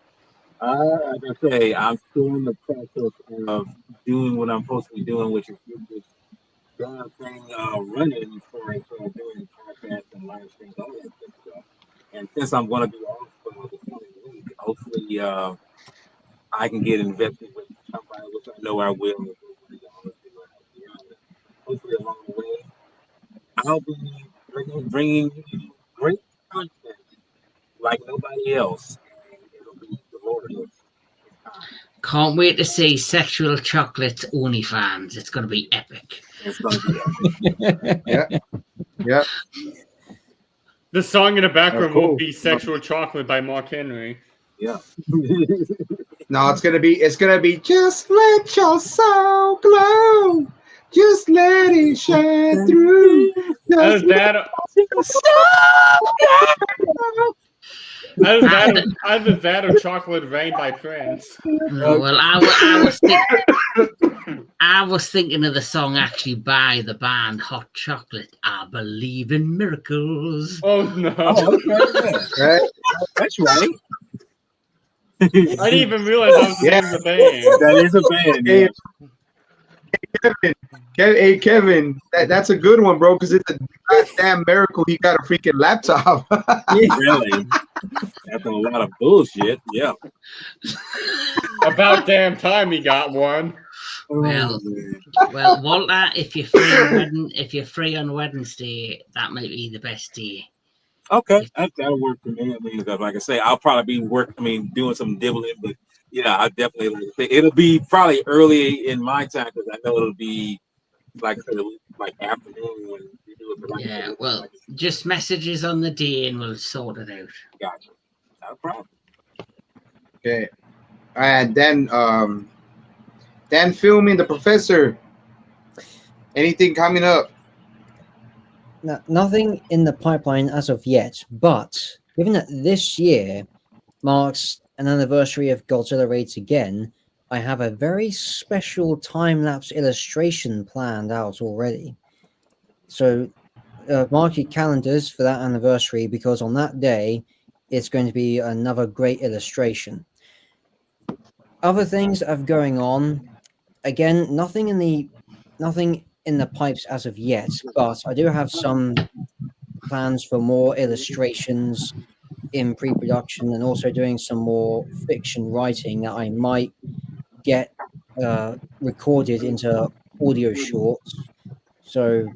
H: Like I say, I'm still in the process of doing what I'm supposed to be doing, which is damn thing running for doing podcasts and live streams, all that good stuff. And since I'm going to be off for the coming week, hopefully I can get invested with somebody, which I know I will. Hopefully along the way, I'll be bringing you great content like nobody else. And it'll be glorious.
A: Can't wait to see Sexual Chocolate's OnlyFans. It's going to be epic.
H: It's going to be epic.
B: Yeah.
E: The song in the background
B: cool.
E: will be "Sexual Chocolate" by Mark Henry.
H: Yeah.
B: No, it's gonna be just let your soul glow. Just let it shine through.
E: Either that or "Chocolate Rain" by Prince.
A: No, well, I was thinking of the song actually by the band Hot Chocolate. I believe in miracles.
E: Oh no!
B: Right?
H: That's right.
E: I didn't even realize that was the name of the band.
H: That is a band. Yeah.
B: Hey Kevin, that's a good one, bro. Because it's a goddamn miracle he got a freaking laptop.
H: Really? After a lot of bullshit. Yeah.
E: About damn time he got one.
A: Well, Walter, if you're free on Wednesday, that might be the best day.
H: Okay, that'll work for me. I mean, like I say, I'll probably be doing some dibbling, but yeah, I definitely like to say it'll be probably early in my time because I know it'll be like afternoon when you do it.
A: Yeah, well, just messages on the day and we'll sort it out.
H: Gotcha. Not a problem.
B: Okay, and then filming The Professor. Anything coming up?
G: No, nothing in the pipeline as of yet, but given that this year marks an anniversary of Godzilla Raids Again, I have a very special time-lapse illustration planned out already. So mark your calendars for that anniversary, because on that day, it's going to be another great illustration. Other things that are going on, again, nothing in the nothing in the pipes as of yet, but I do have some plans for more illustrations in pre-production, and also doing some more fiction writing that I might get recorded into audio shorts. So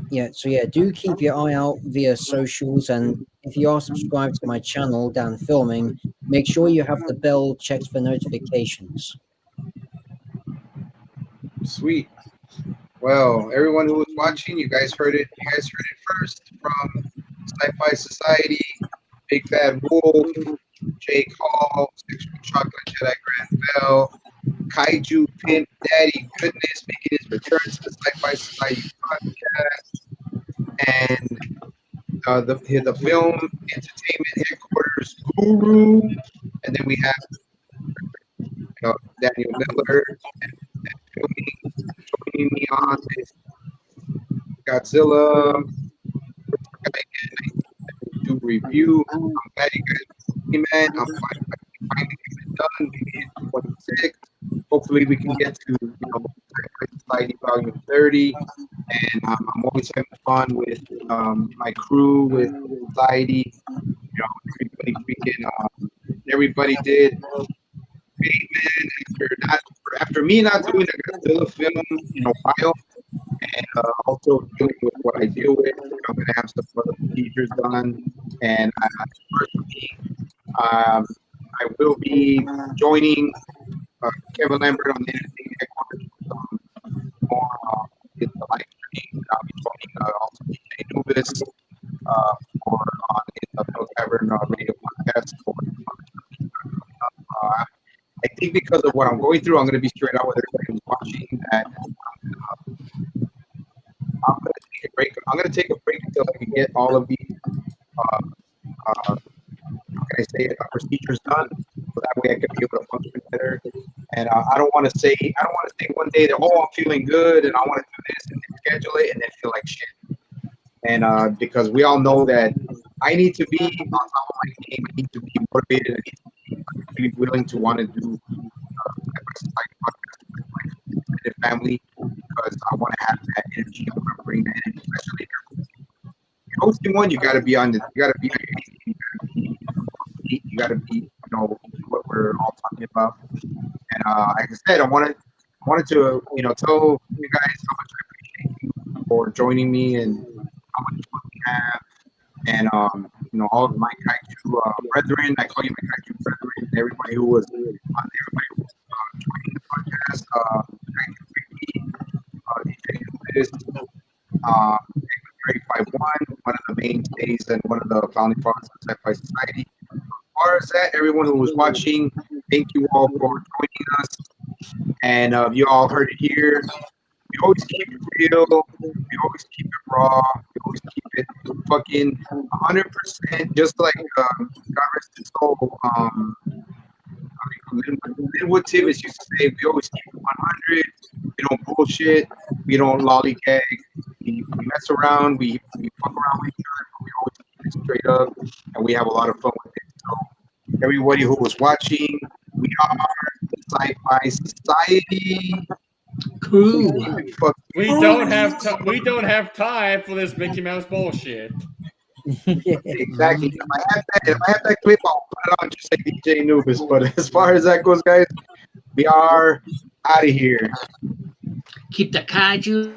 G: yeah, do keep your eye out via socials, and if you are subscribed to my channel, Dan Filming, make sure you have the bell checked for notifications.
B: Sweet. Well, everyone who was watching, you guys heard it. You guys heard it first from Sci-Fi Society, Big Bad Wolf, Jake Hall, Sexual Chocolate Jedi Grand Bell, Kaiju Pimp Daddy Goodness making his return to the Sci-Fi Society podcast, and the film entertainment headquarters guru, and then we have Daniel Miller and joining me on this Godzilla do review. I'm glad you guys came, man. I'm finally getting it done. We made it 26. Hopefully we can get to Society Volume 30. And I'm always having fun with my crew, with Society. Everybody did great, man. After me not doing a Godzilla film in a while, and also dealing with what I deal with, I'm going to have some other procedures done. And personally, I will be joining Kevin Lambert on the Entertainment Headquarters more in the live stream. I'll be joining also DJ Nubis for on the Bill Tavern radio podcast. I think because of what I'm going through, I'm going to be straight out with everybody who's watching that I'm going to take a break. I'm going to take a break until I can get all of these, how can I say it, procedures done, so that way I can be able to function better. And I don't want to say one day that, oh, I'm feeling good and I want to do this and then schedule it and then feel like shit. And because we all know that I need to be on top of my game, I need to be motivated, I need to be really willing to want to do my family, because I want to have that energy. I want to bring that energy, especially if you're hosting one. You got to be on the. You got to be. You got to be. What we're all talking about. And like I said, I wanted to tell you guys how much I appreciate you for joining me and how much fun we have. And all of my kaiju brethren, I call you my kaiju brethren. Everybody who was joining the podcast, DJ Lucas, 351, one of the mainstays and one of the founding fathers of Sci Fi Society. As far as that, everyone who was watching, thank you all for joining us. And you all heard it here. We always keep it real. We always keep it raw. We always keep it fucking 100%. Just like God rest his soul. Linwood Tibbs used to say, we always keep it 100. We don't bullshit. We don't lollygag. We mess around. We fuck around with each other. But we always keep it straight up, and we have a lot of fun with it. So everybody who was watching, we are the Sci-Fi Society.
A: Cool.
E: We don't have time for this Mickey Mouse bullshit.
B: Exactly. If I have that clip, I'll put it on just like DJ Nubis. But as far as that goes, guys, we are out of here.
A: Keep the kaiju.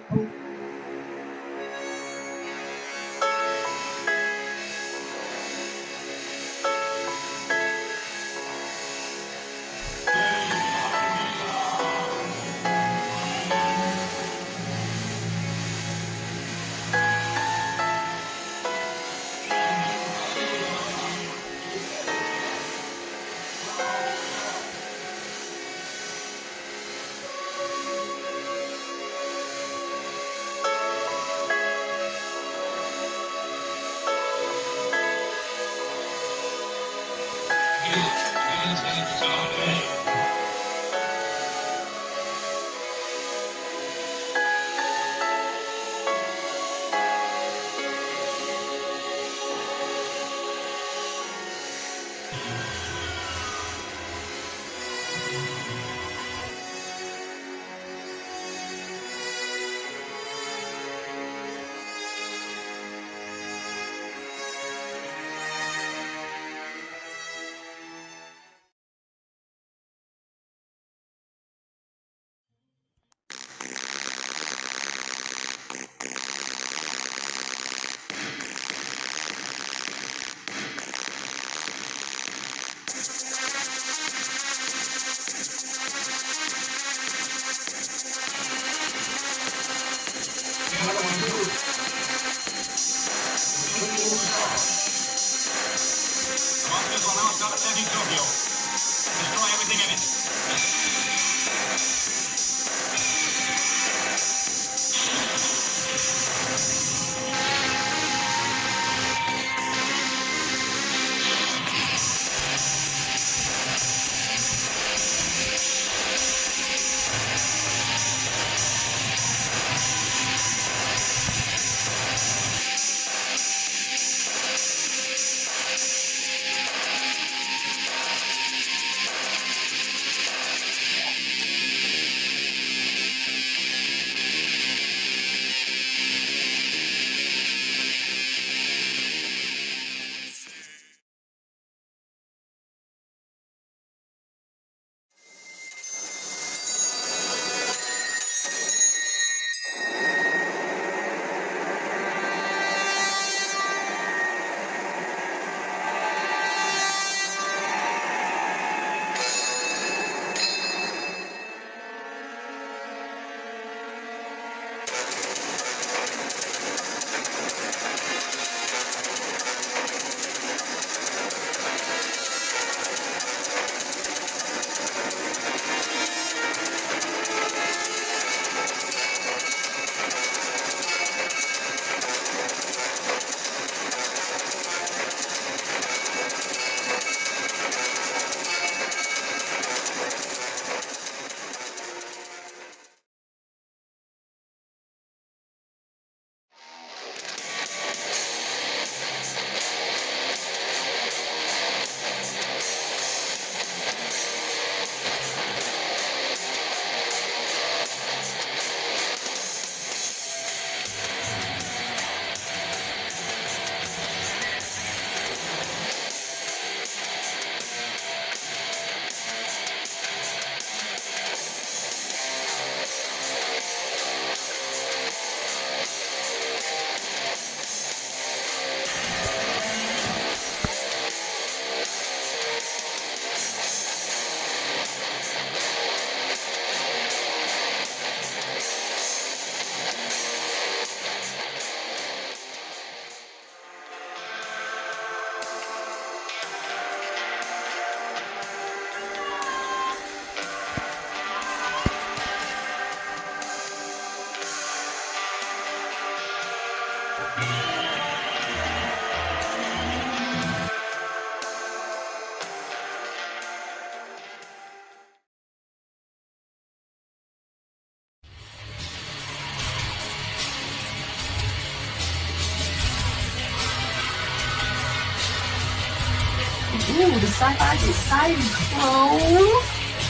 I: Sci Fi Sciciety, bro.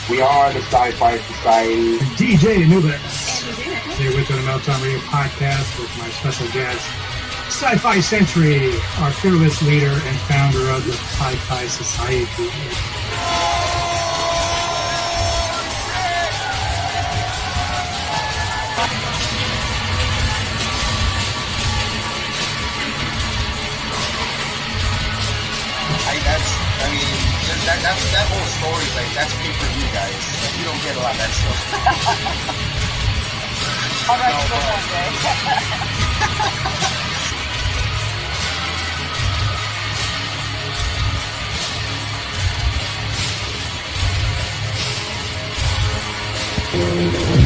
J: We are the Sci Fi Society.
C: DJ Newbeck. Here with the Meltdown Radio podcast with my special guest, Sci Fi Century, our fearless leader and founder of the Sci Fi Society.
D: That whole story, like, that's pay-per-view, guys. Like, you don't get a lot of that stuff.
I: All right, go one day.